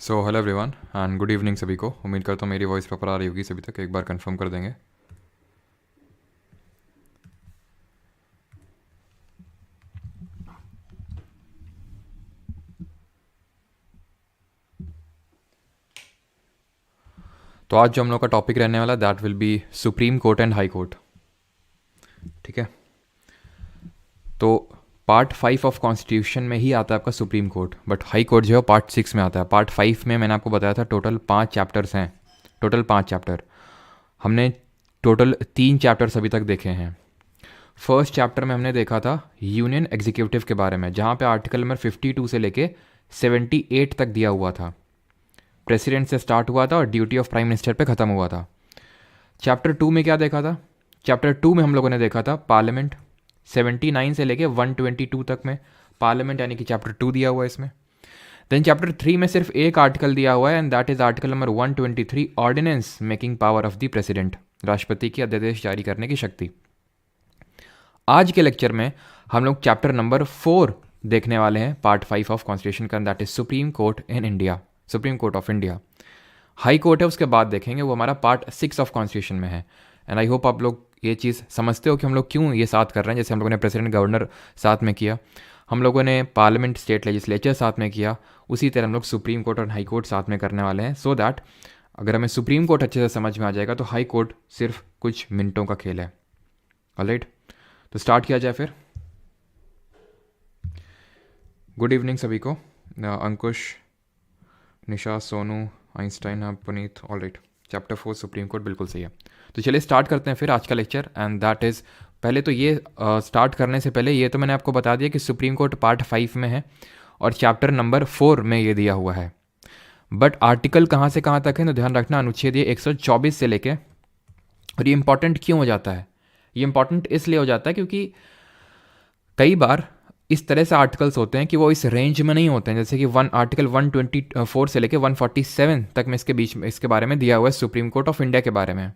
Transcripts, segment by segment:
So hello everyone and good evening सभी को। उम्मीद करता हूँ मेरी वॉइस प्रॉपर आ रही होगी सभी तक। एक बार कंफर्म कर देंगे। तो आज जो हम लोग का टॉपिक रहने वाला that will be supreme court and high court. ठीक है, तो पार्ट 5 ऑफ कॉन्स्टिट्यूशन में ही आता है आपका supreme court, but high court जो है पार्ट 6 में आता है। पार्ट 5 में मैंने आपको बताया था टोटल 5 चैप्टर्स हैं। टोटल 5 चैप्टर हमने टोटल 3 चैप्टर्स अभी तक देखे हैं। फर्स्ट चैप्टर में हमने देखा था यूनियन एग्जीक्यूटिव के बारे में, जहाँ पे आर्टिकल नंबर 52 से लेके 78 तक दिया हुआ था। प्रेसिडेंट से स्टार्ट हुआ था और ड्यूटी ऑफ प्राइम मिनिस्टर पे ख़त्म हुआ था। चैप्टर 2 में क्या देखा था? चैप्टर 2 में हम लोगों ने देखा था पार्लियामेंट, 79 से लेके 122 तक में पार्लियामेंट, यानी कि चैप्टर 2 दिया हुआ है इसमें। देन चैप्टर 3 में सिर्फ एक आर्टिकल दिया हुआ है and that is article number 123, ordinance making power of the president, राष्ट्रपति की अध्यादेश जारी करने की शक्ति। आज के लेक्चर में हम लोग चैप्टर नंबर 4 देखने वाले हैं, पार्ट 5 ऑफ कॉन्स्टिट्यूशन का, that is Supreme court in India, supreme court of India. High court है उसके बाद देखेंगे, वो हमारा पार्ट 6 ऑफ कॉन्स्टिट्यूशन में है। एंड आई होप आप लोग ये चीज़ समझते हो कि हम लोग क्यों ये साथ कर रहे हैं। जैसे हम लोगों ने प्रेसिडेंट गवर्नर साथ में किया, हम लोगों ने पार्लियामेंट स्टेट लेजिस्लेचर साथ में किया, उसी तरह हम लोग सुप्रीम कोर्ट और हाई कोर्ट साथ में करने वाले हैं। सो दैट अगर हमें सुप्रीम कोर्ट अच्छे से समझ में आ जाएगा तो हाई कोर्ट सिर्फ कुछ मिनटों का खेल है। ऑलराइट, तो स्टार्ट किया जाए फिर। गुड इवनिंग सभी को। Ankush, Nisha, Sonu, Einstein, Puneet, alright. Chapter 4 supreme court बिल्कुल सही है। तो चलिए स्टार्ट करते हैं फिर आज का लेक्चर। एंड दैट इज़, पहले तो ये स्टार्ट करने से पहले ये तो मैंने आपको बता दिया कि सुप्रीम कोर्ट पार्ट 5 में है और चैप्टर नंबर 4 में ये दिया हुआ है। बट आर्टिकल कहाँ से कहाँ तक है तो ध्यान रखना, अनुच्छेद ये 124 से लेके। और ये इंपॉर्टेंट क्यों हो जाता है? ये इंपॉर्टेंट इसलिए हो जाता है क्योंकि कई बार इस तरह से आर्टिकल्स होते हैं कि वो इस रेंज में नहीं होते हैं। जैसे कि आर्टिकल 124 से लेके 147 तक में इसके बीच में इसके बारे में दिया हुआ है सुप्रीम कोर्ट ऑफ इंडिया के बारे में।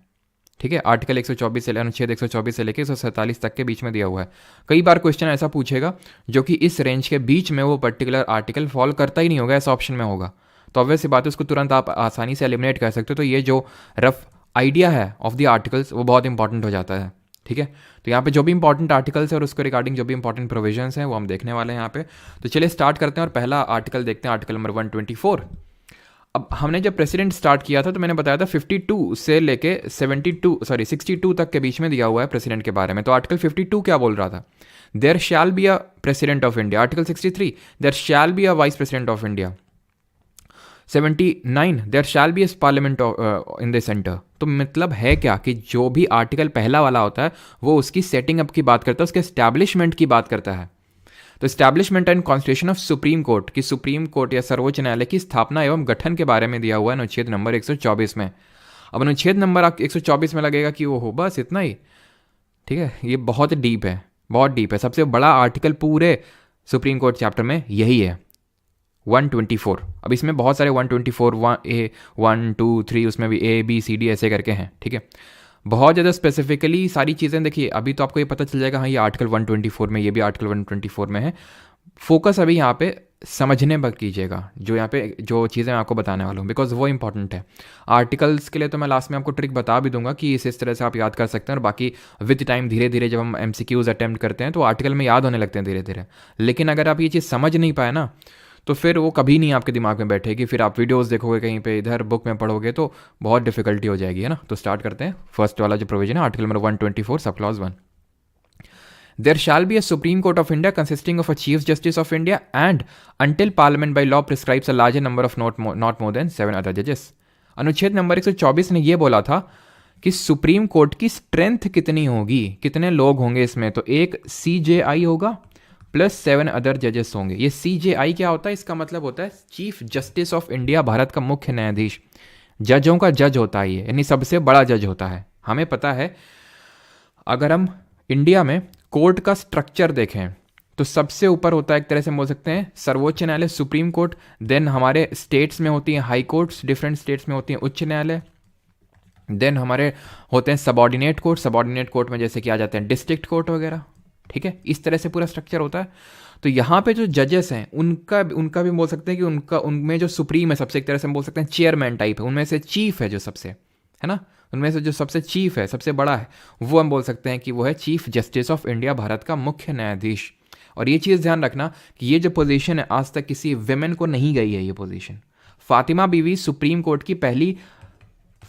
ठीक है, आर्टिकल 124 से अनुच्छेद 124 से लेके 147 तक के बीच में दिया हुआ है। कई बार क्वेश्चन ऐसा पूछेगा जो कि इस रेंज के बीच में वो पर्टिकुलर आर्टिकल फॉल करता ही नहीं होगा, ऐसा ऑप्शन में होगा, तो ऑब्वियस सी बात है उसको तुरंत आप आसानी से एलिमिनेट कर सकते हो। तो ये जो रफ आइडिया है ऑफ द आर्टिकल्स वो बहुत इंपॉर्टेंट हो जाता है। ठीक है, तो यहाँ पे जो भी इंपॉर्टेंट आर्टिकल्स है और उसको रिगार्डिंग जो भी इंपॉर्टेंट प्रोविजंस हैं वो हम देखने वाले हैं यहाँ पे। तो चलिए स्टार्ट करते हैं और पहला आर्टिकल देखते हैं, आर्टिकल नंबर 124। अब हमने जब प्रेसिडेंट स्टार्ट किया था तो मैंने बताया था 52 से लेके 62 तक के बीच में दिया हुआ है प्रेसिडेंट के बारे में। तो आर्टिकल 52 क्या बोल रहा था? There shall be a president of India. Article 63, there shall be a vice president of India. 79, there shall be as parliament in the centre. तो मतलब है क्या कि जो भी आर्टिकल पहला वाला होता है वो उसकी सेटिंग अप की बात करता है, उसके एस्टैब्लिशमेंट की बात करता है। तो establishment and constitution of supreme court की, सुप्रीम कोर्ट या सर्वोच्च न्यायालय की स्थापना एवं गठन के बारे में दिया हुआ है अनुच्छेद नंबर 124 में। अब अनुच्छेद नंबर 124 में लगेगा कि वो हो बस इतना ही। ठीक है, ये बहुत डीप है, बहुत डीप है। सबसे बड़ा आर्टिकल पूरे सुप्रीम कोर्ट चैप्टर में यही है, 124। अब इसमें बहुत सारे 124, 1 2 3, उसमें भी A B C D ऐसे करके हैं। ठीक है, बहुत ज़्यादा स्पेसिफिकली सारी चीज़ें देखिए, अभी तो आपको ये पता चल जाएगा हाँ ये आर्टिकल 124 में, ये भी आर्टिकल 124 में है। फोकस अभी यहाँ पे समझने पर कीजिएगा जो यहाँ पे जो चीज़ें मैं आपको बताने वाला हूँ, बिकॉज वो इंपॉर्टेंट है। आर्टिकल्स के लिए तो मैं लास्ट में आपको ट्रिक बता भी दूंगा कि इस तरह से आप याद कर सकते हैं, और बाकी विद टाइम धीरे धीरे जब हम MCQs अटैम्प्ट करते हैं तो आर्टिकल में याद होने लगते हैं धीरे धीरे। लेकिन अगर आप ये चीज़ समझ नहीं पाए ना तो फिर वो कभी नहीं आपके दिमाग में बैठेगी, फिर आप वीडियोस देखोगे कहीं पे, इधर बुक में पढ़ोगे तो बहुत डिफिकल्टी हो जाएगी, है ना। तो स्टार्ट करते हैं। फर्स्ट वाला जो प्रोविजन है article number 124 sub clause 1, there shall be a supreme court of India consisting of a Chief justice of India and until parliament by law prescribes a larger number of not more than 7 other जजेस। अनुच्छेद number 124 ने यह बोला था कि supreme court की strength कितनी होगी, कितने लोग होंगे इसमें, तो एक CJI होगा प्लस 7 अदर जजेस होंगे। ये CJI क्या होता है? इसका मतलब होता है chief justice of India, Bharat का मुख्य न्यायाधीश। जजों का जज होता है ये, यानी सबसे बड़ा जज होता है। हमें पता है अगर हम इंडिया में कोर्ट का स्ट्रक्चर देखें तो सबसे ऊपर होता है, एक तरह से बोल सकते हैं, सर्वोच्च न्यायालय सुप्रीम कोर्ट। देन हमारे स्टेट्स में होती हैं हाई कोर्ट्स, डिफरेंट स्टेट्स में होती हैं उच्च न्यायालय। देन हमारे होते हैं सबॉर्डिनेट कोर्ट, सबॉर्डिनेट कोर्ट में जैसे कि आ जाते हैं डिस्ट्रिक्ट कोर्ट वगैरह। ठीक है, इस तरह से पूरा स्ट्रक्चर होता है। तो यहाँ पे जो जजेस हैं उनका भी बोल सकते हैं कि उनमें जो सुप्रीम है सबसे, एक तरह से हम बोल सकते हैं चेयरमैन टाइप है, उनमें से चीफ है जो सबसे, है ना, उनमें से जो सबसे चीफ है, सबसे बड़ा है, वो हम बोल सकते हैं कि वो है chief justice of India, Bharat का मुख्य न्यायाधीश। और ये चीज़ ध्यान रखना कि ये जो पोजीशन है आज तक किसी विमेन को नहीं गई है ये पोजीशन। फातिमा बीवी सुप्रीम कोर्ट की पहली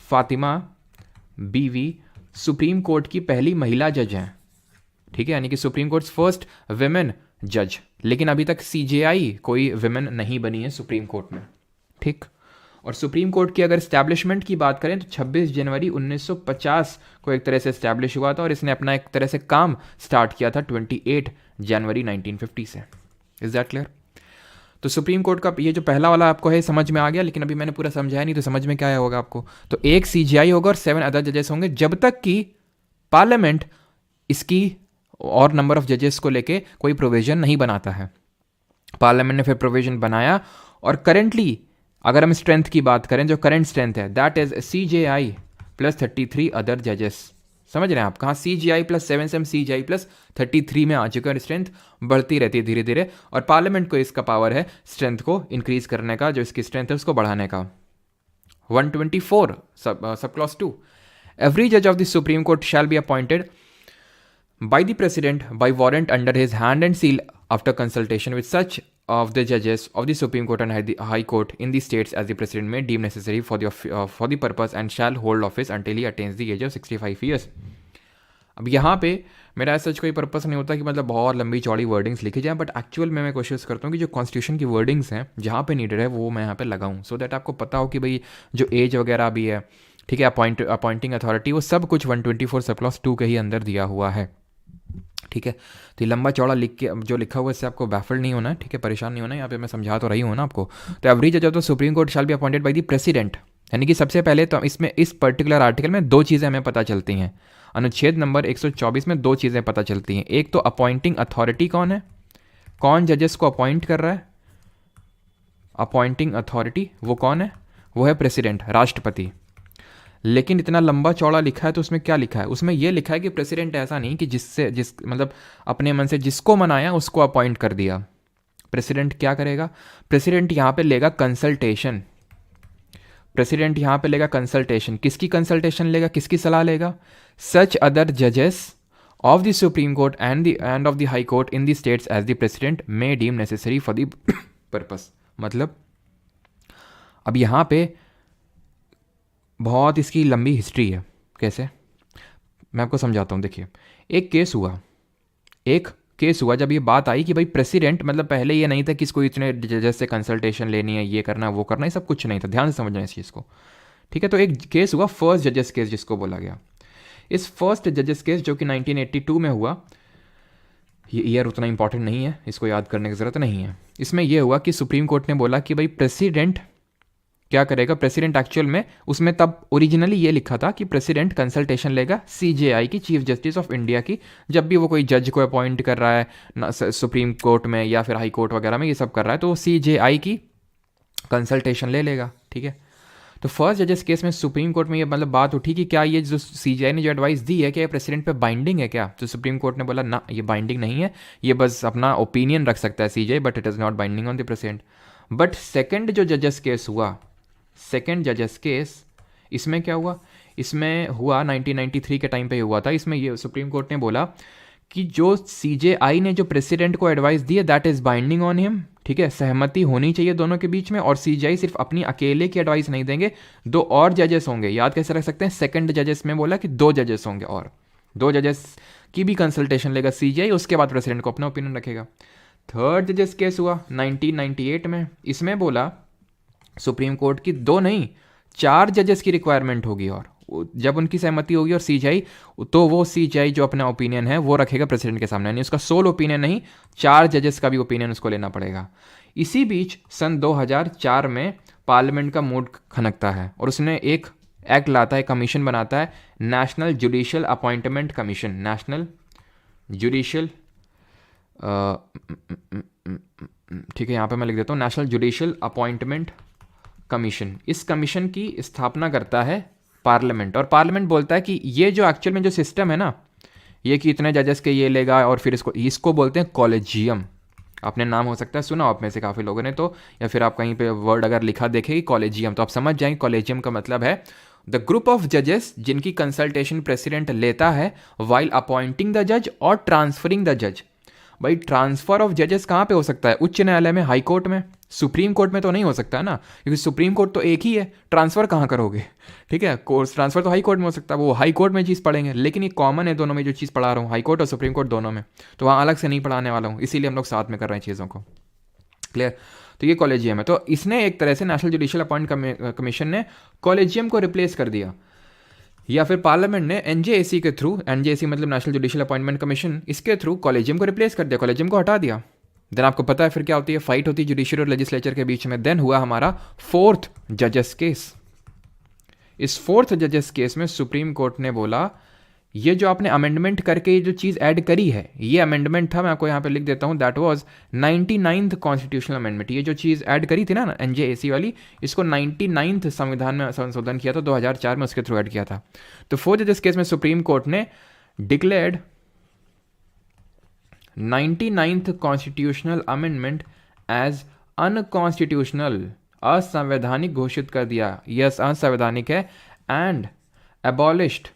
फातिमा बीवी सुप्रीम कोर्ट की पहली महिला जज हैं, ठीक है, यानी कि सुप्रीम कोर्ट फर्स्ट विमेन जज। लेकिन अभी तक सीजेआई कोई विमेन नहीं बनी है सुप्रीम कोर्ट में, ठीक। और सुप्रीम कोर्ट की अगर इस्टेब्लिशमेंट की बात करें तो 26 जनवरी 1950 को एक तरह से इस्टेब्लिश हुआ था, और इसने अपना एक तरह से काम स्टार्ट किया था 28 जनवरी 1950 से। Is that clear? तो सुप्रीम कोर्ट का ये जो पहला वाला आपको है समझ में आ गया, लेकिन अभी मैंने पूरा समझाया नहीं, तो समझ में क्या आया होगा आपको। तो एक सीजीआई होगा और 7 अदर जजेस होंगे, जब तक कि पार्लियामेंट इसकी और नंबर ऑफ जजेस को लेके कोई प्रोविजन नहीं बनाता है। पार्लियामेंट ने फिर प्रोविजन बनाया, और करेंटली अगर हम स्ट्रेंथ की बात करें, जो करंट स्ट्रेंथ है that is CJI plus 33 other जजेस। समझ रहे हैं आप, कहाँ सीजीआई प्लस 7 से हम सीजीआई प्लस 33 में आ चुके हैं, और स्ट्रेंथ बढ़ती रहती है धीरे धीरे, और पार्लियामेंट को इसका पावर है स्ट्रेंथ को इंक्रीज करने का, जो इसकी स्ट्रेंथ है उसको बढ़ाने का। 124 सब क्लॉज 2, एवरी जज of the supreme court shall be appointed by the president by warrant under his hand and seal after consultation with such of the judges of the Supreme Court and High Court in the states as the president may deem necessary for the purpose, and shall hold office until he attains the age of 65 years। अब यहाँ पे मेरा ऐसा कोई purpose नहीं होता कि मतलब बहुत लंबी चौड़ी वर्डिंग्स लिखी जाए, बट एक्चुअल में मैं कोशिश करता हूँ कि जो कॉन्स्टिट्यूशन की वर्डिंग्स हैं जहाँ पे नीडेड है वो मैं यहाँ पे लगाऊँ, सो दैट आपको पता हो कि भाई जो एज वगैरह भी है, ठीक है, अपॉइंटिंग अथॉरिटी, वो सब कुछ 124 सब क्लॉज 2 के ही अंदर दिया हुआ है, ठीक है। तो ये लंबा चौड़ा लिख के जो लिखा हुआ है इससे आपको बैफल्ड नहीं होना है, ठीक है, परेशान नहीं होना है, यहाँ पे मैं समझा तो रही हूँ ना आपको। तो एवरी जज of the supreme court shall be appointed by the president, यानी कि सबसे पहले तो इसमें इस पर्टिकुलर आर्टिकल में दो चीज़ें हमें पता चलती हैं, अनुच्छेद नंबर 124 में दो चीज़ें पता चलती हैं। एक तो अपॉइंटिंग अथॉरिटी कौन है, कौन जजेस को अपॉइंट कर रहा है, अपॉइंटिंग अथॉरिटी वो कौन है, वो है प्रेसिडेंट, राष्ट्रपति। लेकिन इतना लंबा चौड़ा लिखा है तो उसमें क्या लिखा है, उसमें यह लिखा है कि प्रेसिडेंट ऐसा नहीं कि जिस मतलब अपने मन से जिसको मनाया उसको अपॉइंट कर दिया। प्रेसिडेंट क्या करेगा, प्रेसिडेंट यहाँ पे लेगा कंसल्टेशन, प्रेसिडेंट यहाँ पे लेगा कंसल्टेशन, किसकी कंसल्टेशन लेगा, किसकी सलाह लेगा, सच अदर जजेस of the supreme court and of the high court in the states as the president may deem necessary for the purpose. मतलब अब यहाँ पे बहुत इसकी लंबी हिस्ट्री है, कैसे मैं आपको समझाता हूँ। देखिए एक केस हुआ जब ये बात आई कि भाई प्रेसिडेंट, मतलब पहले ये नहीं था कि इसको इतने जजेस से कंसल्टेशन लेनी है, ये करना वो करना, ये सब कुछ नहीं था, ध्यान से समझना इस चीज़ को, ठीक है। तो एक केस हुआ फर्स्ट जजेस केस जिसको बोला गया। इस फर्स्ट जजेस केस जो कि 1982 में हुआ, ये ईयर उतना इंपॉर्टेंट नहीं है, इसको याद करने की ज़रूरत नहीं है। इसमें यह हुआ कि सुप्रीम कोर्ट ने बोला कि भाई प्रेसिडेंट क्या करेगा, प्रेसिडेंट एक्चुअल में उसमें तब ओरिजिनली ये लिखा था कि प्रेसिडेंट कंसल्टेशन लेगा सीजेआई की, चीफ जस्टिस ऑफ इंडिया की, जब भी वो कोई जज को अपॉइंट कर रहा है सुप्रीम कोर्ट में या फिर हाई कोर्ट वगैरह में, ये सब कर रहा है, तो सीजेआई की कंसल्टेशन ले लेगा, ठीक है। तो फर्स्ट जजेस केस में सुप्रीम कोर्ट में ये मतलब बात उठी कि क्या ये जो सीजेआई ने जो एडवाइस दी है क्या ये प्रेसिडेंट पे बाइंडिंग है क्या। तो सुप्रीम कोर्ट ने बोला ना, ये बाइंडिंग नहीं है, ये बस अपना ओपिनियन रख सकता है CJI, but it is not binding on the president. But second जो जजेस केस हुआ, सेकेंड जजेस केस, इसमें क्या हुआ, इसमें हुआ 1993 के टाइम पे हुआ था। इसमें ये सुप्रीम कोर्ट ने बोला कि जो सीजेआई ने जो प्रेसिडेंट को एडवाइस दी है that is binding on him, ठीक है, सहमति होनी चाहिए दोनों के बीच में, और सीजेआई सिर्फ अपनी अकेले की एडवाइस नहीं देंगे, दो और जजेस होंगे। याद कैसे रख सकते हैं, सेकंड जजेस में बोला कि दो जजेस होंगे, और दो जजेस की भी कंसल्टेशन लेगा सीजेआई, उसके बाद प्रेसिडेंट को अपना ओपिनियन रखेगा। थर्ड जजेस केस हुआ 1998 में। इसमें बोला सुप्रीम कोर्ट की दो नहीं 4 जजेस की रिक्वायरमेंट होगी, और जब उनकी सहमति होगी और सीजेआई, तो वो सीजेआई जो अपना ओपिनियन है वो रखेगा प्रेसिडेंट के सामने, यानी उसका सोल ओपिनियन नहीं, 4 जजेस का भी ओपिनियन उसको लेना पड़ेगा। इसी बीच सन 2004 में पार्लियामेंट का मूड खनकता है और उसने एक एक्ट लाता है, कमीशन बनाता है, national judicial appointment commission, national judicial, ठीक है, यहाँ पे मैं लिख देता हूँ नेशनल जुडिशियल अपॉइंटमेंट कमीशन। इस कमीशन की स्थापना करता है पार्लियामेंट, और पार्लियामेंट बोलता है कि ये जो एक्चुअल में जो सिस्टम है ना, ये कि इतने जजेस के ये लेगा, और फिर इसको बोलते हैं कॉलेजियम। आपने नाम हो सकता है सुना आप में से काफ़ी लोगों ने, तो या फिर आप कहीं पे वर्ड अगर लिखा देखेगी कॉलेजियम, तो आप समझ जाएंगे कॉलेजियम का मतलब है द ग्रुप ऑफ जजेस जिनकी कंसल्टेशन प्रेसिडेंट लेता है वाइल अपॉइंटिंग द जज और ट्रांसफरिंग द जज। भाई ट्रांसफर ऑफ जजेस कहाँ पे हो सकता है? उच्च न्यायालय में, हाई कोर्ट में। सुप्रीम कोर्ट में तो नहीं हो सकता है ना, क्योंकि सुप्रीम कोर्ट तो एक ही है, ट्रांसफर कहाँ करोगे? ठीक है, कोर्स ट्रांसफर तो हाई कोर्ट में हो सकता है, वो हाई कोर्ट में चीज़ पढ़ेंगे, लेकिन ये कॉमन है दोनों में जो चीज़ पढ़ा रहा हूँ, हाई कोर्ट और सुप्रीम कोर्ट दोनों में, तो वहाँ अलग से नहीं पढ़ाने वाला हूँ, इसीलिए हम लोग साथ में कर रहे हैं चीज़ों को। क्लियर? तो ये कॉलेजियम है, तो इसने एक तरह से नेशनल जुडिशियल अपॉइंट कमीशन ने कॉलेजियम को रिप्लेस कर दिया, या फिर पार्लियामेंट ने एनजेएसी के थ्रू, एनजेएसी मतलब नेशनल जुडिशियल अपॉइंटमेंट कमीशन, इसके थ्रू कॉलेजियम को रिप्लेस कर दिया, कॉलेजियम को हटा दिया। देन आपको पता है फिर क्या होती है, फाइट होती है जुडिशियल और लेजिस्लेचर के बीच में। देन हुआ हमारा फोर्थ जजेस केस। इस फोर्थ जजेस केस में सुप्रीम कोर्ट ने बोला ये जो आपने अमेंडमेंट करके ये जो चीज़ ऐड करी है, ये अमेंडमेंट था, मैं आपको यहाँ पे लिख देता हूँ, that was 99th constitutional amendment. ये जो चीज़ ऐड करी थी ना एनजेएसी वाली, इसको 99th संविधान में संशोधन किया था 2004 में, उसके थ्रू ऐड किया था। तो फोर्थ जजेस केस में सुप्रीम कोर्ट ने declared 99th constitutional amendment as unconstitutional, असंवैधानिक घोषित कर दिया, यस असंवैधानिक है, एंड एबॉलिश्ड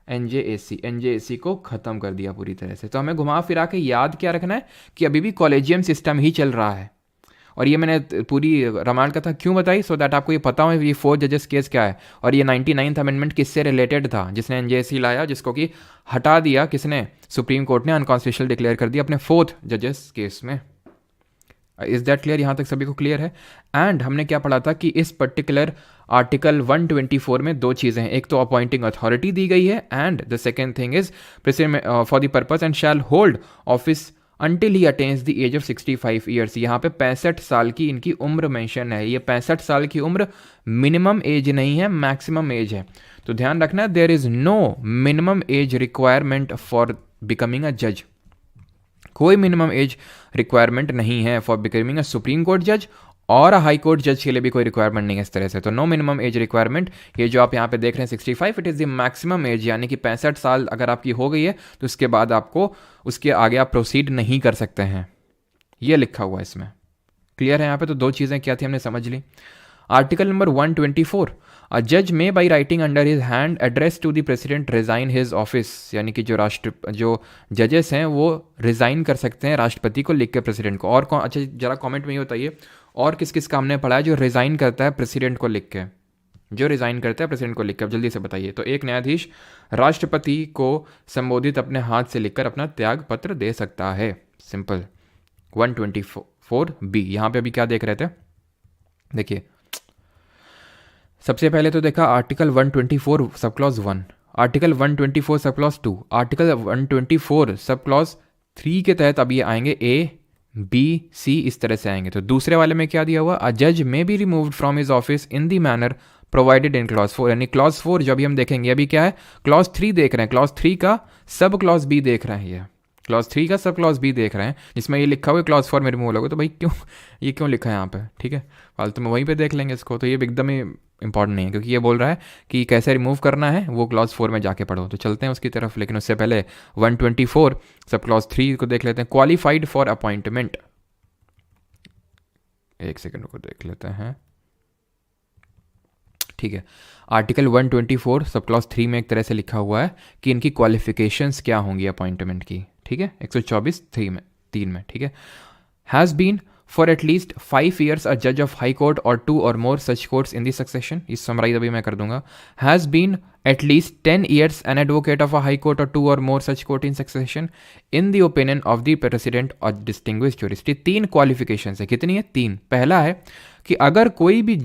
एनजेएसी को खत्म कर दिया पूरी तरह से। तो हमें घुमा फिरा के याद क्या रखना है कि अभी भी कॉलेजियम सिस्टम ही चल रहा है। और ये मैंने पूरी रामायण कथा क्यों बताई, सो दैट आपको ये पता हो ये फोर्थ जजेस केस क्या है, और ये 99th अमेंडमेंट किससे रिलेटेड था, जिसने एनजेएसी लाया, जिसको कि हटा दिया किसने, सुप्रीम कोर्ट ने अनकॉन्स्टिट्यूशनल डिक्लेयर कर दिया अपने फोर्थ जजेस केस में। Is that clear? यहाँ तक सभी को क्लियर है? एंड हमने क्या पढ़ा था कि इस पर्टिकुलर आर्टिकल 124 में दो चीज़ें हैं, एक तो अपॉइंटिंग अथॉरिटी दी गई है, and the second thing is president for the purpose and shall hold office until he attains the age of 65 years. यहाँ पे 65 साल की इनकी उम्र मेंशन है। ये 65 साल की उम्र मिनिमम एज नहीं है, मैक्सिमम एज है। तो ध्यान रखना, there is no minimum age requirement for becoming a जज। कोई मिनिमम एज रिक्वायरमेंट नहीं है for becoming a supreme Court जज, और हाई कोर्ट जज के लिए भी कोई रिक्वायरमेंट नहीं है इस तरह से। तो नो मिनिमम एज रिक्वायरमेंट। ये जो आप यहाँ पे देख रहे हैं 65, it is the maximum age, यानी कि 65 साल अगर आपकी हो गई है तो उसके बाद आपको उसके आगे आप प्रोसीड नहीं कर सकते हैं, ये लिखा हुआ है इसमें। क्लियर है यहाँ पे? तो दो चीज़ें क्या थी हमने समझ ली। आर्टिकल नंबर 124, अ जज may by writing under his hand address to the president resign his office, यानी कि जो जजेस हैं वो रिजाइन कर सकते हैं राष्ट्रपति को लिख के प्रेसिडेंट को। और कौन, अच्छा जरा कमेंट में ये बताइए और किस किस का हमने पढ़ा है जो रिजाइन करता है प्रेसिडेंट को लिख के, जो रिजाइन करता है प्रेसिडेंट को लिख के, अब जल्दी से बताइए। तो एक न्यायाधीश राष्ट्रपति को संबोधित अपने हाथ से लिखकर अपना त्याग पत्र दे सकता है, सिंपल। 124B यहाँ पे अभी क्या देख रहे थे, देखिए सबसे पहले तो देखा article 124 sub clause 1, article 124 sub clause 2, article 124 sub clause 3 के तहत अब ये आएंगे A, B, C इस तरह से आएंगे। तो दूसरे वाले में क्या दिया हुआ, अ जज may be removed from his office in the manner provided in clause 4, यानी क्लॉज 4 जो अभी हम देखेंगे, अभी क्या है क्लॉज 3 देख रहे हैं, क्लॉज 3 का सब क्लॉज B देख रहे हैं, ये क्लॉज 3 का सब क्लॉज B देख रहे हैं, जिसमें ये लिखा हुआ है क्लॉज 4 में रिमूव होगा। तो भाई क्यों, ये क्यों लिखा है यहाँ पे, ठीक है फालतू में वहीं पे देख लेंगे इसको, तो ये एकदम ही इंपॉर्टेंट नहीं है, क्योंकि ये बोल रहा है कि कैसे रिमूव करना है वो क्लॉज 4 में जाके पढ़ो। तो चलते हैं उसकी तरफ, लेकिन उससे पहले 124 सब क्लॉज 3 को देख लेते हैं। क्वालिफाइड फॉर अपॉइंटमेंट, एक सेकंड को देख लेते हैं, ठीक है। आर्टिकल 124 सब क्लॉज 3 में एक तरह से लिखा हुआ है कि इनकी क्वालिफिकेशंस क्या होंगी अपॉइंटमेंट की, ठीक है, 124(3) में, ठीक है। Has been for at least 5 years a जज ऑफ हाई कोर्ट और 2 or more such courts in the succession, इस समराइज अभी मैं कर दूंगा। Has been at least 10 years an advocate of a high Court और 2 or more such court in succession in the opinion of the president और distinguished jurist. 3 qualification है, कितनी है 3। पहला है कि अगर कोई भी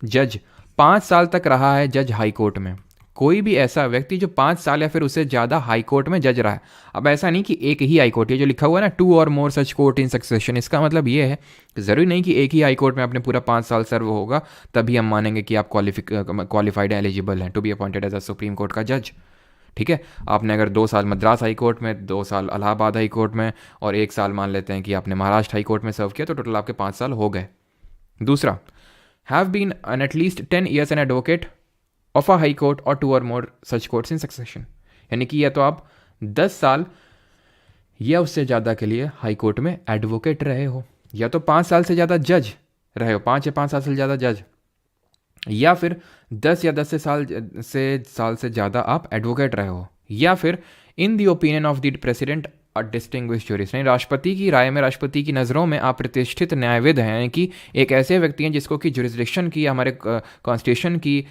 जज 5 साल तक रहा है जज हाई कोर्ट में, कोई भी ऐसा व्यक्ति जो 5 साल या फिर उससे ज़्यादा हाई कोर्ट में जज रहा है। अब ऐसा नहीं कि एक ही हाई कोर्ट, ये जो लिखा हुआ है ना 2 or more such court in succession, इसका मतलब ये है कि ज़रूरी नहीं कि एक ही हाई कोर्ट में आपने पूरा 5 साल सर्व होगा तभी हम मानेंगे कि आप क्वालिफाइड एलिजिबल हैं to be appointed as a supreme court का जज, ठीक है। आपने अगर 2 साल मद्रास हाई कोर्ट में, 2 साल इलाहाबाद हाई कोर्ट में और 1 साल मान लेते हैं कि आपने महाराष्ट्र हाई कोर्ट में सर्व किया, तो टोटल आपके 5 साल हो गए। दूसरा, have been an at least 10 years an advocate of a high Court और 2 or more such courts in succession, यानी कि या तो आप 10 साल या उससे ज़्यादा के लिए हाई कोर्ट में एडवोकेट रहे हो, या तो 5 साल से ज़्यादा जज रहे हो, 5 या 5 साल से ज़्यादा जज, या फिर 10 या 10 साल से ज़्यादा आप एडवोकेट रहे हो, या फिर इन the opinion of the president a distinguished jurist, यानी राष्ट्रपति की राय में, राष्ट्रपति की नज़रों में आप प्रतिष्ठित न्यायविद हैं, यानी कि एक ऐसे व्यक्ति हैं जिसको कि जुरिस्डिक्शन की, हमारे कॉन्स्टिट्यूशन की,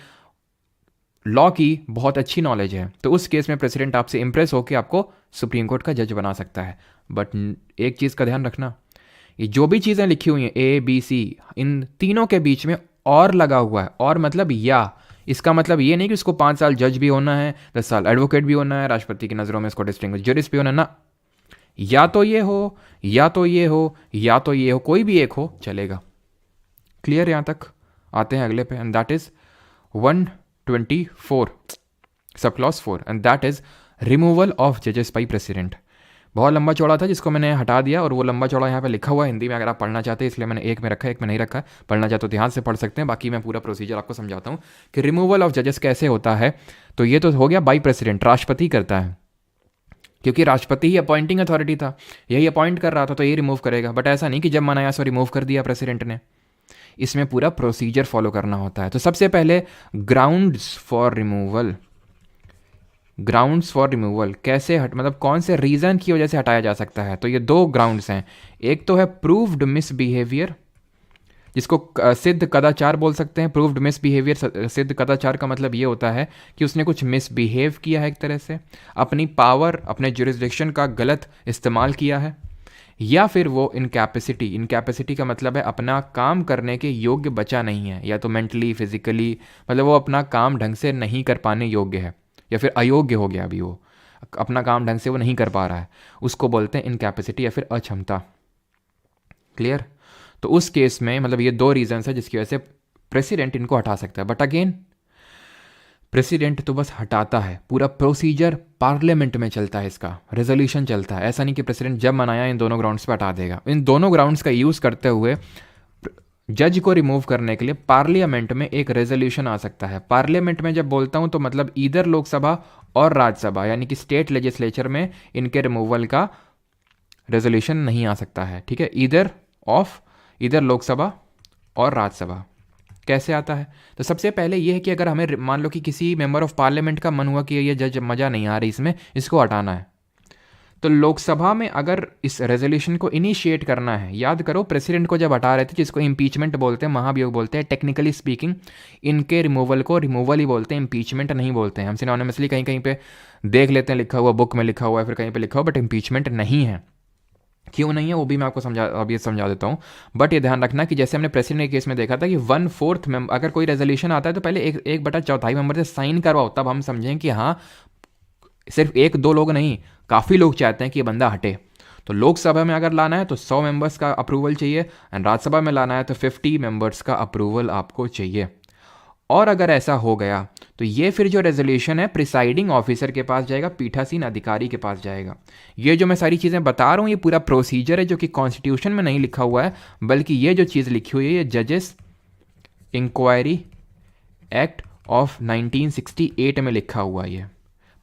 लॉ की बहुत अच्छी नॉलेज है। तो उस केस में प्रेसिडेंट आपसे इंप्रेस होकर आपको सुप्रीम कोर्ट का जज बना सकता है। बट एक चीज़ का ध्यान रखना, ये जो भी चीज़ें लिखी हुई हैं ABC, इन तीनों के बीच में और लगा हुआ है, और मतलब या, इसका मतलब ये नहीं कि उसको 5 साल जज भी होना है, 10 साल एडवोकेट भी होना है, राष्ट्रपति की नज़रों में इसको डिस्टिंग्विश्ड ज्यूरिस्ट भी होना है ना, या तो ये हो, या तो ये हो, या तो ये हो, कोई भी एक हो चलेगा। क्लियर यहाँ तक? आते हैं अगले पे, and that is 124 sub clause 4, and that is removal of जजेस बाई प्रेसिडेंट। बहुत लंबा चौड़ा था जिसको मैंने हटा दिया, और वो लंबा चौड़ा यहाँ पे लिखा हुआ है हिंदी में, अगर आप पढ़ना चाहते हैं, इसलिए मैंने एक में रखा है, एक में नहीं रखा है। पढ़ना चाहते तो ध्यान से पढ़ सकते हैं, बाकी मैं पूरा प्रोसीजर आपको समझाता हूँ कि रिमूवल ऑफ जजेस कैसे होता है। तो ये तो हो गया बाई प्रेसिडेंट, राष्ट्रपति करता है, क्योंकि राष्ट्रपति ही अपॉइंटिंग अथॉरिटी था, यही अपॉइंट कर रहा था, तो यही रिमूव करेगा। बट ऐसा नहीं कि जब मन आया सो रिमूव कर दिया प्रेसिडेंट ने, इसमें पूरा प्रोसीजर फॉलो करना होता है। तो सबसे पहले grounds for removal, grounds for removal कैसे मतलब कौन से रीज़न की वजह से हटाया जा सकता है। तो ये 2 ग्राउंड्स हैं, एक तो है प्रूव्ड मिसबिहेवियर, जिसको सिद्ध कदाचार बोल सकते हैं। प्रूव्ड मिसबिहेवियर, सिद्ध कदाचार का मतलब ये होता है कि उसने कुछ मिसबिहेव किया है, एक तरह से अपनी पावर, अपने जुरिस्डिक्शन का गलत इस्तेमाल किया है, या फिर वो इनकैपेसिटी, इनकैपेसिटी का मतलब है अपना काम करने के योग्य बचा नहीं है, या तो मेंटली, फिजिकली, मतलब वो अपना काम ढंग से नहीं कर पाने योग्य है, या फिर अयोग्य हो गया, अभी वो अपना काम ढंग से वो नहीं कर पा रहा है, उसको बोलते हैं इनकैपेसिटी या फिर अक्षमता। क्लियर? तो उस केस में मतलब ये 2 रीजंस है जिसकी वजह से प्रेसिडेंट इनको हटा सकता है। बट अगेन प्रेसिडेंट तो बस हटाता है, पूरा प्रोसीजर पार्लियामेंट में चलता है, इसका रेजोल्यूशन चलता है। ऐसा नहीं कि प्रेसिडेंट जब मनाया इन दोनों ग्राउंड्स पे हटा देगा। इन दोनों ग्राउंड्स का यूज़ करते हुए जज को रिमूव करने के लिए पार्लियामेंट में एक रेजोल्यूशन आ सकता है। पार्लियामेंट में जब बोलता हूँ तो मतलब इधर लोकसभा और राज्यसभा, यानी कि स्टेट लेजिस्लेचर में इनके रिमूवल का रेजोल्यूशन नहीं आ सकता है। ठीक है, इधर लोकसभा और राज्यसभा। कैसे आता है? तो सबसे पहले ये है कि अगर हमें मान लो कि किसी मेंबर ऑफ पार्लियामेंट का मन हुआ कि ये जज मज़ा नहीं आ रही इसमें, इसको हटाना है, तो लोकसभा में अगर इस रेजोल्यूशन को इनिशिएट करना है, याद करो प्रेसिडेंट को जब हटा रहे थे, जिसको इम्पीचमेंट बोलते हैं, महाभियोग बोलते हैं, टेक्निकली स्पीकिंग इनके रिमूवल को रिमूवल ही बोलते हैं, इम्पीचमेंट नहीं बोलते हैं। हम सिनोनिमसली कहीं कहीं पे देख लेते हैं, लिखा हुआ बुक में लिखा हुआ है, फिर कहीं पे लिखा हुआ, बट इम्पीचमेंट नहीं है। क्यों नहीं है वो भी मैं आपको अभी समझा देता हूँ। बट ये ध्यान रखना कि जैसे हमने प्रेसिडेंट के केस में देखा था कि 1/4 मेंबर, अगर कोई रेजोल्यूशन आता है तो पहले 1/4 मेंबर से साइन करवाओ, तब हम समझें कि हाँ सिर्फ 1-2 लोग नहीं, काफ़ी लोग चाहते हैं कि ये बंदा हटे। तो लोकसभा में अगर लाना है तो 100 मेंबर्स का अप्रूवल चाहिए, एंड राज्यसभा में लाना है तो 50 मेंबर्स का अप्रूवल आपको चाहिए। और अगर ऐसा हो गया तो ये फिर जो रेजोल्यूशन है प्रिसाइडिंग ऑफिसर के पास जाएगा, पीठासीन अधिकारी के पास जाएगा। ये जो मैं सारी चीज़ें बता रहा हूँ ये पूरा प्रोसीजर है जो कि कॉन्स्टिट्यूशन में नहीं लिखा हुआ है, बल्कि ये जो चीज़ लिखी हुई है ये जजेस इंक्वायरी एक्ट ऑफ 1968 में लिखा हुआ है। ये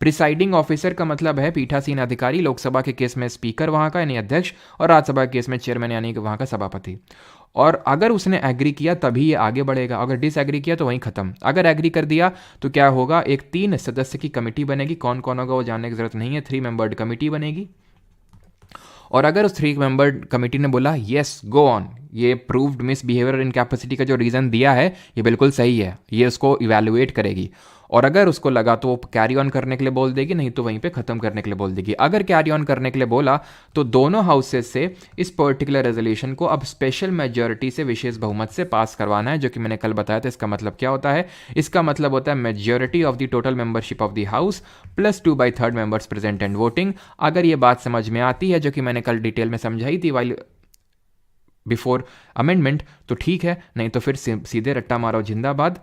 प्रिसाइडिंग ऑफिसर का मतलब है पीठासीन अधिकारी, लोकसभा के केस में स्पीकर वहाँ का यानी अध्यक्ष, और राज्यसभा के केस में चेयरमैन यानी कि वहाँ का सभापति। और अगर उसने एग्री किया तभी ये आगे बढ़ेगा, अगर डिसएग्री किया तो वहीं खत्म। अगर एग्री कर दिया तो क्या होगा, एक 3 सदस्य की कमेटी बनेगी। कौन कौन होगा वो जानने की जरूरत नहीं है, 3 मेंबर्ड कमेटी बनेगी। और अगर उस 3 मेंबर्ड कमेटी ने बोला येस गो ऑन, ये प्रूव्ड मिसबिहेवियर इनकैपेसिटी का जो रीज़न दिया है ये बिल्कुल सही है, ये उसको इवैल्यूएट करेगी। और अगर उसको लगा तो वो कैरी ऑन करने के लिए बोल देगी, नहीं तो वहीं पे ख़त्म करने के लिए बोल देगी। अगर कैरी ऑन करने के लिए बोला तो दोनों हाउसेस से इस पर्टिकुलर रेजोल्यूशन को अब स्पेशल मेजॉरिटी से, विशेष बहुमत से पास करवाना है, जो कि मैंने कल बताया था। इसका मतलब क्या होता है? इसका मतलब होता है majority of the total membership of the house plus 2/3 members present and voting. अगर ये बात समझ में आती है, जो कि मैंने कल डिटेल में समझाई थी वाइल बिफोर अमेंडमेंट, तो ठीक है, नहीं तो फिर सीधे रट्टा मारो जिंदाबाद,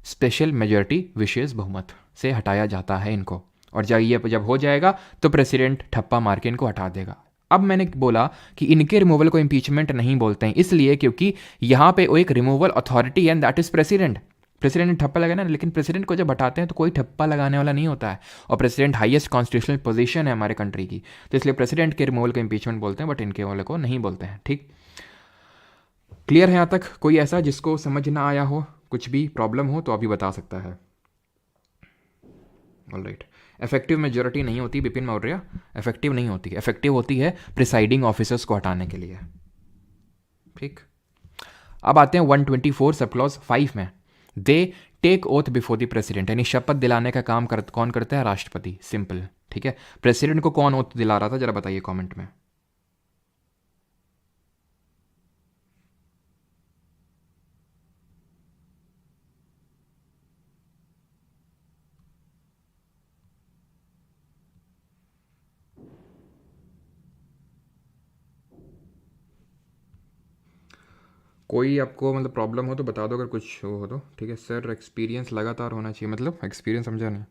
स्पेशल मेजॉरिटी विशेष बहुमत से हटाया जाता है इनको। और जब हो जाएगा तो प्रेसिडेंट ठप्पा मार के इनको हटा देगा। अब मैंने बोला कि इनके रिमूवल को इम्पीचमेंट नहीं बोलते हैं, इसलिए क्योंकि यहाँ पे वो एक रिमूवल अथॉरिटी है, and that is president. President ने ठप्पा लगाना, लेकिन प्रेसिडेंट को जब हटाते हैं तो कोई ठप्पा लगाने वाला नहीं होता है, और प्रेसिडेंट हाईएस्ट कॉन्स्टिट्यूशनल पोजीशन है हमारे कंट्री की, तो इसलिए प्रेसिडेंट के रिमूवल को इम्पीचमेंट बोलते हैं, बट इनके वाले को नहीं बोलते हैं। ठीक, क्लियर है यहाँ तक? कोई ऐसा जिसको समझ ना आया हो, कुछ भी प्रॉब्लम हो तो अभी बता सकता है। ऑलराइट, इफेक्टिव मेजोरिटी नहीं होती विपिन मौर्य, इफेक्टिव नहीं होती, इफेक्टिव होती है प्रिसाइडिंग ऑफिसर्स को हटाने के लिए। ठीक, अब आते हैं 124 सब क्लॉज 5 में, they take oath before the president, यानी शपथ दिलाने का काम कौन करता है? राष्ट्रपति। सिंपल। ठीक है, प्रेसिडेंट को कौन ओथ दिला रहा था, जरा बताइए कमेंट में। कोई आपको मतलब प्रॉब्लम हो तो बता दो, अगर कुछ हो तो। ठीक है सर, एक्सपीरियंस लगातार होना चाहिए, मतलब एक्सपीरियंस समझा नहीं।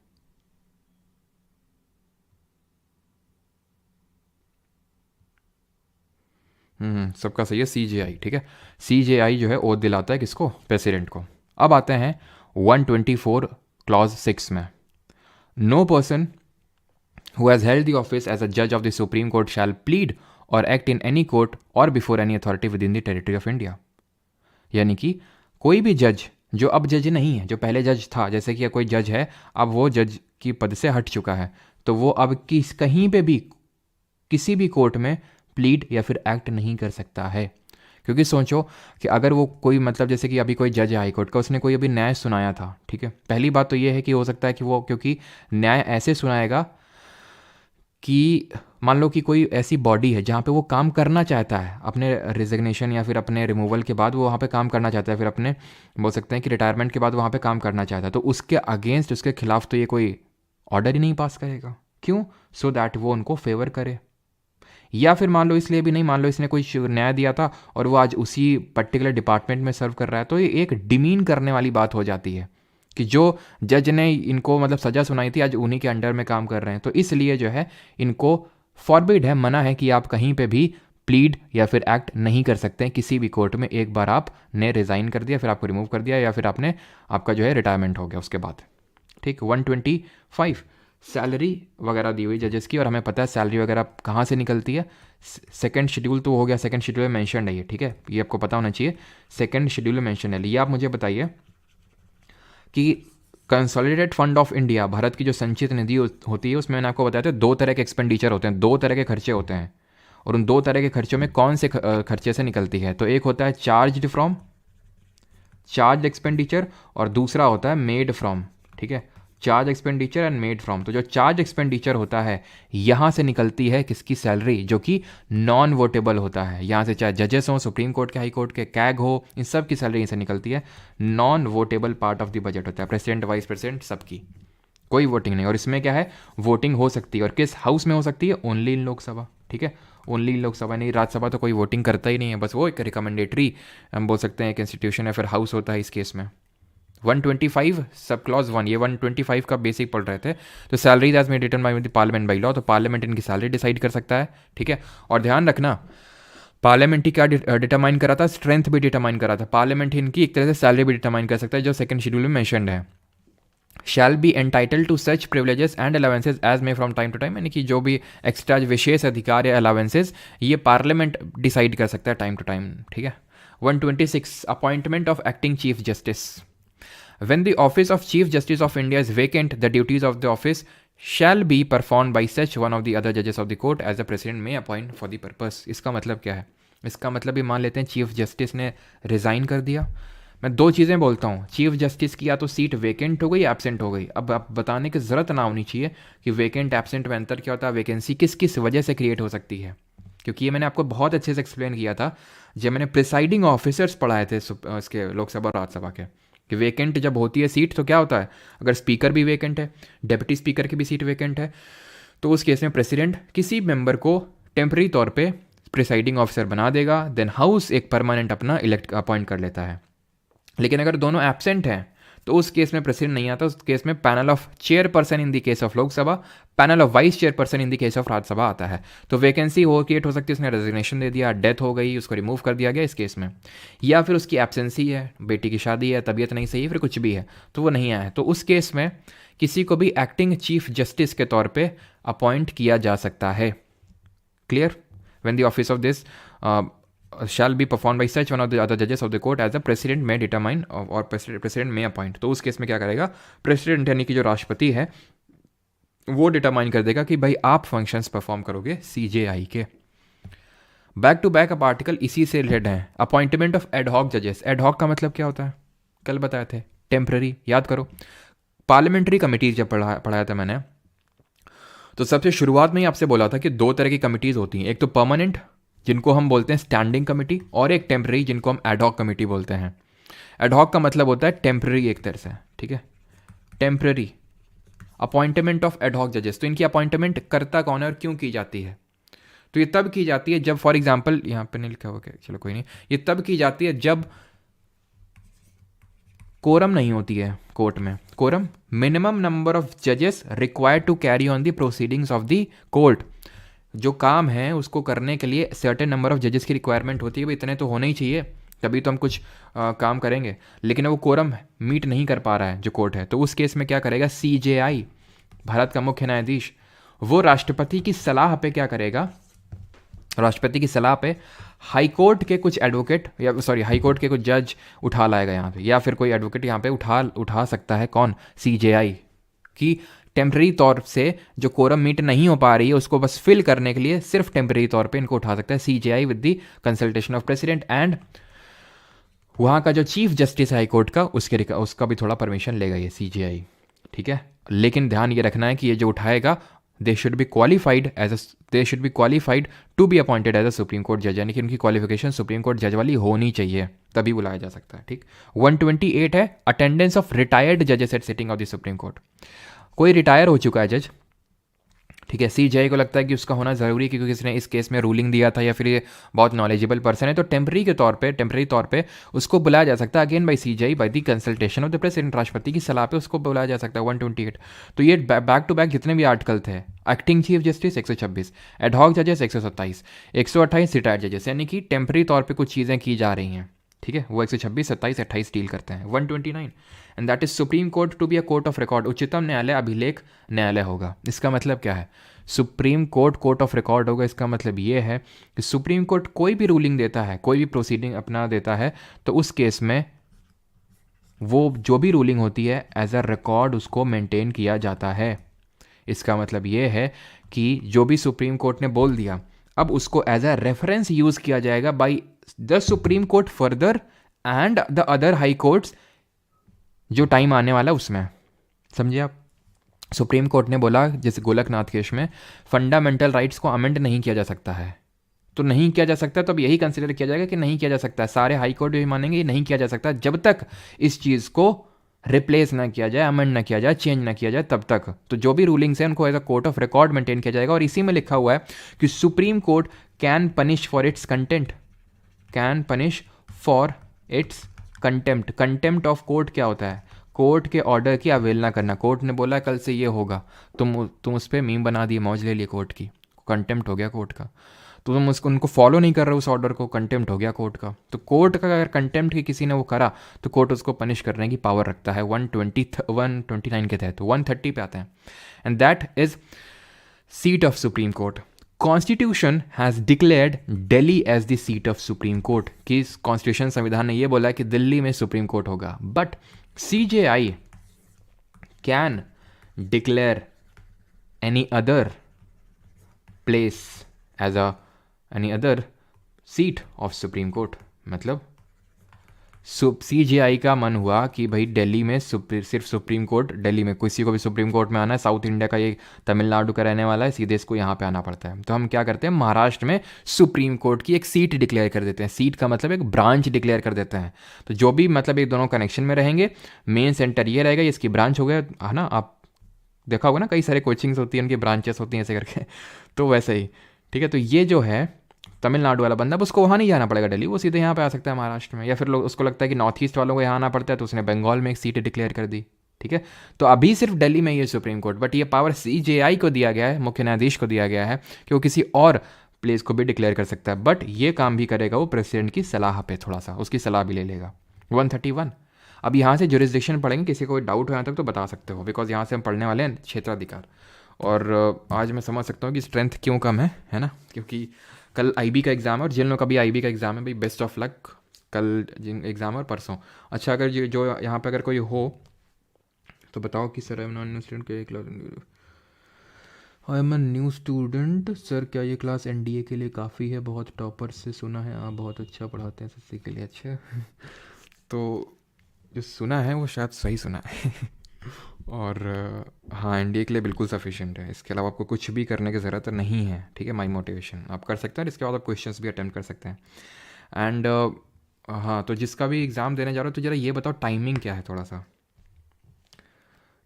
सबका सही है, CJI। ठीक है, CJI जो है ओथ दिलाता है किसको? प्रेसिडेंट को। अब आते हैं 124 क्लॉज 6 में, no person who has held the office as a judge of the Supreme Court shall plead or act in any court or before any authority within the territory of India। यानी कि कोई भी जज जो अब जज नहीं है, जो पहले जज था, जैसे कि कोई जज है अब वो जज की पद से हट चुका है, तो वो अब कहीं पे भी किसी भी कोर्ट में प्लीड या फिर एक्ट नहीं कर सकता है। क्योंकि सोचो कि अगर वो कोई मतलब जैसे कि अभी कोई जज है हाई कोर्ट का, उसने कोई अभी न्याय सुनाया था, ठीक है, पहली बात तो ये है कि हो सकता है कि वो, क्योंकि न्याय ऐसे सुनाएगा कि मान लो कि कोई ऐसी बॉडी है जहाँ पे वो काम करना चाहता है, अपने रिजिग्नेशन या फिर अपने रिमूवल के बाद वो वहाँ पे काम करना चाहता है, फिर अपने बोल सकते हैं कि रिटायरमेंट के बाद वहाँ पे काम करना चाहता है, तो उसके अगेंस्ट, उसके खिलाफ तो ये कोई ऑर्डर ही नहीं पास करेगा। क्यों? सो दैट वो उनको फेवर करे। या फिर मान लो इसलिए भी नहीं, मान लो इसने कोई न्याय दिया था और वो आज उसी पर्टिकुलर डिपार्टमेंट में सर्व कर रहा है, तो ये एक डिमीन करने वाली बात हो जाती है कि जो जज ने इनको मतलब सज़ा सुनाई थी आज उन्हीं के अंडर में काम कर रहे हैं, तो इसलिए जो है इनको फॉरबिड है, मना है कि आप कहीं पे भी प्लीड या फिर एक्ट नहीं कर सकते हैं किसी भी कोर्ट में। एक बार आपने रिज़ाइन कर दिया, फिर आपको रिमूव कर दिया, या फिर आपने आपका जो है रिटायरमेंट हो गया उसके बाद। ठीक, 125 सैलरी वगैरह दी हुई जजेस की, और हमें पता है सैलरी वगैरह कहाँ से निकलती है। सेकंड शेड्यूल तो हो गया, सेकंड शेड्यूल में मैंशन है ये, ठीक है, ये आपको पता होना चाहिए, सेकंड शेड्यूल में मैंशन है। ये आप मुझे बताइए कि consolidated fund of India, Bharat की जो संचित निधि होती है, उसमें मैंने आपको बताया था 2 तरह के एक्सपेंडिचर होते हैं, 2 तरह के खर्चे होते हैं, और उन 2 तरह के खर्चों में कौन से खर्चे से निकलती है? तो एक होता है चार्ज फ्रॉम, चार्ज एक्सपेंडिचर, और दूसरा होता है मेड फ्रॉम। ठीक है, charge expenditure and made from. तो जो चार्ज एक्सपेंडिचर होता है, यहाँ से निकलती है किसकी सैलरी? जो कि नॉन वोटेबल होता है। यहाँ से चाहे जजेस हो, सुप्रीम कोर्ट के, हाई कोर्ट के, कैग हो, इन सब की सैलरी से निकलती है। Non votable part of the budget होता है, प्रेसिडेंट, वाइस प्रेसिडेंट, सबकी, कोई वोटिंग नहीं। और इसमें क्या है, वोटिंग हो सकती है, और किस हाउस में हो सकती है? Only in Lok Sabha. ठीक है, ओनली इन लोकसभा, नहीं राज्यसभा तो कोई वोटिंग करता ही नहीं है, बस वो एक रिकमेंडेटरी हम बोल सकते हैं एक इंस्टीट्यूशन है, फिर हाउस होता है इस केस में। 125 सब क्लॉज 1, ये 125 का बेसिक पढ़ रहे थे। तो salary as made return by the parliament by law, तो पार्लियामेंट इनकी सैलरी डिसाइड कर सकता है। ठीक है, और ध्यान रखना पार्लियामेंट ही क्या डिटरमाइन करा था? स्ट्रेंथ भी डिटरमाइन करा था। पार्लियामेंट इनकी एक तरह से सैलरी भी डिटरमाइन कर सकता है, जो सेकंड शेड्यूल में मैंशनड है। Shall be entitle to such privileges and allowances as may from time to time, यानी कि जो भी एक्स्ट्रा विशेष अधिकार या अलावेंसेज ये पार्लियामेंट डिसाइड कर सकता है टाइम टू टाइम। ठीक है, 126 appointment of acting chief justice. When the office of Chief Justice of India is vacant, the duties of the office shall be performed by such one of the other judges of the court as the president may appoint for the purpose। इसका मतलब क्या है? इसका मतलब भी मान लेते हैं चीफ जस्टिस ने रिज़ाइन कर दिया। मैं 2 चीज़ें बोलता हूँ, चीफ जस्टिस की या तो सीट वेकेंट हो गई, एब्सेंट हो गई। अब आप बताने की ज़रूरत ना होनी चाहिए कि वेकेंट एब्सेंट में अंतर क्या होता है, वैकेंसी किस किस वजह से क्रिएट हो सकती है, क्योंकि ये मैंने आपको बहुत अच्छे से एक्सप्लेन किया था जब मैंने प्रिसाइडिंग ऑफिसर्स पढ़ाए थे इसके लोकसभा और राज्यसभा के, कि वेकेंट जब होती है सीट तो क्या होता है, अगर स्पीकर भी वेकेंट है, डिप्टी स्पीकर की भी सीट वेकेंट है, तो उस केस में प्रेसिडेंट किसी मेंबर को टेम्पररी तौर पे प्रिसाइडिंग ऑफिसर बना देगा, देन हाउस एक परमानेंट अपना इलेक्ट अपॉइंट कर लेता है। लेकिन अगर दोनों एब्सेंट हैं तो उस केस में प्रेसिडेंट नहीं आता, उस केस में panel of chairperson in the case of Lok Sabha, panel of vice chairperson in the case of Rajya Sabha आता है। तो वैकेंसी हो क्रिएट हो सकती है, उसने रेजिग्नेशन दे दिया, डेथ हो गई, उसको रिमूव कर दिया गया इस केस में, या फिर उसकी एब्सेंसी है, बेटी की शादी है, तबीयत नहीं सही है, फिर कुछ भी है तो वो नहीं आया है, तो उस केस में किसी को भी एक्टिंग चीफ जस्टिस के तौर पे अपॉइंट किया जा सकता है। Clear? When the office of this shall be performed by such one of the other judges of the court as the president may determine or president may appoint। तो उस case में क्या करेगा, प्रेसिडेंट यानी कि जो राष्ट्रपति है वो डिटरमाइन कर देगा कि भाई आप फंक्शंस परफॉर्म करोगे सीजेआई के। बैक टू बैक अब आर्टिकल इसी से रिलेटेड है। अपॉइंटमेंट ऑफ एडहॉक जजेस। एडहॉक का मतलब क्या होता है, कल बताए थे, टेम्पररी। याद करो पार्लियामेंट्री कमिटीज जब पढ़ाया था मैंने, तो सबसे शुरुआत में ही आपसे बोला था कि दो तरह की कमिटीज होती हैं, एक तो परमानेंट जिनको हम बोलते हैं स्टैंडिंग कमेटी, और एक टेम्पररी जिनको हम एडहॉक कमेटी बोलते हैं। एडहॉक का मतलब होता है टेम्पररी एक तरह से, ठीक है, टेम्पररी अपॉइंटमेंट ऑफ एडहॉक जजेस। तो इनकी अपॉइंटमेंट करता कौन है और क्यों की जाती है, तो ये तब की जाती है जब, फॉर एग्जाम्पल यहाँ पे नहीं लिखा हुआ क्या, चलो कोई नहीं, ये तब की जाती है जब कोरम नहीं होती है कोर्ट में। कोरम, मिनिमम नंबर ऑफ जजेस required to carry on the proceedings of the court. जो काम है उसको करने के लिए सर्टेन नंबर ऑफ जजेस की रिक्वायरमेंट होती है, भाई इतने तो होने ही चाहिए तभी तो हम कुछ काम करेंगे, लेकिन वो कोरम मीट नहीं कर पा रहा है जो कोर्ट है, तो उस केस में क्या करेगा, सीजेआई भारत का मुख्य न्यायाधीश वो राष्ट्रपति की सलाह पे क्या करेगा, राष्ट्रपति की सलाह पे हाई कोर्ट के कुछ एडवोकेट या हाई कोर्ट के कुछ जज उठा लाएगा यहाँ पे, या फिर कोई एडवोकेट यहाँ पे उठा सकता है, कौन, सीजेआई की टेम्पररी तौर से जो कोरम मीट नहीं हो पा रही है उसको बस फिल करने के लिए सिर्फ टेम्पररी तौर पे इनको उठा सकता है CJI with the consultation of president and वहाँ का जो चीफ जस्टिस हाई कोर्ट का उसका भी थोड़ा परमिशन लेगा ये सीजेआई, ठीक है। लेकिन ध्यान ये रखना है कि ये जो उठाएगा they should be qualified to be appointed as a supreme Court जज, यानी कि उनकी क्वालिफिकेशन सुप्रीम कोर्ट जज वाली होनी चाहिए तभी बुलाया जा सकता है, ठीक। 128 है अटेंडेंस ऑफ रिटायर्ड जजेस at sitting of the supreme Court. कोई रिटायर हो चुका है जज, ठीक है, सीजेआई को लगता है कि उसका होना ज़रूरी है क्योंकि किसी ने इस केस में रूलिंग दिया था या फिर ये बहुत नॉलेजेबल पर्सन है, तो टेम्पररी तौर पे उसको बुलाया जा सकता है again by CJI by the consultation of the president, राष्ट्रपति की सलाह पे उसको बुलाया जा सकता है। 128। तो ये बैक टू बैक जितने भी आर्टिकल थे, एक्टिंग चीफ जस्टिस 126, एडहॉक जजेस 127, 128 रिटायर्ड जजेस, यानी कि टेम्पररी तौर पर कुछ चीज़ें की जा रही हैं, ठीक है, वो 126, 27, 28 डील करते हैं। 129 and that is Supreme court to be a court of record. उच्चतम न्यायालय अभिलेख न्यायालय होगा। इसका मतलब क्या है, Supreme Court court of record होगा। इसका मतलब ये है कि सुप्रीम कोर्ट कोई भी रूलिंग देता है, कोई भी प्रोसीडिंग अपना देता है, तो उस केस में वो जो भी रूलिंग होती है एज अ रिकॉर्ड उसको मेंटेन किया जाता है। इसका मतलब ये है कि जो भी सुप्रीम कोर्ट ने बोल दिया अब उसको एज अ रेफरेंस यूज किया जाएगा by the supreme court further and the other high courts जो टाइम आने वाला उसमें। समझे आप, सुप्रीम कोर्ट ने बोला जैसे गोलकनाथ केस में फंडामेंटल राइट्स को अमेंड नहीं किया जा सकता है, तो नहीं किया जा सकता, तो अब यही कंसिडर किया जाएगा कि नहीं किया जा सकता है। सारे हाई कोर्ट भी मानेंगे ये नहीं किया जा सकता जब तक इस चीज़ को रिप्लेस ना किया जाए, अमेंड ना किया जाए, चेंज ना किया जाए, तब तक तो जो भी रूलिंग्स हैं उनको as a court of record maintain किया जाएगा। और इसी में लिखा हुआ है कि supreme court can punish for its content, can punish for its contempt. Contempt of court क्या होता है, कोर्ट के ऑर्डर की अवहेलना करना। कोर्ट ने बोला कल से ये होगा, तुम उस पर मीम बना दिए, मौज ले लिए कोर्ट की, कंटेम्प्ट हो गया कोर्ट का। तो तुम उनको फॉलो नहीं कर रहे उस ऑर्डर को, कंटेम्प्ट हो गया कोर्ट का। तो कोर्ट का अगर कंटेम्प्ट की किसी ने वो करा तो कोर्ट उसको पनिश करने की पावर रखता है 129 के तहत। 130 पे आते हैं and that is seat of supreme Court. Constitution has declared Delhi as the seat of supreme Court, कि कॉन्स्टिट्यूशन संविधान ने ये बोला कि दिल्ली में सुप्रीम कोर्ट होगा। But CJI can declare any other place as any other seat of Supreme Court। मतलब CJI का मन हुआ कि भाई दिल्ली में सिर्फ सुप्रीम कोर्ट, दिल्ली में किसी को भी सुप्रीम कोर्ट में आना है, साउथ इंडिया का ये तमिलनाडु का रहने वाला है, सीधे इसको यहाँ पे आना पड़ता है। तो हम क्या करते हैं, महाराष्ट्र में सुप्रीम कोर्ट की एक सीट डिक्लेयर कर देते हैं। सीट का मतलब एक ब्रांच डिक्लेयर कर देते हैं। तो जो भी मतलब एक दोनों कनेक्शन में रहेंगे, मेन सेंटर ये रहेगा, इसकी ब्रांच हो गया है ना। आप देखा होगा ना कई सारे कोचिंग्स होती हैं, उनकी ब्रांचेस होती हैं ऐसे करके, तो वैसे ही, ठीक है। तो ये जो है तमिलनाडु वाला बंदा, अब उसको वहाँ नहीं जाना पड़ेगा दिल्ली, वो सीधे यहाँ पे आ सकता है महाराष्ट्र में। या फिर लोग उसको लगता है कि नॉर्थ ईस्ट वालों को यहाँ आना पड़ता है, तो उसने बंगाल में एक सीट डिक्लेयर कर दी। ठीक है, तो अभी सिर्फ दिल्ली में ही है सुप्रीम कोर्ट, बट ये पावर CJI को दिया गया है, मुख्य न्यायाधीश को दिया गया है कि वो किसी और प्लेस को भी डिक्लेयर कर सकता है। बट ये काम भी करेगा वो प्रेसिडेंट की सलाह पे, थोड़ा सा उसकी सलाह भी ले लेगा। 131। अब यहाँ से जुरिस्डिक्शन पढ़ेंगे, किसी को कोई डाउट हो यहाँ तक तो बता सकते हो, बिकॉज यहाँ से हम पढ़ने वाले हैं क्षेत्राधिकार। और आज मैं समझ सकता हूँ कि स्ट्रेंथ क्यों कम है ना, क्योंकि कल IB का एग्ज़ाम है, और जिन लोगों का भी IB का एग्ज़ाम है भाई, बेस्ट ऑफ लक। कल जिन एग्ज़ाम है और परसों। अच्छा, अगर जो यहाँ पे अगर कोई हो तो बताओ कि sir I am non new student, क्या ये class I am new student sir, क्या ये क्लास NDA के लिए काफ़ी है? बहुत टॉपर से सुना है आप बहुत अच्छा पढ़ाते हैं SSC के लिए। अच्छा तो जो सुना है वो शायद सही सुना है और हाँ, NDA के लिए बिल्कुल सफिशिएंट है, इसके अलावा आपको कुछ भी करने की ज़रूरत नहीं है। ठीक है, माई मोटिवेशन आप कर सकते हैं, इसके बाद आप क्वेश्चंस भी अटेम्प्ट कर सकते हैं। एंड हाँ, तो जिसका भी एग्ज़ाम देने जा रहा हो तो ज़रा ये बताओ टाइमिंग क्या है थोड़ा सा।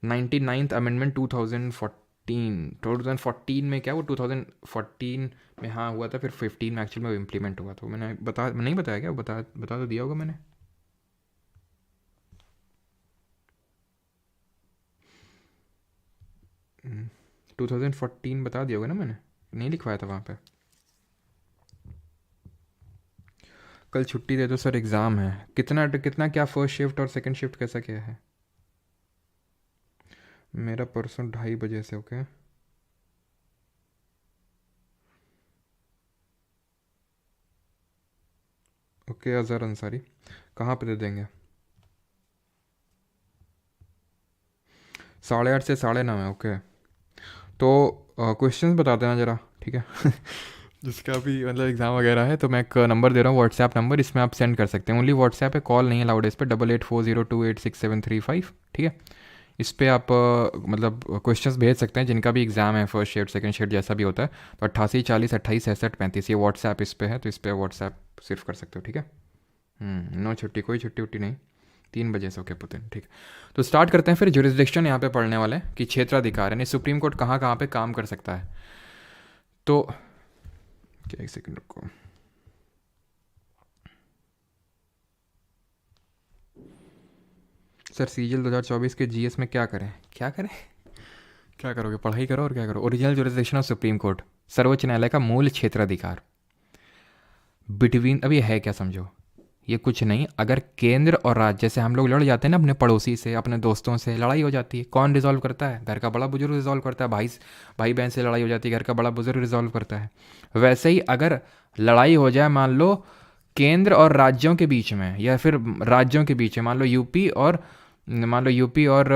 99th अमेंडमेंट 2014 में क्या वो 2014 में हाँ हुआ था, फिर 15 में एक्चुअल में इम्प्लीमेंट हुआ। तो मैंने नहीं बताया क्या? बता तो दिया होगा मैंने। हम्म, 2014 बता दिया होगा ना मैंने, नहीं लिखवाया था वहाँ पे। कल छुट्टी दे दो सर, एग्ज़ाम है। कितना क्या फर्स्ट शिफ्ट और सेकंड शिफ्ट कैसा क्या है? मेरा परसों 2:30 बजे से। ओके ओके, अज़हर अंसारी कहाँ पे दे देंगे? 8:30 से 9:30 है। ओके, तो क्वेश्चंस बता देना ज़रा, ठीक है जिसका भी मतलब एग्ज़ाम वगैरह है, तो मैं एक नंबर दे रहा हूँ, व्हाट्सएप नंबर, इसमें आप सेंड कर सकते हैं। ओनली व्हाट्सएप है, कॉल नहीं अलाउड है इस पर। 8840286735। ठीक है, इस पर आप मतलब क्वेश्चंस भेज सकते हैं जिनका भी एग्ज़ाम है, फर्स्ट शिफ्ट सेकंड शिफ्ट जैसा भी होता है। तो 88 40 28 67 35 ये व्हाट्सएप इस पर है, तो इस पर व्हाट्सएप सिर्फ कर सकते हो। ठीक है, नो छुट्टी, कोई छुट्टी उट्टी नहीं, 3 बजे से। ओके पुतिन, ठीक। तो स्टार्ट करते हैं फिर। जुरिस्डिक्शन यहाँ पे पढ़ने वाले हैं कि क्षेत्राधिकार यानी सुप्रीम कोर्ट कहाँ कहाँ पे काम कर सकता है। तो क्या, एक सेकंड रुको। सर CGL 2024 के GS में क्या करें? क्या करोगे? पढ़ाई करो और क्या करो। Original jurisdiction of supreme court, सर्वोच्च न्यायालय का मूल क्षेत्राधिकार बिटवीन। अब ये है क्या समझो, ये कुछ नहीं। अगर केंद्र और राज्य से हम लोग लड़ जाते हैं ना, अपने पड़ोसी से, अपने दोस्तों से लड़ाई हो जाती है, कौन रिजॉल्व करता है? घर का बड़ा बुजुर्ग रिजॉल्व करता है। भाई बहन से लड़ाई हो जाती है, घर का बड़ा बुजुर्ग रिजॉल्व करता है। वैसे ही अगर लड़ाई हो जाए मान लो केंद्र और राज्यों के बीच में, या फिर राज्यों के बीच में, मान लो यूपी और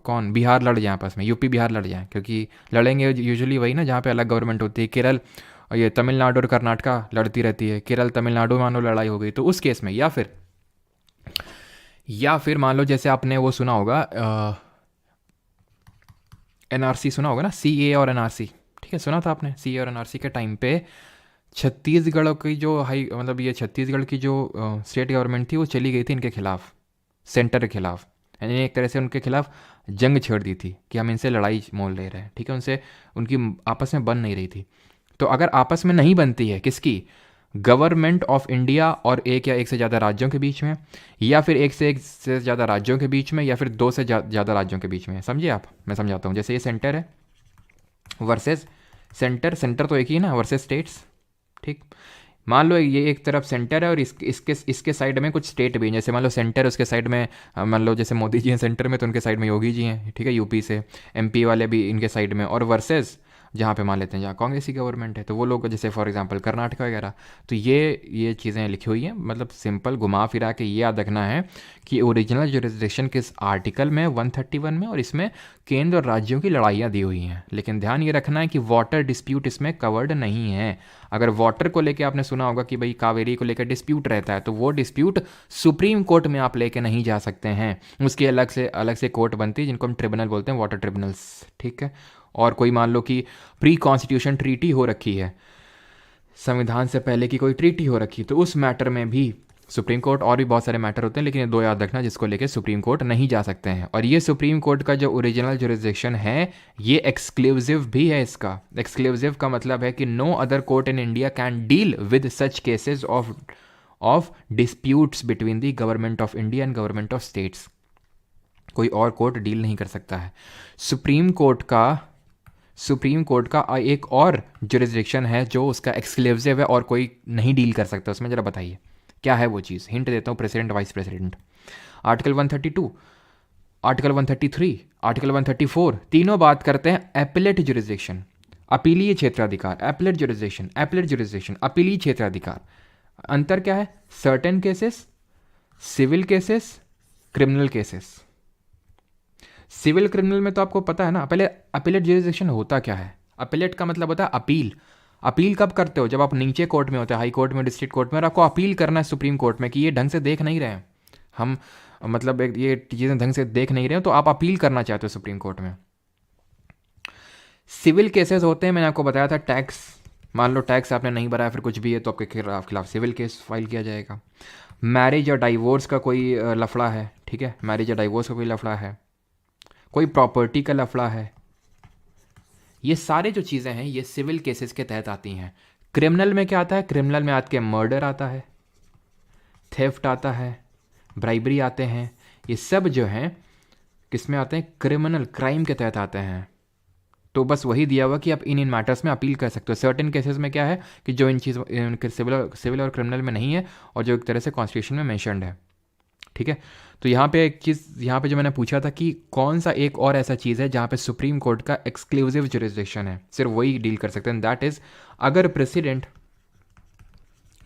कौन, बिहार लड़ जाए आपस में, यूपी बिहार लड़ जाए, क्योंकि लड़ेंगे यूजुअली वही ना जहाँ पे अलग गवर्नमेंट होती है। केरल और ये तमिलनाडु और कर्नाटका लड़ती रहती है, केरल तमिलनाडु मान लो लड़ाई हो गई, तो उस केस में या फिर मान लो जैसे आपने वो सुना होगा NRC सुना होगा ना, CA और NRC। ठीक है, सुना था आपने? CA और NRC के टाइम पे छत्तीसगढ़ की जो मतलब ये छत्तीसगढ़ की जो स्टेट गवर्नमेंट थी वो चली गई थी इनके खिलाफ, सेंटर के खिलाफ, यानी एक तरह से उनके खिलाफ जंग छेड़ दी थी कि हम इनसे लड़ाई मोल ले रहे हैं। ठीक है, उनसे उनकी आपस में बन नहीं रही थी। तो अगर आपस में नहीं बनती है, किसकी? गवर्नमेंट ऑफ इंडिया और एक या एक से ज़्यादा राज्यों के बीच में, या फिर एक से ज़्यादा राज्यों के बीच में, या फिर 2 से ज़्यादा राज्यों के बीच में। समझिए आप, मैं समझाता हूँ। जैसे ये सेंटर है वर्सेस सेंटर तो एक ही ना, वर्सेस स्टेट्स। ठीक, मान लो ये एक तरफ सेंटर है और इसके साइड में कुछ स्टेट भी हैं। जैसे मान लो सेंटर, उसके साइड में मान लो जैसे मोदी जी हैं सेंटर में, तो उनके साइड में योगी जी हैं। ठीक है, यूपी से MP वाले भी इनके साइड में, और वर्सेस जहाँ पे मान लेते हैं जहाँ कांग्रेस की गवर्नमेंट है, तो वो लोग जैसे फॉर एग्जांपल कर्नाटका वगैरह। तो ये चीज़ें लिखी हुई हैं, मतलब सिंपल घुमा फिरा के ये याद रखना है कि ओरिजिनल जुरिस्डिक्शन किस आर्टिकल में, 131 में, और इसमें केंद्र और राज्यों की लड़ाइयाँ दी हुई हैं। लेकिन ध्यान ये रखना है कि वाटर डिस्प्यूट इसमें कवर्ड नहीं है। अगर वाटर को लेकर आपने सुना होगा कि भाई कावेरी को लेकर डिस्प्यूट रहता है, तो वो डिस्प्यूट सुप्रीम कोर्ट में आप लेके नहीं जा सकते हैं। उसकी अलग से कोर्ट बनती है जिनको हम ट्रिब्यूनल बोलते हैं, वाटर ट्रिब्यूनल्स। ठीक है, और कोई मान लो कि प्री कॉन्स्टिट्यूशन ट्रीटी हो रखी है, संविधान से पहले की कोई ट्रीटी हो रखी, तो उस मैटर में भी सुप्रीम कोर्ट और भी बहुत सारे मैटर होते हैं, लेकिन ये दो याद रखना जिसको लेके सुप्रीम कोर्ट नहीं जा सकते हैं। और ये सुप्रीम कोर्ट का जो ओरिजिनल जुरिसडिक्शन है ये एक्सक्लूसिव भी है। इसका एक्सक्लूसिव का मतलब है कि no other court in India can deal with such cases of disputes between the government of India and government of states. कोई और कोर्ट डील नहीं कर सकता है। सुप्रीम कोर्ट का एक और जुरिसडिक्शन है जो उसका एक्सक्लूसिव है और कोई नहीं डील कर सकता उसमें। जरा बताइए क्या है वो चीज़। हिंट देता हूँ, president vice president. Article 132, article 133, article 134 तीनों बात करते हैं एपिलेट जुरिसडिक्शन, अपीलीय क्षेत्राधिकार। एपिलेट जुरिसडिक्शन, अपीलीय क्षेत्राधिकार। अंतर क्या है? Certain cases, civil cases, criminal cases. Civil criminal में तो आपको पता है ना। पहले अपीलेट जुरिसडिक्शन होता क्या है? अपीलेट का मतलब होता है अपील। अपील कब करते हो? जब आप नीचे कोर्ट में होते हैं, हाई कोर्ट में, डिस्ट्रिक्ट कोर्ट में, और आपको अपील करना है सुप्रीम कोर्ट में कि ये ढंग से देख नहीं रहे हैं हम, मतलब ये चीज़ें ढंग से देख नहीं रहे हो, तो आप अपील करना चाहते हो सुप्रीम कोर्ट में। सिविल केसेस होते हैं, मैंने आपको बताया था, टैक्स, मान लो टैक्स आपने नहीं भरा फिर कुछ भी है तो आपके खिलाफ सिविल केस फाइल किया जाएगा। मैरिज या डाइवोर्स का कोई लफड़ा है, ठीक है, मैरिज या डाइवोर्स का कोई लफड़ा है, कोई प्रॉपर्टी का लफड़ा है, ये सारे जो चीज़ें हैं ये सिविल केसेस के तहत आती हैं। क्रिमिनल में क्या आता है? क्रिमिनल में आके मर्डर आता है, थेफ्ट आता है, ब्राइबरी आते हैं। ये सब जो हैं किस में आते हैं? क्रिमिनल क्राइम के तहत आते हैं। तो बस वही दिया हुआ कि आप इन मैटर्स में अपील कर सकते हो। सर्टेन केसेस में क्या है कि जो इन चीज़ सिविल और क्रिमिनल में नहीं है और जो एक तरह से कॉन्स्टिट्यूशन में मेंशन्ड है, ठीक है। तो यहाँ पे एक चीज़, यहाँ पे जो मैंने पूछा था कि कौन सा एक और ऐसा चीज़ है जहाँ पे सुप्रीम कोर्ट का एक्सक्लूसिव जुरिसडिक्शन है, सिर्फ वही डील कर सकते हैं। दैट इज़ अगर प्रेसिडेंट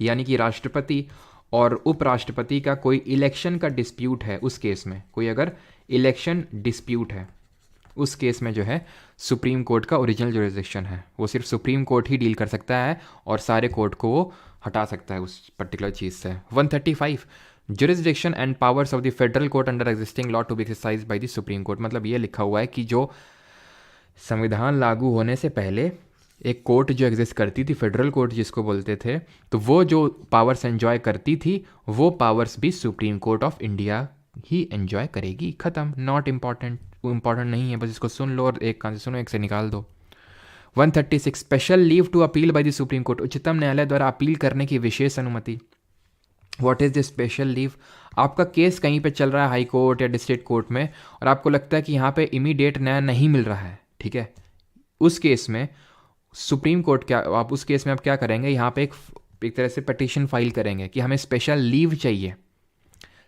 यानी कि राष्ट्रपति और उपराष्ट्रपति का कोई इलेक्शन का डिस्प्यूट है, उस केस में कोई अगर इलेक्शन डिस्प्यूट है, उस केस में जो है सुप्रीम कोर्ट का ओरिजिनल जुरिसडिक्शन है, वो सिर्फ सुप्रीम कोर्ट ही डील कर सकता है और सारे कोर्ट को वो हटा सकता है उस पर्टिकुलर चीज़ से। 135 jurisdiction and powers of the federal court under existing law to be exercise by the supreme Court. मतलब ये लिखा हुआ है कि जो संविधान लागू होने से पहले एक कोर्ट जो एग्जिस्ट करती थी, फेडरल कोर्ट जिसको बोलते थे, तो वो जो पावर्स एंजॉय करती थी वो पावर्स भी supreme court of India he enjoy करेगी। ख़त्म। नॉट इम्पॉर्टेंट, इम्पॉर्टेंट नहीं है, बस इसको सुन लो और एक कान से सुनो, एक से निकाल दो। 136 special leave to appeal by the supreme court. उच्चतम न्यायालय द्वारा अपील करने की विशेष अनुमति। What is the special leave? आपका केस कहीं पे चल रहा है हाई कोर्ट या डिस्ट्रिक्ट कोर्ट में और आपको लगता है कि यहाँ पे इमीडिएट न्याय नहीं मिल रहा है, ठीक है, उस केस में सुप्रीम कोर्ट क्या, आप उस केस में आप क्या करेंगे, यहाँ पे एक तरह से पिटीशन फाइल करेंगे कि हमें स्पेशल लीव चाहिए।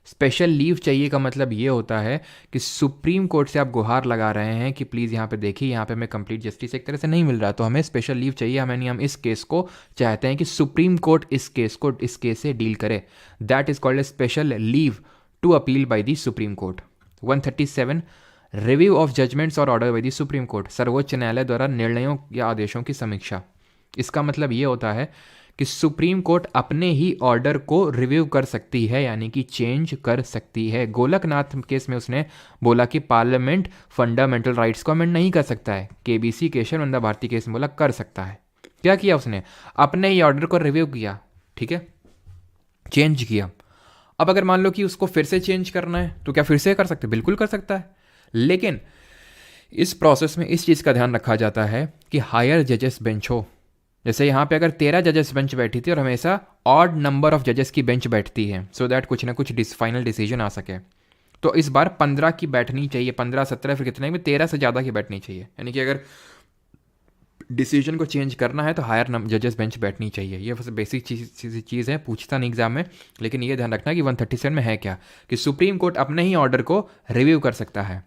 स्पेशल लीव चाहिए का मतलब ये होता है कि सुप्रीम कोर्ट से आप गुहार लगा रहे हैं कि प्लीज़ यहाँ पे देखिए, यहाँ पे हमें कंप्लीट जस्टिस एक तरह से नहीं मिल रहा, तो हमें स्पेशल लीव चाहिए, हम इस केस को चाहते हैं कि सुप्रीम कोर्ट इस केस से डील करे। That is called a special leave to appeal by the supreme court. 137 review of judgments और order by the supreme court. सर्वोच्च न्यायालय द्वारा निर्णयों या आदेशों की समीक्षा। इसका मतलब ये होता है कि सुप्रीम कोर्ट अपने ही ऑर्डर को रिव्यू कर सकती है, यानी कि चेंज कर सकती है। गोलकनाथ केस में उसने बोला कि पार्लियामेंट फंडामेंटल राइट्स को अमेंड नहीं कर सकता है। केबीसी केशवानंद भारती केस में बोला कर सकता है। क्या किया उसने? अपने ही ऑर्डर को रिव्यू किया, ठीक है, चेंज किया। अब अगर मान लो कि उसको फिर से चेंज करना है तो क्या फिर से कर सकते? बिल्कुल कर सकता है, लेकिन इस प्रोसेस में इस चीज़ का ध्यान रखा जाता है कि हायर जजेस बेंच हो। जैसे यहाँ पे अगर 13 जजेस बेंच बैठी थी और हमेशा ऑड नंबर ऑफ जजेस की बेंच बैठती है, सो दैट कुछ ना कुछ फाइनल डिसीजन आ सके, तो इस बार 15 की बैठनी चाहिए, 15, 17, फिर कितने में 13 से ज़्यादा की बैठनी चाहिए। यानी कि अगर डिसीजन को चेंज करना है तो हायर जजेस बेंच बैठनी चाहिए। ये बस बेसिक चीज़ है, पूछता नहीं एग्जाम में, लेकिन ये ध्यान रखना कि 137 में है क्या कि सुप्रीम कोर्ट अपने ही ऑर्डर को रिव्यू कर सकता है,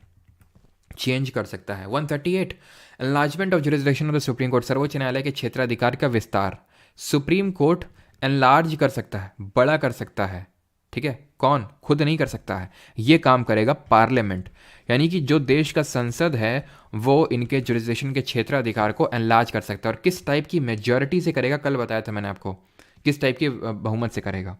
चेंज कर सकता है। 138 enlargement of jurisdiction of the supreme court. सर्वोच्च न्यायालय के क्षेत्राधिकार का विस्तार। सुप्रीम कोर्ट एनलार्ज कर सकता है, बड़ा कर सकता है, ठीक है। कौन? खुद नहीं कर सकता है, ये काम करेगा पार्लियामेंट, यानी कि जो देश का संसद है वो इनके जुरिसडिक्शन के क्षेत्राधिकार को एनलार्ज कर सकता है। और किस टाइप की मेजॉरिटी से करेगा, कल बताया था मैंने आपको, किस टाइप की बहुमत से करेगा।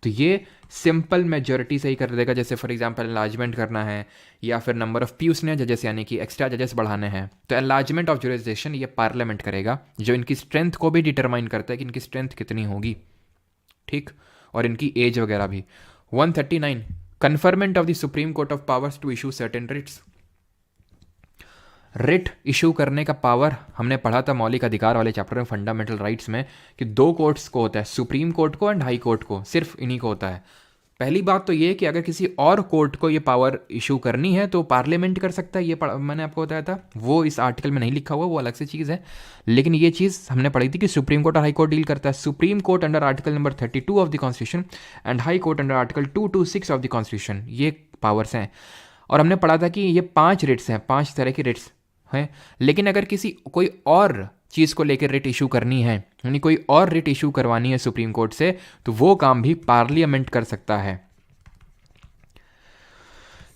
तो ये सिंपल मेजॉरिटी से ही कर देगा। जैसे फॉर एग्जांपल एनलार्जमेंट करना है या फिर नंबर ऑफ प्यूसने जजेस यानी कि एक्स्ट्रा जजेस बढ़ाने हैं, तो एनलार्जमेंट ऑफ जुरिसडिक्शन ये पार्लियामेंट करेगा, जो इनकी स्ट्रेंथ को भी डिटरमाइन करता है कि इनकी स्ट्रेंथ कितनी होगी। ठीक, और इनकी एज वगैरह भी। 139 conferment of the supreme court of powers to issue certain writs. Writ issue करने का पावर हमने पढ़ा था मौलिक अधिकार वाले चैप्टर में, फंडामेंटल राइट्स में, कि दो कोर्ट्स को होता है, सुप्रीम कोर्ट को एंड हाई कोर्ट को, सिर्फ इन्हीं को होता है। पहली बात तो ये कि अगर किसी और कोर्ट को ये पावर इशू करनी है तो पार्लियामेंट कर सकता है, ये मैंने आपको बताया था, वो इस आर्टिकल में नहीं लिखा हुआ, वो अलग से चीज़ है। लेकिन ये चीज़ हमने पढ़ी थी कि सुप्रीम कोर्ट और हाई कोर्ट डील करता है। Supreme court under article number 32 of the constitution and high court under article 226 of the constitution, ये पावर्स हैं। और हमने पढ़ा था कि ये 5 रिट्स हैं, 5 तरह की रिट्स हैं। लेकिन अगर किसी कोई और चीज़ को लेकर रिट इशू करनी है, यानी कोई और रिट इशू करवानी है सुप्रीम कोर्ट से, तो वो काम भी पार्लियामेंट कर सकता है।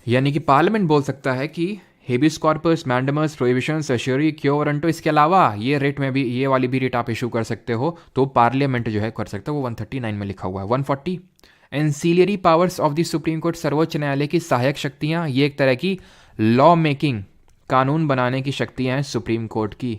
यानी कि पार्लियामेंट बोल सकता है कि हेबियस कॉर्पस, मैंडेमस, प्रोहिबिशन, सर्शियरी, क्यो वारंटो, इसके अलावा ये रिट में भी, ये वाली भी रिट आप इशू कर सकते हो, तो पार्लियामेंट जो है कर सकता है। वो 139 में लिखा हुआ है। 140 ancillary powers of the supreme court, सर्वोच्च न्यायालय की सहायक शक्तियाँ। ये एक तरह की लॉ मेकिंग, कानून बनाने की शक्तियाँ हैं सुप्रीम कोर्ट की।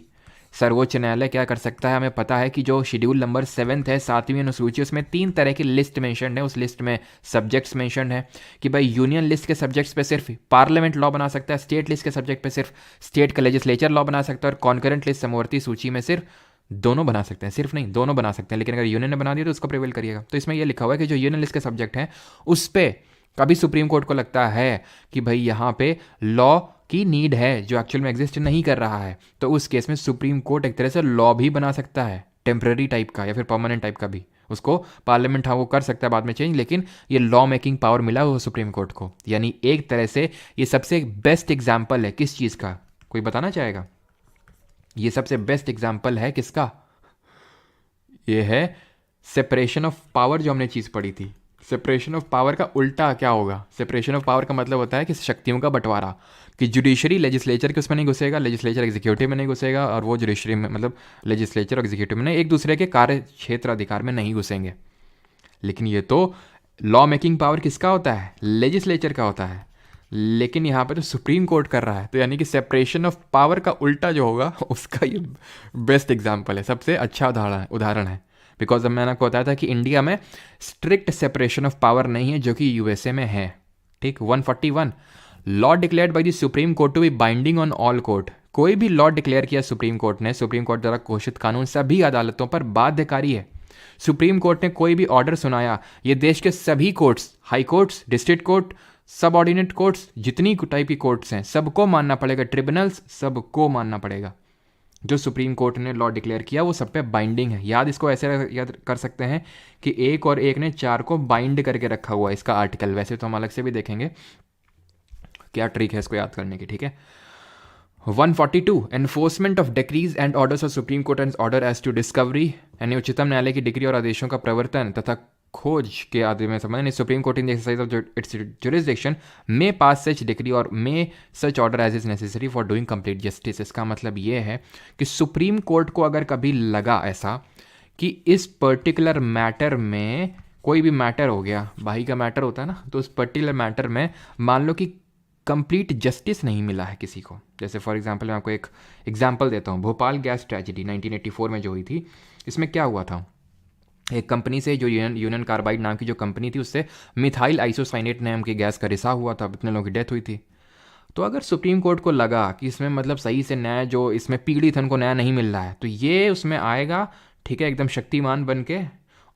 सर्वोच्च न्यायालय क्या कर सकता है, हमें पता है कि जो शेड्यूल नंबर 7 है, 7वीं अनुसूची, उसमें 3 तरह की लिस्ट मेंशन है। उस लिस्ट में सब्जेक्ट्स मेंशन है कि भाई यूनियन लिस्ट के सब्जेक्ट्स पे सिर्फ पार्लियामेंट लॉ बना सकता है, स्टेट लिस्ट के सब्जेक्ट पे सिर्फ स्टेट का लेजिस्लेचर लॉ बना सकता है, और कॉन्करेंट लिस्ट समवर्ती सूची में सिर्फ दोनों बना सकते हैं, सिर्फ नहीं दोनों बना सकते हैं। लेकिन अगर यूनियन ने बना दिया तो उसको प्रिवेल करिएगा। तो इसमें यह लिखा हुआ है कि जो यूनियन लिस्ट के सब्जेक्ट हैं उस पर कभी सुप्रीम कोर्ट को लगता है कि भाई यहाँ पे लॉ की नीड है जो एक्चुअल में एग्जिस्ट नहीं कर रहा है, तो उस केस में सुप्रीम कोर्ट एक तरह से लॉ भी बना सकता है, टेम्पररी टाइप का या फिर परमानेंट टाइप का भी। उसको पार्लियामेंट हाँ वो कर सकता है बाद में चेंज, लेकिन ये लॉ मेकिंग पावर मिला वो सुप्रीम कोर्ट को। यानी एक तरह से ये सबसे बेस्ट एग्जाम्पल है किस चीज़ का, कोई बताना चाहेगा? ये सबसे बेस्ट एग्जाम्पल है किसका? ये है सेपरेशन ऑफ पावर, जो हमने चीज़ पढ़ी थी। सेपरेशन ऑफ पावर का उल्टा क्या होगा? सेपरेशन ऑफ पावर का मतलब होता है कि शक्तियों का बंटवारा, कि जुडिशरी लेजिस्लेचर के उसमें नहीं घुसेगा, लेजिस्लेचर एग्जीक्यूटिव में नहीं घुसेगा, और वो जुडिशरी में मतलब लेजिस्लेचर और एग्जीक्यूटिव में नहीं, एक दूसरे के कार्य क्षेत्र अधिकार में नहीं घुसेंगे। लेकिन ये तो लॉ मेकिंग पावर किसका होता है? लेजिस्लेचर का होता है। लेकिन यहाँ पे तो सुप्रीम कोर्ट कर रहा है, तो यानी कि सेपरेशन ऑफ पावर का उल्टा जो होगा उसका ये बेस्ट एग्जाम्पल है, सबसे अच्छा उदाहरण है। बिकॉज अब मैंने आपको बताया था कि इंडिया में स्ट्रिक्ट सेपरेशन ऑफ पावर नहीं है, जो कि यूएसए में है। ठीक। 141 law declared by the supreme court to be binding on all court. कोई भी लॉ डिक्लेयर किया सुप्रीम कोर्ट ने, सुप्रीम कोर्ट द्वारा घोषित कानून सभी अदालतों पर बाध्यकारी है। सुप्रीम कोर्ट ने कोई भी ऑर्डर सुनाया, ये देश के सभी courts, high courts, district court, सब ऑर्डिनेट कोर्ट्स, जितनी टाइप की कोर्ट्स हैं सबको मानना पड़ेगा, ट्रिब्यूनल्स सबको मानना पड़ेगा। जो सुप्रीम कोर्ट ने लॉ डिक्लेयर किया वो सब पे बाइंडिंग है। याद इसको ऐसे याद कर सकते हैं कि 1 और 1 ने 4 को बाइंड करके रखा हुआ है इसका आर्टिकल। वैसे तो हम अलग से भी देखेंगे क्या ट्रिक है इसको याद करने की। ठीक है। 142 enforcement of decrees and orders of supreme court and order as to discovery, यानी उच्चतम न्यायालय की डिग्री और आदेशों का प्रवर्तन तथा खोज के आदि में संबंध। Supreme court in the exercise of its jurisdiction may pass such degree और may such order as is necessary for doing complete justice. इसका मतलब ये है कि सुप्रीम कोर्ट को अगर कभी लगा ऐसा कि इस पर्टिकुलर मैटर में, कोई भी मैटर हो गया, भाई का मैटर होता है ना, तो उस पर्टिकुलर मैटर में मान लो कि कंप्लीट जस्टिस नहीं मिला है किसी को। जैसे फॉर एग्जांपल मैं आपको एक एग्जांपल देता हूँ, भोपाल गैस ट्रेजेडी 1984 में जो हुई थी, इसमें क्या हुआ था, एक कंपनी से, जो यूनियन कार्बाइड नाम की जो कंपनी थी, उससे मिथाइल आइसोसाइनेट नाम की गैस का रिसाव हुआ था, इतने लोगों की डेथ हुई थी। तो अगर सुप्रीम कोर्ट को लगा कि इसमें मतलब सही से न्याय, जो इसमें पीड़ित उनको न्याय नहीं मिल रहा है, तो ये उसमें आएगा, ठीक है, एकदम शक्तिमान बन के,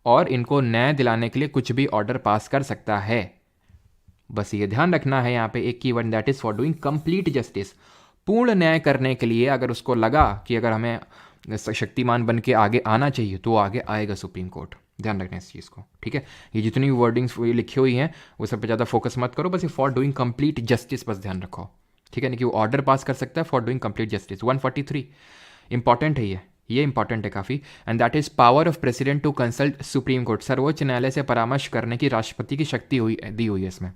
और इनको न्याय दिलाने के लिए कुछ भी ऑर्डर पास कर सकता है। बस ये ध्यान रखना है यहाँ पे एक keyword, that is for doing complete justice. पूर्ण न्याय करने के लिए अगर उसको लगा कि अगर हमें शक्तिमान बन के आगे आना चाहिए, तो आगे आएगा सुप्रीम कोर्ट। ध्यान रखना इस चीज़ को। ठीक है। ये जितनी भी वर्डिंग्स ये लिखी हुई हैं वो सब पे ज़्यादा फोकस मत करो, बस ये फॉर डूइंग कंप्लीट जस्टिस बस ध्यान रखो। ठीक है, नहीं कि वो ऑर्डर पास कर सकता है for doing complete justice. 143 important है, ये इंपॉर्टेंट है काफ़ी, and that is power of president to consult supreme court. सर्वोच्च न्यायालय से परामर्श करने की राष्ट्रपति की शक्ति दी हुई है इसमें।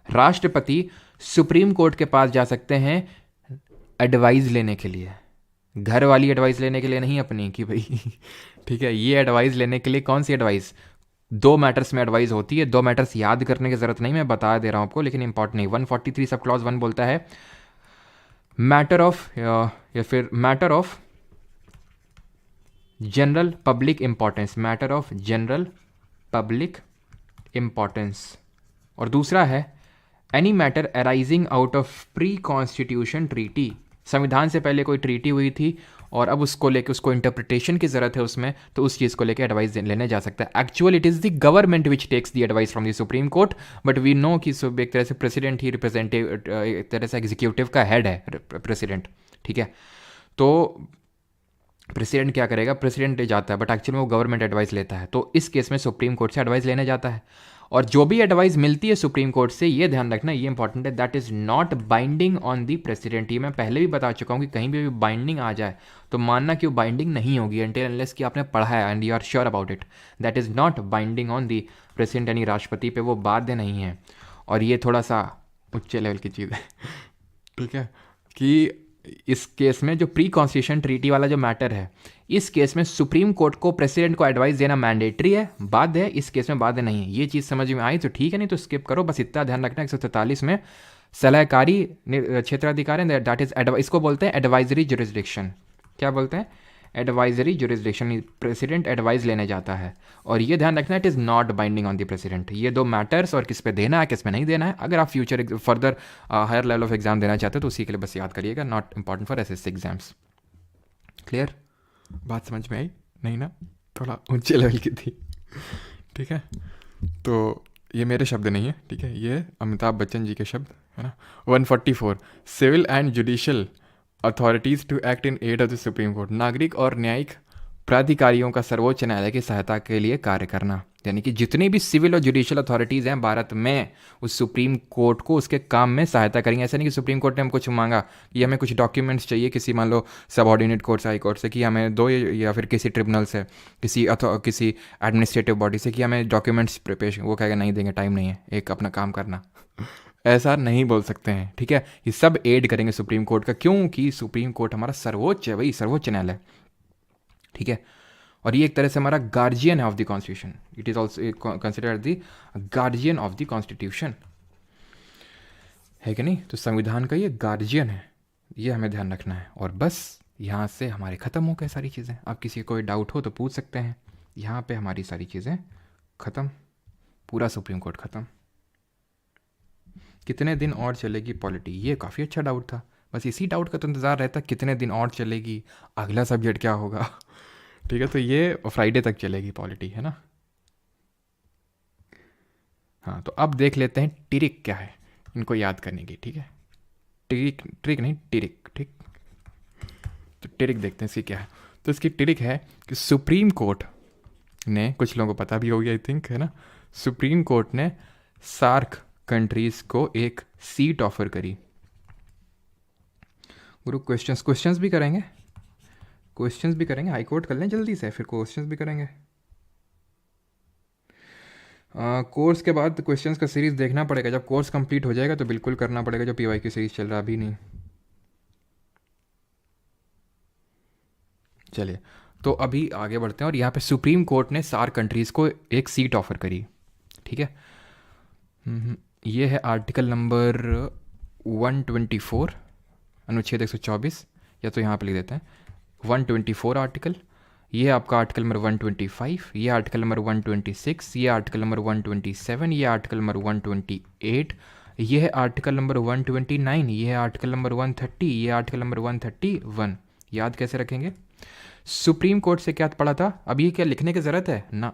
राष्ट्रपति सुप्रीम कोर्ट के पास जा सकते हैं एडवाइस लेने के लिए, घर वाली एडवाइस लेने के लिए नहीं अपनी कि भाई ठीक है, ये एडवाइस लेने के लिए। कौन सी एडवाइस? 2 मैटर्स में एडवाइस होती है, 2 मैटर्स याद करने की जरूरत नहीं, मैं बता दे रहा हूं आपको, लेकिन इंपॉर्टेंट नहीं। 143 सब क्लॉज 1 बोलता है मैटर ऑफ, या फिर matter of general public importance, matter of general public importance. और दूसरा है any matter arising out of pre constitution treaty, संविधान से पहले कोई ट्रीटी हुई थी और अब उसको लेके उसको इंटरप्रिटेशन की ज़रूरत है उसमें, तो उस चीज़ को लेके एडवाइस लेने जा सकता है। Actual it is the government which takes the advice from the supreme court, but we know कि एक तरह से प्रेसिडेंट ही रिप्रेजेंटेटिव, एक तरह से एग्जीक्यूटिव का हेड है प्रेसिडेंट, ठीक है। तो प्रेसिडेंट क्या करेगा, प्रेसिडेंट जाता है बट एक्चुअली में वो गवर्नमेंट एडवाइस लेता है, तो इस केस में सुप्रीम कोर्ट से एडवाइस लेने जाता है। और जो भी एडवाइस मिलती है सुप्रीम कोर्ट से, ये ध्यान रखना, ये इंपॉर्टेंट है, that is not binding on the president. ये मैं पहले भी बता चुका हूँ कि कहीं भी बाइंडिंग आ जाए तो मानना कि वो बाइंडिंग नहीं होगी अनटिल अनलेस कि आपने पढ़ा है and you are sure about it, that is not binding on the president, यानी राष्ट्रपति पे वो बाध्य नहीं है। और ये थोड़ा सा उच्च लेवल की चीज़ है ठीक है, कि इस केस में जो प्री कॉन्स्टिट्यूशन ट्रीटी वाला जो मैटर है, इस केस में सुप्रीम कोर्ट को प्रेसिडेंट को एडवाइस देना मैंडेटरी है, बाध्य है, इस केस में बाध्य नहीं है। ये चीज़ समझ में आई तो ठीक है, नहीं तो स्किप करो, बस इतना ध्यान रखना 143 में सलाहकारी क्षेत्राधिकार है, दैट इज एडवाइस, इसको बोलते हैं एडवाइजरी जुरिस्डिक्शन। क्या बोलते हैं, एडवाइजरी जुरिस्डिक्शन, प्रेसिडेंट एडवाइस लेने जाता है। और ये ध्यान रखना, it is not binding on the president. ये दो मैटर्स, और किस पे देना है किस पे नहीं देना है, अगर आप future further higher level of exam देना चाहते हो तो उसी के लिए बस याद करिएगा, not important for SSC exams. Clear, बात समझ में आई? नहीं ना, थोड़ा ऊंचे लेवल की थी ठीक है। तो ये मेरे शब्द नहीं है, ठीक है, ये अमिताभ बच्चन जी के शब्द है ना। 144 civil and judicial authorities to act in aid of the supreme court, नागरिक और न्यायिक प्राधिकारियों का सर्वोच्च न्यायालय की सहायता के लिए कार्य करना, यानी कि जितनी भी सिविल और जुडिशियल अथॉरिटीज़ हैं भारत में, उस सुप्रीम कोर्ट को उसके काम में सहायता करेंगे। ऐसा नहीं कि सुप्रीम कोर्ट ने हम कुछ मांगा कि हमें कुछ डॉक्यूमेंट्स चाहिए किसी, मान लो सबऑर्डिनेट कोर्ट से, हाई कोर्ट से, कि हमें दो, या फिर किसी ट्रिब्यूनल से, किसी एडमिनिस्ट्रेटिव बॉडी से कि हमें डॉक्यूमेंट्स पेश, वो कहेगा नहीं देंगे, टाइम नहीं है, एक अपना काम करना ऐसा नहीं बोल सकते हैं, ठीक है। ये सब एड करेंगे सुप्रीम कोर्ट का, क्योंकि सुप्रीम कोर्ट हमारा सर्वोच्च है, वही सर्वोच्च न्यायालय, ठीक है। और ये एक तरह से हमारा गार्जियन है of the constitution, it is also considered the guardian of the constitution, है कि नहीं। तो संविधान का ये गार्जियन है, ये हमें ध्यान रखना है। और बस यहाँ से हमारे ख़त्म हो गए सारी चीज़ें। अब किसी को कोई डाउट हो तो पूछ सकते हैं, यहाँ पे हमारी सारी चीज़ें ख़त्म, पूरा सुप्रीम कोर्ट ख़त्म। कितने दिन और चलेगी पॉलिटी, ये काफ़ी अच्छा डाउट था, बस इसी डाउट का तो इंतज़ार रहता, कितने दिन और चलेगी, अगला सब्जेक्ट क्या होगा ठीक है। तो ये फ्राइडे तक चलेगी पॉलिटी, है ना। हाँ, तो अब देख लेते हैं ट्रिक क्या है इनको याद करने की, ठीक है। ट्रिक नहीं, ट्रिक, ठीक। तो ट्रिक देखते हैं इसकी क्या है। तो इसकी ट्रिक है कि सुप्रीम कोर्ट ने, कुछ लोगों को पता भी होगी आई थिंक, है ना, सुप्रीम कोर्ट ने सार्क कंट्रीज़ को एक सीट ऑफर करी। गुरु क्वेश्चंस भी करेंगे, क्वेश्चंस भी करेंगे, हाई कोर्ट कर लें जल्दी से, फिर क्वेश्चंस भी करेंगे। कोर्स के बाद क्वेश्चंस का सीरीज़ देखना पड़ेगा, जब कोर्स कंप्लीट हो जाएगा तो बिल्कुल करना पड़ेगा, जो पीवाई की सीरीज़ चल रहा अभी नहीं। चलिए, तो अभी आगे बढ़ते हैं। और यहाँ पे सुप्रीम कोर्ट ने सार्क कंट्रीज़ को एक सीट ऑफर करी, ठीक है। ये है आर्टिकल नंबर 124, अनुच्छेद 124, या तो यहाँ पे लिख देते हैं 124 आर्टिकल। ये आपका आर्टिकल नंबर 125, ये आर्टिकल नंबर 126, ये आर्टिकल नंबर 127, ये आर्टिकल नंबर 128, ये है आर्टिकल नंबर 129, ये है आर्टिकल नंबर 130, ये आर्टिकल नंबर 131। याद कैसे रखेंगे? सुप्रीम कोर्ट से क्या पढ़ा था, अब ये क्या लिखने की ज़रूरत है ना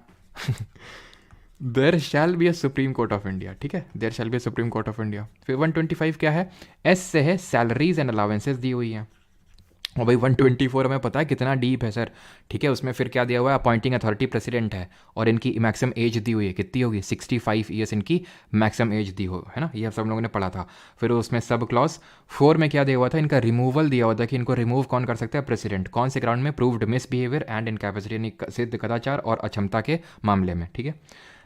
there shall be a supreme court of India, ठीक है, there shall be a supreme court of India. फिर 125 क्या है, एस से है सैलरीज एंड अलाउंसेस दी हुई हैं। और भाई 124 हमें पता है कितना डीप है सर, ठीक है। उसमें फिर क्या दिया हुआ है, अपॉइंटिंग अथॉरिटी प्रेसिडेंट है, और इनकी मैक्सिमम एज दी हुई है, कितनी होगी, 65 ईयर्स इनकी मैक्सिमम एज दी हो, है ना, ये सब लोगों ने पढ़ा था। फिर उसमें सब क्लॉज 4 में क्या दिया हुआ था, इनका रिमूवल दिया हुआ था, कि इनको रिमूव कौन कर सकता है, प्रेसिडेंट, कौन से ग्राउंड में, प्रूव्ड मिसबिहेवियर एंड इनकैपेसिटी, यानी सिद्ध कदाचार और अक्षमता के मामले में, ठीक है।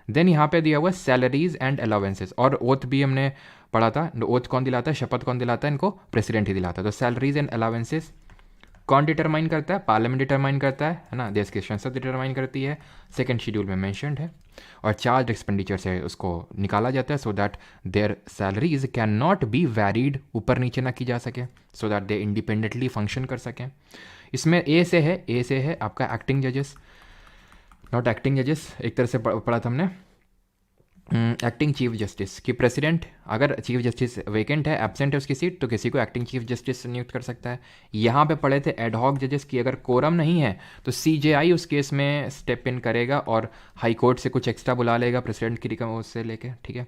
देन यहाँ पे दिया हुआ सैलरीज एंड अलाउंसेस, और ओथ भी हमने पढ़ा था, ओथ कौन दिलाता है, शपथ कौन दिलाता है, इनको प्रेसिडेंट ही दिलाता है। तो सैलरीज एंड अलाउंसेस कौन डिटरमाइन करता है, पार्लियामेंट डिटरमाइन करता है ना, देश की संसद डिटरमाइन करती है, सेकंड शेड्यूल में मेंशन्ड है। और चार्ज एक्सपेंडिचर से उसको निकाला जाता है, so that their salaries can not be varied, ऊपर नीचे ना की जा सके, so that they independently function कर सकें। इसमें ए से है आपका एक्टिंग जजेस, नॉट एक्टिंग जजेस, एक तरह से पढ़ा था हमने एक्टिंग चीफ जस्टिस कि प्रेसिडेंट अगर चीफ जस्टिस वेकेंट है, एब्सेंट है उसकी सीट, तो किसी को एक्टिंग चीफ जस्टिस नियुक्त कर सकता है। यहाँ पे पढ़े थे एडहॉक जजेस की अगर कोरम नहीं है तो सीजेआई उस केस में स्टेप इन करेगा और हाई कोर्ट से कुछ एक्स्ट्रा बुला लेगा प्रेसिडेंट की रिकम उससे लेके, ठीक है।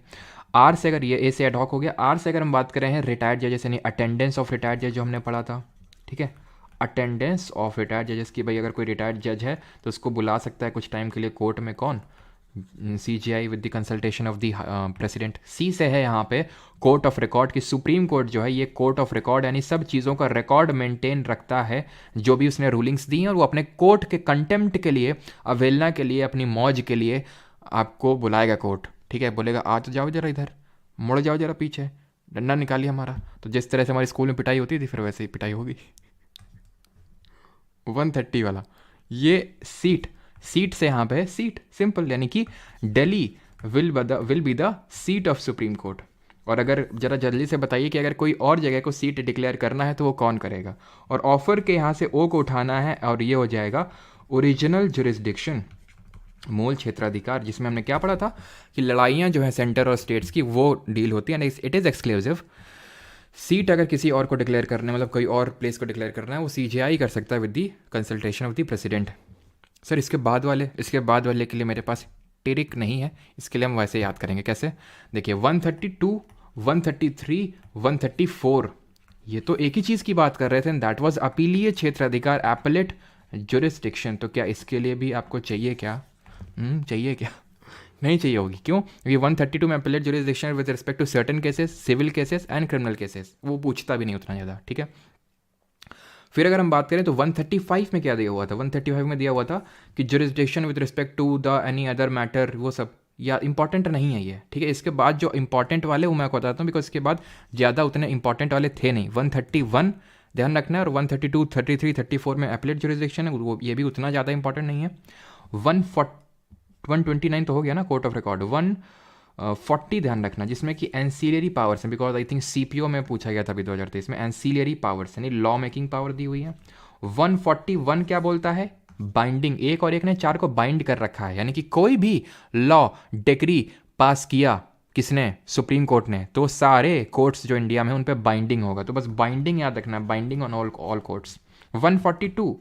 आर से अगर ये ए से एडहॉक हो गया, आर से अगर हम बात कर रहे हैं रिटायर्ड जजेस यानी अटेंडेंस ऑफ रिटायर्ड जज जो हमने पढ़ा था, ठीक है, अटेंडेंस ऑफ रिटायर्ड जजेस की भाई अगर कोई रिटायर्ड जज है तो उसको बुला सकता है कुछ टाइम के लिए कोर्ट में, कौन, CGI with the consultation of the president. C से है यहाँ पे कोर्ट ऑफ रिकॉर्ड की सुप्रीम कोर्ट जो है ये कोर्ट ऑफ रिकॉर्ड यानी सब चीज़ों का रिकॉर्ड मेंटेन रखता है जो भी उसने रूलिंग्स दी हैं, और वो अपने कोर्ट के कंटेम्प्ट के लिए, अवहेलना के लिए, अपनी मौज के लिए आपको बुलाएगा कोर्ट, ठीक है, बोलेगा आ तो जाओ जरा इधर, मुड़ जाओ जरा पीछे, डंडा निकालिए हमारा। तो जिस तरह से हमारे स्कूल में पिटाई होती थी फिर वैसे ही पिटाई होगी। 130 वाला ये सीट से यहाँ पे है सीट, सिंपल, यानी कि Delhi will be the seat of supreme court. और अगर जरा जल्दी से बताइए कि अगर कोई और जगह को सीट डिक्लेयर करना है तो वो कौन करेगा, और ऑफर के यहाँ से ओ को उठाना है और ये हो जाएगा ओरिजिनल जुरिस्डिक्शन, मूल क्षेत्राधिकार, जिसमें हमने क्या पढ़ा था कि लड़ाइयाँ जो है सेंटर और स्टेट्स की वो डील होती है, इट इज़ एक्सक्लूसिव। सीट अगर किसी और को डिक्लेयर करना है, मतलब कोई और प्लेस को डिक्लेयर करना है, वो CGI कर सकता है with the consultation of the president. Sir इसके बाद वाले के लिए मेरे पास टिरिक नहीं है, इसके लिए हम वैसे याद करेंगे। कैसे, देखिए 132, 133, 134 ये तो एक ही चीज़ की बात कर रहे थे, दैट वाज अपीलीय क्षेत्राधिकार, एपलेट जुरिस्डिक्शन। तो क्या इसके लिए भी आपको चाहिए क्या? चाहिए क्या? नहीं चाहिए होगी, क्यों? क्योंकि 132 में appellate jurisdiction with respect to certain cases, civil cases and criminal cases, वो पूछता भी नहीं उतना ज़्यादा, ठीक है। फिर अगर हम बात करें तो 135 में क्या दिया हुआ था, 135 में दिया हुआ था कि jurisdiction with respect to the any other matter, वो सब या इंपॉर्टेंट नहीं है ये, ठीक है। इसके बाद जो इंपॉर्टेंट वाले वो मैं आपको बताता हूँ, बिकॉज इसके बाद ज़्यादा उतने इंपॉर्टेंट वाले थे नहीं। 131 ध्यान रखना है, और 132, 33, 34 में एपलेट जुरिस्डिक्शन है, वो ये भी उतना ज़्यादा इंपॉर्टेंट नहीं है। 129 तो हो गया ना कोर्ट ऑफ रिकॉर्ड। 140 ध्यान रखना, जिसमें कि एंसीलियरी पावर्स हैं, बिकॉज आई थिंक CPO में पूछा गया था अभी 2023 में, एंसीलियरी पावर्स यानी लॉ मेकिंग पावर दी हुई है। 141 क्या बोलता है, बाइंडिंग, एक और एक ने 4 को बाइंड कर रखा है, यानी कि कोई भी लॉ डिक्री पास किया किसने, सुप्रीम कोर्ट ने, तो सारे कोर्ट्स जो इंडिया में उन पर बाइंडिंग होगा। तो बस बाइंडिंग याद रखना, binding on all courts. 142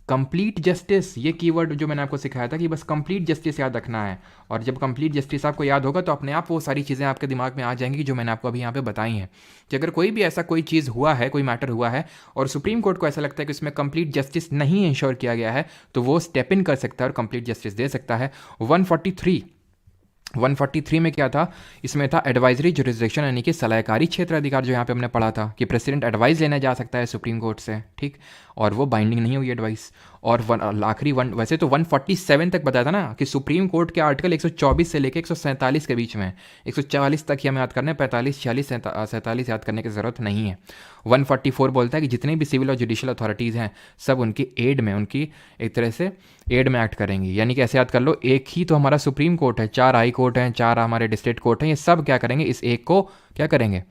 complete justice, ये कीवर्ड जो मैंने आपको सिखाया था कि बस कंप्लीट जस्टिस याद रखना है, और जब कंप्लीट जस्टिस आपको याद होगा तो अपने आप वो सारी चीज़ें आपके दिमाग में आ जाएंगी जो मैंने आपको अभी यहाँ पे बताई हैं। कि अगर कोई भी ऐसा कोई चीज़ हुआ है, कोई मैटर हुआ है और सुप्रीम कोर्ट को ऐसा लगता है कि उसमें कंप्लीट जस्टिस नहीं इंश्योर किया गया है, तो वो स्टेप इन कर सकता है और कंप्लीट जस्टिस दे सकता है। 143 में क्या था, इसमें था एडवाइजरी जुरिस्डिक्शन यानी कि सलाहकारी क्षेत्र अधिकार, जो यहाँ पे हमने पढ़ा था कि प्रेसिडेंट एडवाइस लेने जा सकता है सुप्रीम कोर्ट से, ठीक, और वो बाइंडिंग नहीं हुई एडवाइस। और आखिरी वैसे तो 147 तक बताया था ना कि सुप्रीम कोर्ट के आर्टिकल 124 से लेकर 147 के बीच में, 144 तक ही हमें याद करना है, 45, 46, 47 याद करने की ज़रूरत नहीं है। 144 बोलता है कि जितने भी सिविल और जुडिशियल अथॉरिटीज़ हैं सब उनकी एड में, उनकी एक तरह से एड में एक्ट करेंगी। यानी कि ऐसे याद कर लो, एक ही तो हमारा सुप्रीम कोर्ट है, 4 हाई कोर्ट हैं, 4 हमारे डिस्ट्रिक्ट कोर्ट हैं, ये सब क्या करेंगे, इस एक को क्या करेंगे,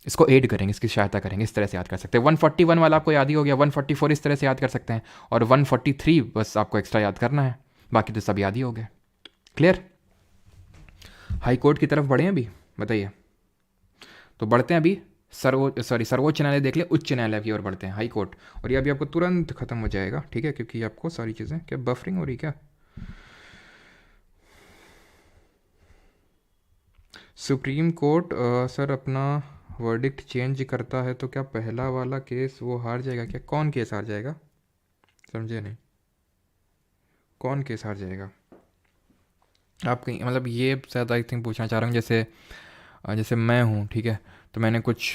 इसको एड करेंगे, इसकी सहायता करेंगे। इस तरह से याद कर सकते हैं। 141 वाला आपको याद ही हो गया, 144 इस तरह से याद कर सकते हैं, और 143 बस आपको एक्स्ट्रा याद करना है, बाकी तो सब याद ही हो गए। क्लियर? हाई कोर्ट की तरफ बढ़े अभी, बताइए। तो बढ़ते हैं अभी सर्वोच्च न्यायालय देख ले, उच्च न्यायालय की ओर बढ़ते हैं, हाई कोर्ट। और ये अभी आपको तुरंत खत्म हो जाएगा, ठीक है, क्योंकि आपको सारी चीज़ें क्या बफरिंग हो रही क्या। सुप्रीम कोर्ट सर अपना वर्डिक्ट चेंज करता है तो क्या पहला वाला केस वो हार जाएगा क्या? कौन केस हार जाएगा, समझे नहीं, कौन केस हार जाएगा आप कहीं, मतलब ये शायद आई थिंक पूछना चाह रहा हूँ। जैसे मैं हूँ, ठीक है, तो मैंने कुछ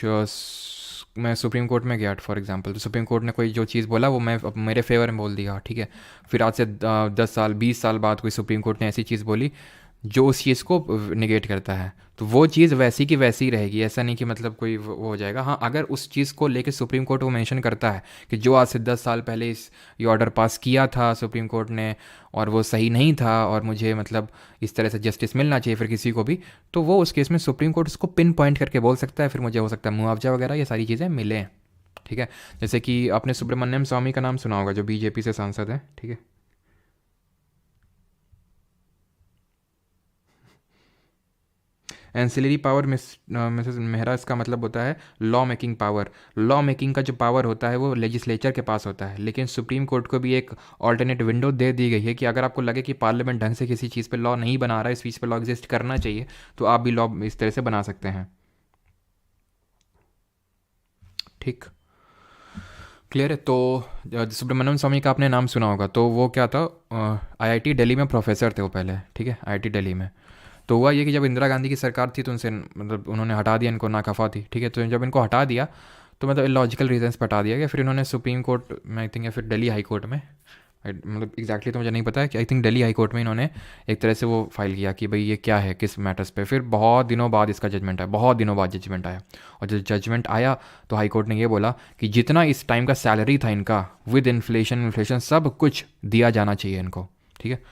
मैं सुप्रीम कोर्ट में गया फॉर एग्जांपल, तो सुप्रीम कोर्ट ने कोई जो चीज़ बोला वो मैं मेरे फेवर में बोल दिया, ठीक है। फिर आज से 10 साल 20 साल बाद कोई सुप्रीम कोर्ट ने ऐसी चीज़ बोली जो उस चीज़ को निगेट करता है, तो वो चीज़ वैसी की वैसी रहेगी, ऐसा नहीं कि मतलब कोई वो हो जाएगा। हाँ, अगर उस चीज़ को लेके सुप्रीम कोर्ट वो मेंशन करता है कि जो आज से 10 साल पहले ये ऑर्डर पास किया था सुप्रीम कोर्ट ने और वो सही नहीं था और मुझे मतलब इस तरह से जस्टिस मिलना चाहिए फिर किसी को भी, तो वो उस केस में सुप्रीम कोर्ट उसको पिन पॉइंट करके बोल सकता है, फिर मुझे हो सकता है मुआवजा वगैरह ये सारी चीज़ें मिलें। ठीक है। जैसे कि आपने सुब्रमण्यम स्वामी का नाम सुना होगा, जो बीजेपी से सांसद है, ठीक है। एंसिलरी पावर मिसेस मेहरा, इसका मतलब होता है law making power. Law making का जो पावर होता है वो लेजिस्लेचर के पास होता है, लेकिन सुप्रीम कोर्ट को भी एक ऑल्टरनेट विंडो दे दी गई है कि अगर आपको लगे कि पार्लियामेंट ढंग से किसी चीज़ पे लॉ नहीं बना रहा है, इस चीज़ पे लॉ एग्जिस्ट करना चाहिए, तो आप भी लॉ इस तरह से बना सकते हैं। ठीक, क्लियर है। तो सुब्रमण्यम स्वामी का आपने नाम सुना होगा, तो वो क्या था, आईआईटी दिल्ली में प्रोफेसर थे वो पहले, ठीक है, आईआईटी दिल्ली में। तो हुआ ये कि जब इंदिरा गांधी की सरकार थी तो उनसे मतलब उन्होंने हटा दिया इनको, नाकाफा थी, ठीक है। तो जब इनको हटा दिया तो मतलब इलॉजिकल रीजंस पर हटा दिया गया। फिर इन्होंने सुप्रीम कोर्ट में आई थिंक, या फिर दिल्ली हाई कोर्ट में, मतलब एग्जैक्टली तो मुझे नहीं पता है, कि I think Delhi high court में इन्होंने एक तरह से वो फाइल किया कि भाई ये क्या है, किस मैटर्स पे। फिर बहुत दिनों बाद इसका जजमेंट आया, बहुत दिनों बाद जजमेंट आया। और जब जजमेंट आया तो हाई कोर्ट ने ये बोला कि जितना इस टाइम का सैलरी था इनका, विद इन्फ्लेशन सब कुछ दिया जाना चाहिए इनको, ठीक है।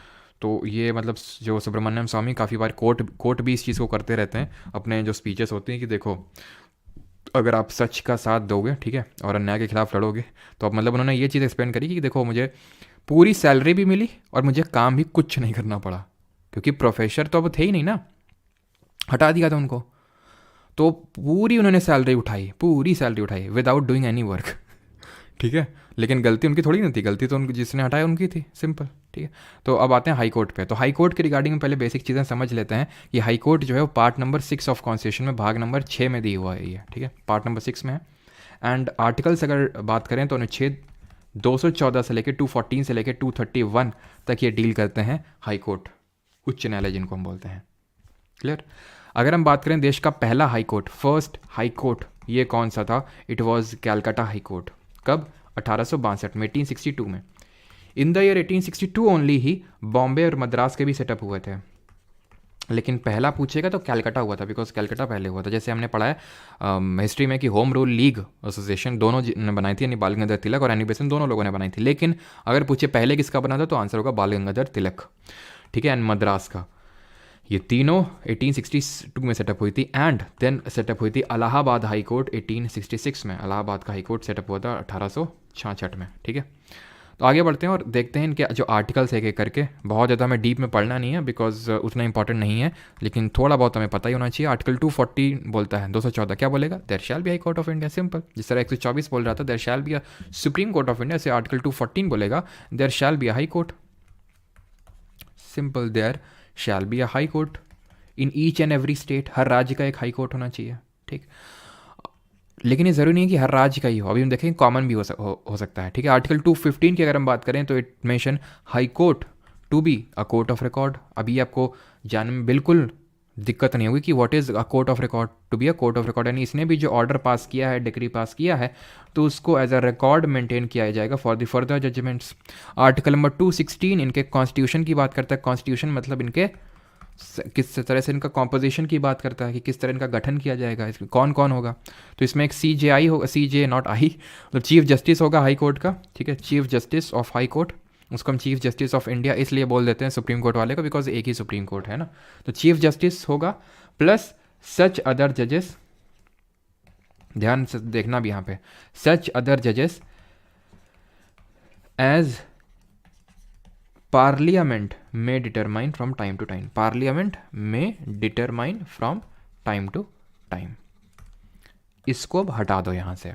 तो ये मतलब जो सुब्रमण्यम स्वामी काफ़ी बार कोर्ट भी इस चीज़ को करते रहते हैं अपने जो स्पीचेस होते हैं, कि देखो अगर आप सच का साथ दोगे, ठीक है, और अन्याय के खिलाफ लड़ोगे, तो अब मतलब उन्होंने ये चीज़ एक्सप्लेन करी कि देखो मुझे पूरी सैलरी भी मिली और मुझे काम भी कुछ नहीं करना पड़ा, क्योंकि प्रोफेसर तो अब थे ही नहीं ना, हटा दिया था उनको। तो पूरी उन्होंने सैलरी उठाई, पूरी सैलरी उठाई विदाउट डूइंग एनी वर्क, ठीक है। लेकिन गलती उनकी थोड़ी ना थी, गलती तो उनकी जिसने हटाया उनकी थी, सिंपल, ठीक है। तो अब आते हैं हाई कोर्ट पे। तो हाई कोर्ट के रिगार्डिंग में पहले बेसिक चीज़ें समझ लेते हैं कि हाई कोर्ट जो है वो पार्ट नंबर 6 ऑफ कॉन्स्टिट्यूशन में भाग नंबर 6 में दी हुआ है ये, ठीक है, पार्ट नंबर 6 में है। एंड आर्टिकल्स अगर बात करें तो अनुच्छेद 214 से लेकर 214 से लेकर 231 तक ये डील करते हैं हाई कोर्ट, उच्च न्यायालय जिनको हम बोलते हैं, क्लियर। अगर हम बात करें देश का पहला high court, first high court, ये कौन सा था, it was Calcutta high court. कब, 1862 में, 1862 में। इन द ईयर 1862 ओनली ही बॉम्बे और मद्रास के भी सेटअप हुए थे, लेकिन पहला पूछेगा तो कैलकाटा हुआ था, बिकॉज कैलकाटा पहले हुआ था। जैसे हमने पढ़ा है हिस्ट्री में कि होम रूल लीग एसोसिएशन दोनों ने बनाई थी, यानी बाल गंगाधर तिलक और एनी बेसेंट दोनों लोगों ने बनाई थी। लेकिन अगर पूछे पहले किसका बना था तो आंसर होगा बाल गंगाधर तिलक, ठीक है, एंड मद्रास का। ये तीनों 1862 में सेटअप हुई थी। एंड देन सेटअप हुई थी इलाहाबाद हाई कोर्ट 1866 में। इलाहाबाद का हाई कोर्ट सेटअप हुआ था 1866 में, ठीक है। तो आगे बढ़ते हैं और देखते हैं इनके जो आर्टिकल्स एक एक करके। बहुत ज़्यादा हमें डीप में पढ़ना नहीं है, बिकॉज उतना इंपॉर्टेंट नहीं है, लेकिन थोड़ा बहुत हमें पता ही होना चाहिए। आर्टिकल 240 बोलता है, 214 क्या बोलेगा, there shall be high court of India, simple. जिस तरह 124 बोल रहा था there shall be a supreme court of India, से आर्टिकल 214 बोलेगा there shall be a high court, simple, there shall be a high court in each and every state. हर राज्य का एक हाई कोर्ट होना चाहिए, ठीक। लेकिन ये ज़रूरी नहीं है कि हर राज्य का ही हो, अभी हम देखेंगे कॉमन भी हो सकता है, ठीक है। आर्टिकल 215 की अगर हम बात करें तो it mention high court to be a court of record. अभी आपको जानने में बिल्कुल दिक्कत नहीं होगी कि what is a court of record, to be a court of record, यानी इसने भी जो ऑर्डर पास किया है, डिक्री पास किया है, तो उसको एज अ रिकॉर्ड मेंटेन किया जाएगा for the further judgments. Article number 216 इनके कॉन्स्टिट्यूशन की बात करता है। कॉन्स्टिट्यूशन मतलब इनके किस तरह से इनका कॉम्पोजिशन की बात करता है, कि किस तरह इनका गठन किया जाएगा, इसमें कौन कौन होगा। तो इसमें एक CJI होगा, CJ नॉट आई, मतलब चीफ जस्टिस होगा हाई कोर्ट का, ठीक है, chief justice of high court. उसको हम चीफ जस्टिस ऑफ इंडिया इसलिए बोल देते हैं सुप्रीम कोर्ट वाले को, बिकॉज एक ही सुप्रीम कोर्ट है ना। तो चीफ जस्टिस होगा प्लस सच अदर जजेस, ध्यान से देखना भी यहाँ पे, सच अदर जजेस एज पार्लियामेंट में determine from time to time, parliament में determine from time to time. इसको अब हटा दो यहाँ से,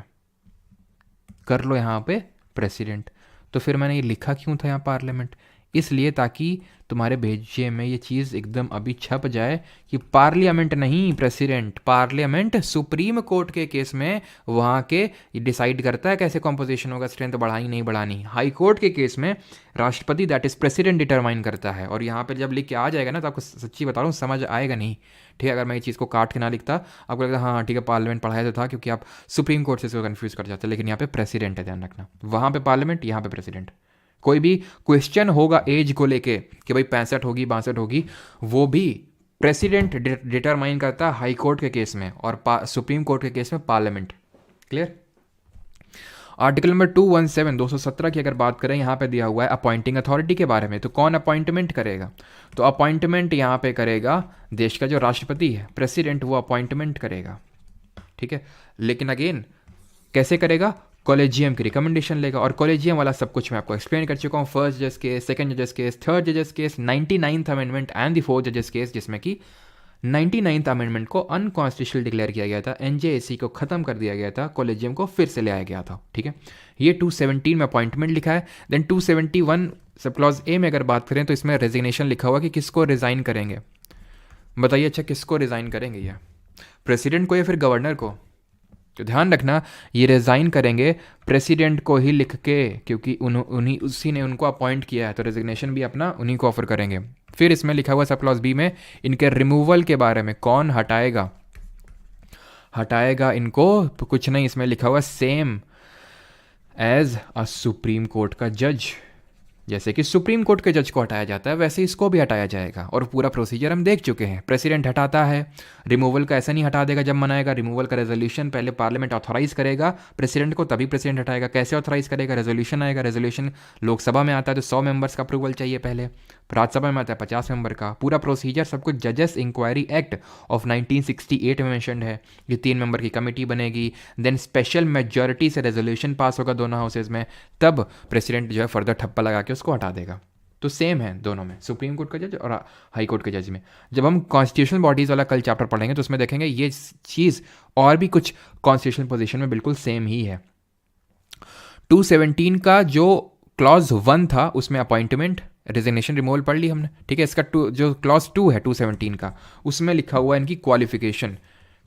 कर लो यहाँ पे प्रेसिडेंट। तो फिर मैंने ये लिखा क्यों था यहाँ पार्लियामेंट, इसलिए ताकि तुम्हारे भेजे में ये चीज़ एकदम अभी छप जाए कि पार्लियामेंट नहीं प्रेसिडेंट। पार्लियामेंट सुप्रीम कोर्ट के केस में वहाँ के डिसाइड करता है कैसे कॉम्पोजिशन होगा, स्ट्रेंथ बढ़ानी नहीं बढ़ानी। हाई कोर्ट के केस में राष्ट्रपति दैट इज़ प्रेसिडेंट डिटरमाइन करता है। और यहाँ पर जब लिख के आ जाएगा ना तो आपको सच्ची बता रहा हूँ समझ आएगा नहीं, ठीक है। अगर मैं ये चीज़ को काट के ना लिखता आपको लगता हाँ ठीक है पार्लियामेंट पढ़ाया तो था, क्योंकि आप सुप्रीम कोर्ट से इसको कन्फ्यूज़ कर जाते, लेकिन यहाँ पे प्रेसिडेंट है, ध्यान रखना। वहाँ पे पार्लियामेंट, यहाँ पे प्रेसिडेंट। कोई भी क्वेश्चन होगा एज को लेके कि भाई 65 होगी 62 होगी, वो भी प्रेसिडेंट डिटरमाइन करता है हाई कोर्ट के केस में, और सुप्रीम कोर्ट के केस में पार्लियामेंट, क्लियर। आर्टिकल नंबर 217 217 की अगर बात करें, यहाँ पे दिया हुआ है अपॉइंटिंग अथॉरिटी के बारे में। तो कौन अपॉइंटमेंट करेगा, तो अपॉइंटमेंट यहाँ पे करेगा देश का जो राष्ट्रपति है, प्रेसिडेंट, वो अपॉइंटमेंट करेगा, ठीक है। लेकिन अगेन कैसे करेगा, कॉलेजियम की रिकमेंडेशन लेगा, और कॉलेजियम वाला सब कुछ मैं आपको एक्सप्लेन कर चुका हूँ। फर्स्ट जज केस, सेकंड जजेस केस, थर्ड जजेस case, 99th amendment and the fourth जजेस केस, जिसमें कि 99th अमेंडमेंट को अनकॉन्स्टिट्यूशनल डिक्लेयर किया गया था, एनजेएसी को खत्म कर दिया गया था, कॉलेजियम को फिर से ले आया गया था। ठीक है, ये 217 में अपॉइंटमेंट लिखा है। देन 271 सब क्लॉज ए में अगर बात करें तो इसमें रेजिग्नेशन लिखा हुआ कि किसको रिजाइन करेंगे। बताइए, अच्छा किसको रिजाइन करेंगे, ये प्रेसिडेंट को या फिर गवर्नर को? तो ध्यान रखना, ये रिज़ाइन करेंगे प्रेसिडेंट को ही लिख के, क्योंकि उन्हीं उसी ने उनको अपॉइंट किया है, तो रेजिग्नेशन भी अपना उन्हीं को ऑफर करेंगे। फिर इसमें लिखा हुआ सब क्लॉज बी में इनके रिमूवल के बारे में, कौन हटाएगा इनको, तो कुछ नहीं, इसमें लिखा हुआ same as a supreme court का जज। जैसे कि सुप्रीम कोर्ट के जज को हटाया जाता है वैसे इसको भी हटाया जाएगा, और पूरा प्रोसीजर हम देख चुके हैं। प्रेसिडेंट हटाता है, रिमूवल का ऐसा नहीं हटा देगा जब मनाएगा, रिमूवल का रेजोल्यूशन पहले पार्लियामेंट ऑथोराइज करेगा प्रेसिडेंट को, तभी प्रेसिडेंट हटाएगा। कैसे ऑथोराइज करेगा? रेजोल्यूशन आएगा, रेजोल्यूशन लोकसभा में आता है तो 100 मेंबर्स का अप्रूवल चाहिए पहले, राज्यसभा में आता है 50 मेंबर का। पूरा प्रोसीजर सब कुछ जजेस इंक्वायरी एक्ट ऑफ 1968 में मैंशनड है। ये 3 मेंबर की कमेटी बनेगी, देन स्पेशल मेजॉरिटी से रेजोल्यूशन पास होगा दोनों हाउसेज में, तब प्रेसिडेंट जो है फर्दर ठप्पा लगा के उसको हटा देगा। तो सेम है दोनों में, सुप्रीम कोर्ट का जज और हाई कोर्ट के जज में। जब हम कॉन्स्टिट्यूशनल बॉडीज़ वाला कल चैप्टर पढ़ेंगे तो उसमें देखेंगे ये चीज़ और भी कुछ कॉन्स्टिट्यूशनल पोजीशन में बिल्कुल सेम ही है। 217 का जो क्लॉज 1 था उसमें अपॉइंटमेंट, रेजिग्नेशन, रिमूवल पढ़ ली हमने। ठीक है, इसका जो क्लॉज 2 है 217 का, उसमें लिखा हुआ है इनकी क्वालिफिकेशन।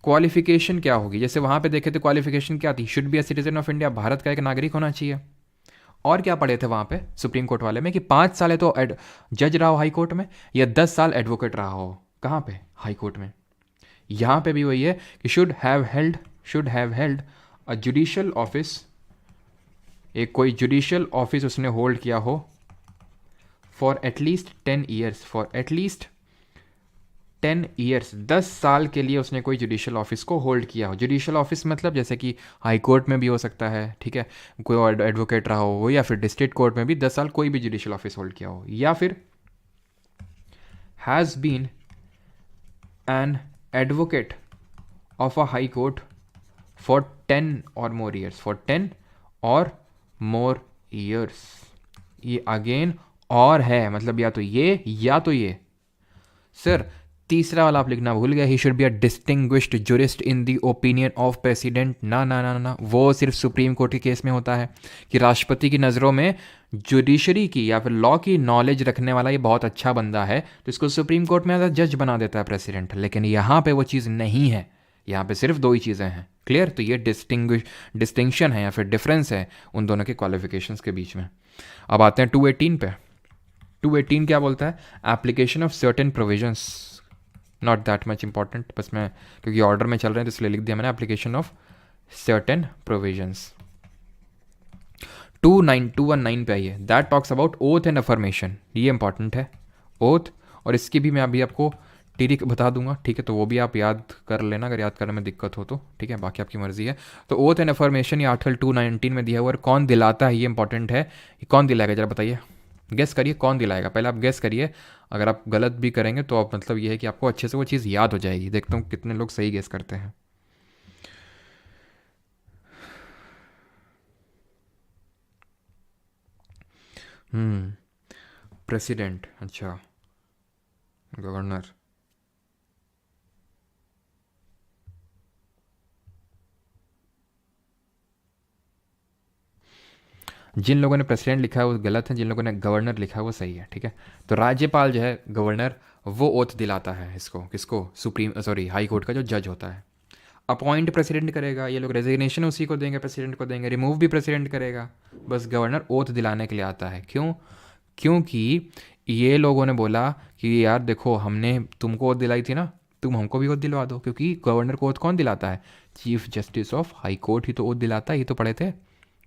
क्वालिफिकेशन क्या होगी? जैसे वहाँ पे देखे तो क्वालिफिकेशन क्या थी, should be a citizen of India, Bharat का एक नागरिक होना चाहिए। और क्या पढ़े थे वहाँ पे सुप्रीम कोर्ट वाले में कि 5 साल है तो जज रहा हो हाई कोर्ट में, या 10 साल एडवोकेट रहा हो। कहाँ पे? हाई कोर्ट में। यहाँ पे भी वही है कि should have held a judicial office, एक कोई जुडिशियल ऑफिस उसने होल्ड किया हो for at least 10 years, for at least 10 years, 10 साल के लिए उसने कोई जुडिशियल ऑफिस को होल्ड किया हो। जुडिशियल ऑफिस मतलब जैसे कि हाई कोर्ट में भी हो सकता है, ठीक है, कोई एडवोकेट रहा हो, या फिर डिस्ट्रिक्ट कोर्ट में भी 10 साल कोई भी जुडिशियल ऑफिस होल्ड किया हो, या फिर has been an advocate of a high court for 10 और मोर ईयर्स, फॉर 10 और मोर ईयर्स। ये अगेन और है, मतलब या तो ये या तो ये। सर तीसरा वाला आप लिखना भूल गया, he should be a distinguished jurist in the opinion of president. ना ना ना ना, वो सिर्फ सुप्रीम कोर्ट के केस में होता है कि राष्ट्रपति की नज़रों में जुडिशरी की या फिर लॉ की नॉलेज रखने वाला ये बहुत अच्छा बंदा है, तो इसको सुप्रीम कोर्ट में एज अ जज बना देता है प्रेसिडेंट। लेकिन यहाँ पे वो चीज़ नहीं है, यहाँ पे सिर्फ 2 ही चीज़ें हैं। क्लियर? तो ये डिस्टिंक्शन है या फिर डिफरेंस है उन दोनों के क्वालिफिकेशंस के बीच में। अब आते हैं 218 पे। 218 क्या बोलता है? Application of certain provisions, not that much important, बस मैं क्योंकि ऑर्डर में चल रहे हैं तो इसलिए लिख दिया मैंने, एप्लीकेशन ऑफ सर्टेन प्रोविजंस। 219 पे आइए, that talks about oath and affirmation. ये इंपॉर्टेंट है, ओथ, और इसकी भी मैं अभी आपको टिरिक बता दूंगा, ठीक है, तो वो भी आप याद कर लेना अगर याद करने में दिक्कत हो तो, ठीक है, बाकी आपकी मर्जी है। तो ओथ एंड अफर्मेशन ये आर्टिकल 219 में दिया हुआ है। कौन दिलाता है ये इंपॉर्टेंट है, कौन दिलाएगा जरा बताइए, गेस करिए कौन दिलाएगा। पहले आप गेस करिए, अगर आप गलत भी करेंगे तो आप मतलब ये है कि आपको अच्छे से वो चीज़ याद हो जाएगी। देखता हूँ कितने लोग सही गेस करते हैं। प्रेसिडेंट, अच्छा, गवर्नर, जिन लोगों ने प्रेसिडेंट लिखा है वो गलत है, जिन लोगों ने गवर्नर लिखा है वो सही है, ठीक है। तो राज्यपाल जो है गवर्नर, वो ओथ दिलाता है इसको, किसको? हाई कोर्ट का जो जज होता है। अपॉइंट प्रेसिडेंट करेगा, ये लोग रेजिग्नेशन उसी को देंगे, प्रेसिडेंट को देंगे, रिमूव भी प्रेसिडेंट करेगा। बस गवर्नर ओथ दिलाने के लिए आता है। क्यों? क्योंकि ये लोगों ने बोला कि यार देखो हमने तुमको ओथ दिलाई थी ना, तुम हमको भी ओथ दिलवा दो, क्योंकि गवर्नर को ओथ कौन दिलाता है? Chief justice of high court ही तो ओथ दिलाता है, ये तो पढ़े थे,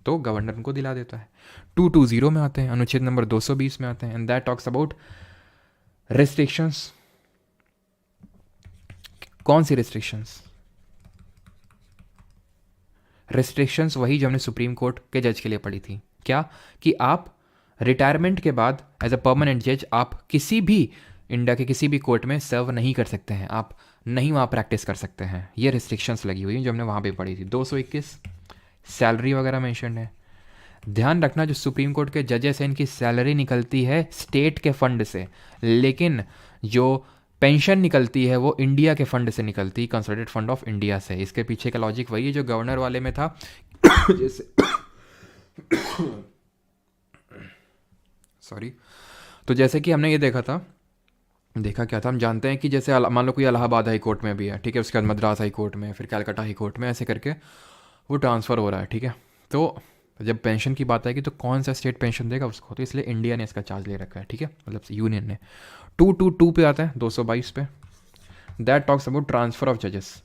तो गवर्नर उनको दिला देता है। 220 में आते हैं, अनुच्छेद नंबर 220 में आते हैं, and that talks about restrictions. कौन सी रेस्ट्रिक्शंस? रेस्ट्रिक्शंस वही जो हमने सुप्रीम कोर्ट के जज के लिए पढ़ी थी। क्या? कि आप रिटायरमेंट के बाद एज अ परमानेंट जज आप किसी भी इंडिया के किसी भी कोर्ट में सर्व नहीं कर सकते हैं, आप नहीं वहाँ प्रैक्टिस कर सकते हैं। ये रिस्ट्रिक्शंस लगी हुई हैं जो हमने वहाँ पे पढ़ी थी। 221, सैलरी वगैरह मेंशन है। ध्यान रखना जो सुप्रीम कोर्ट के जजेस हैं इनकी सैलरी निकलती है स्टेट के फंड से, लेकिन जो पेंशन निकलती है वो इंडिया के फंड से निकलती है, कंसोलिडेटेड फंड ऑफ इंडिया से। इसके पीछे का लॉजिक वही है जो गवर्नर वाले में था। जैसे सॉरी, तो जैसे कि हमने ये देखा क्या था, हम जानते हैं कि जैसे मान लो कोई इलाहाबाद हाई कोर्ट में भी है, ठीक है, उसके बाद मद्रास हाई कोर्ट में, फिर कलकत्ता हाई कोर्ट में, ऐसे करके वो ट्रांसफ़र हो रहा है, ठीक है। तो जब पेंशन की बात आएगी तो कौन सा स्टेट पेंशन देगा उसको, तो इसलिए इंडिया ने इसका चार्ज ले रखा है, ठीक है, मतलब यूनियन ने। 222 पे आता है, 222 पे, that talks about transfer of जजेस।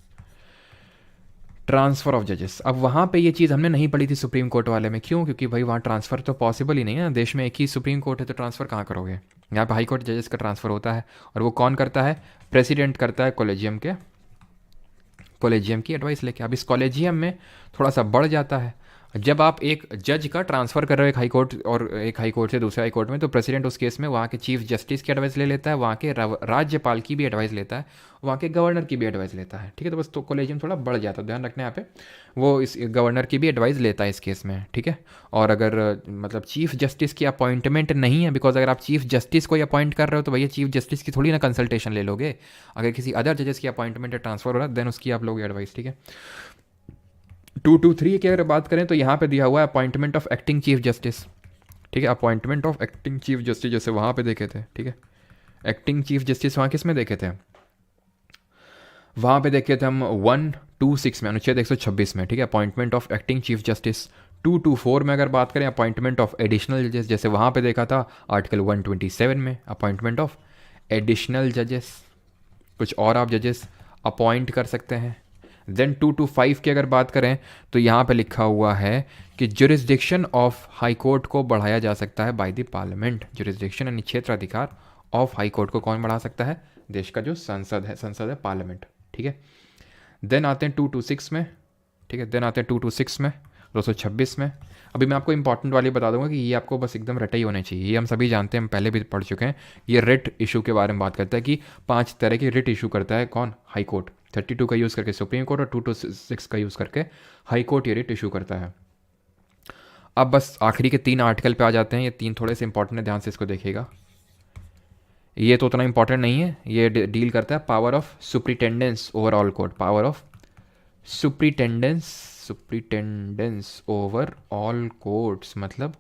ट्रांसफ़र ऑफ जजेस, अब वहाँ पे ये चीज़ हमने नहीं पढ़ी थी सुप्रीम कोर्ट वाले में। क्यों? क्योंकि भाई वहाँ ट्रांसफ़र तो पॉसिबल ही नहीं है, देश में एक ही सुप्रीम कोर्ट है, तो ट्रांसफ़र कहाँ करोगे। यहाँ पे हाई कोर्ट जजेस का ट्रांसफ़र होता है, और वो कौन करता है? प्रेसिडेंट करता है कॉलेजियम की एडवाइस लेके। अब इस कॉलेजियम में थोड़ा सा बढ़ जाता है, जब आप एक जज का ट्रांसफ़र कर रहे हो एक हाई कोर्ट और एक हाई कोर्ट से दूसरे हाई कोर्ट में, तो प्रेसिडेंट उस केस में वहाँ के चीफ जस्टिस की एडवाइस ले लेता है, वहाँ के राज्यपाल की भी एडवाइस लेता है, वहाँ के गवर्नर की भी एडवाइस लेता है, ठीक है। तो बस तो कॉलेजियम थोड़ा बढ़ जाता है, ध्यान रखना यहाँ पे, वो इस गवर्नर की भी एडवाइस लेता है इस केस में, ठीक है। और अगर मतलब चीफ जस्टिस की अपॉइंटमेंट नहीं है, बिकॉज अगर आप चीफ जस्टिस को अपॉइंट कर रहे हो तो भैया चीफ जस्टिस की थोड़ी ना कंसल्टेशन ले लोगे। अगर किसी अदर जजेस की अपॉइंटमेंट ट्रांसफर हो रहा है देन उसकी आप लोग एडवाइस, ठीक है। 223 की अगर बात करें तो यहाँ पे दिया हुआ है appointment of acting chief justice, ठीक है, appointment of acting chief justice, जैसे वहाँ पे देखे थे, ठीक है। एक्टिंग चीफ जस्टिस वहाँ किस में देखे थे? वहाँ पे देखे थे हम 126 में, अनुच्छेद 126 में, ठीक है, appointment of acting chief justice. 224 में अगर बात करें अपॉइंटमेंट ऑफ एडिशनल जजेस, जैसे वहाँ पे देखा था आर्टिकल 127 में, अपॉइंटमेंट ऑफ एडिशनल जजेस, कुछ और आप जजेस अपॉइंट कर सकते हैं। देन 225 की अगर बात करें तो यहाँ पे लिखा हुआ है कि जुरिस्डिक्शन ऑफ हाई कोर्ट को बढ़ाया जा सकता है बाय द पार्लियामेंट। जुरिस्डिक्शन यानी क्षेत्राधिकार ऑफ हाई कोर्ट को कौन बढ़ा सकता है? देश का जो संसद है पार्लियामेंट, ठीक है। देन आते हैं 226 में, ठीक है, देन आते हैं 226 में, 226 में। अभी मैं आपको इंपॉर्टेंट वाली बता दूंगा कि ये आपको बस एकदम रटे ही होने चाहिए, ये हम सभी जानते हैं, हम पहले भी पढ़ चुके हैं। ये रिट इशू के बारे में बात करता है कि 5 तरह की रिट इशू करता है कौन? High court. 32 का यूज़ करके सुप्रीम कोर्ट, और 226 का यूज़ करके हाई कोर्ट ये रिट इशू करता है। अब बस आखिरी के 3 आर्टिकल पे आ जाते हैं, ये 3 थोड़े से इंपॉर्टेंट है, ध्यान से इसको देखिएगा। ये तो उतना इंपॉर्टेंट नहीं है, ये डील करता है power of superintendence over all court, power of superintendence over all courts, मतलब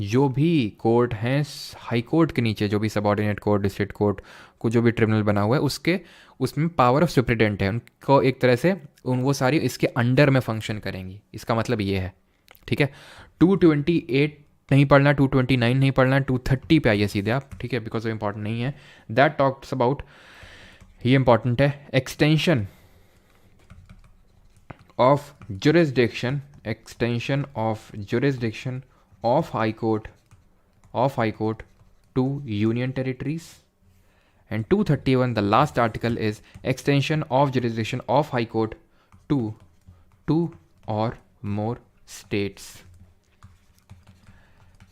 जो भी कोर्ट हैं हाई कोर्ट के नीचे, जो भी सबऑर्डिनेट कोर्ट, डिस्ट्रिक्ट कोर्ट को जो भी ट्रिब्यूनल बना हुआ है उसके उसमें पावर ऑफ सुप्रिटेंडेंट है, उनको एक तरह से वो सारी इसके अंडर में फंक्शन करेंगी, इसका मतलब ये है, ठीक है। 228 नहीं पढ़ना, 229 नहीं पढ़ना, 230 पे आइए सीधे आप, ठीक है, बिकॉज वो इंपॉर्टेंट नहीं है। दैट टॉक्स अबाउट, ये इंपॉर्टेंट है, extension of jurisdiction, extension of jurisdiction of high court to union territories. And 231, the last article, is extension of jurisdiction of high court to 2 or more states.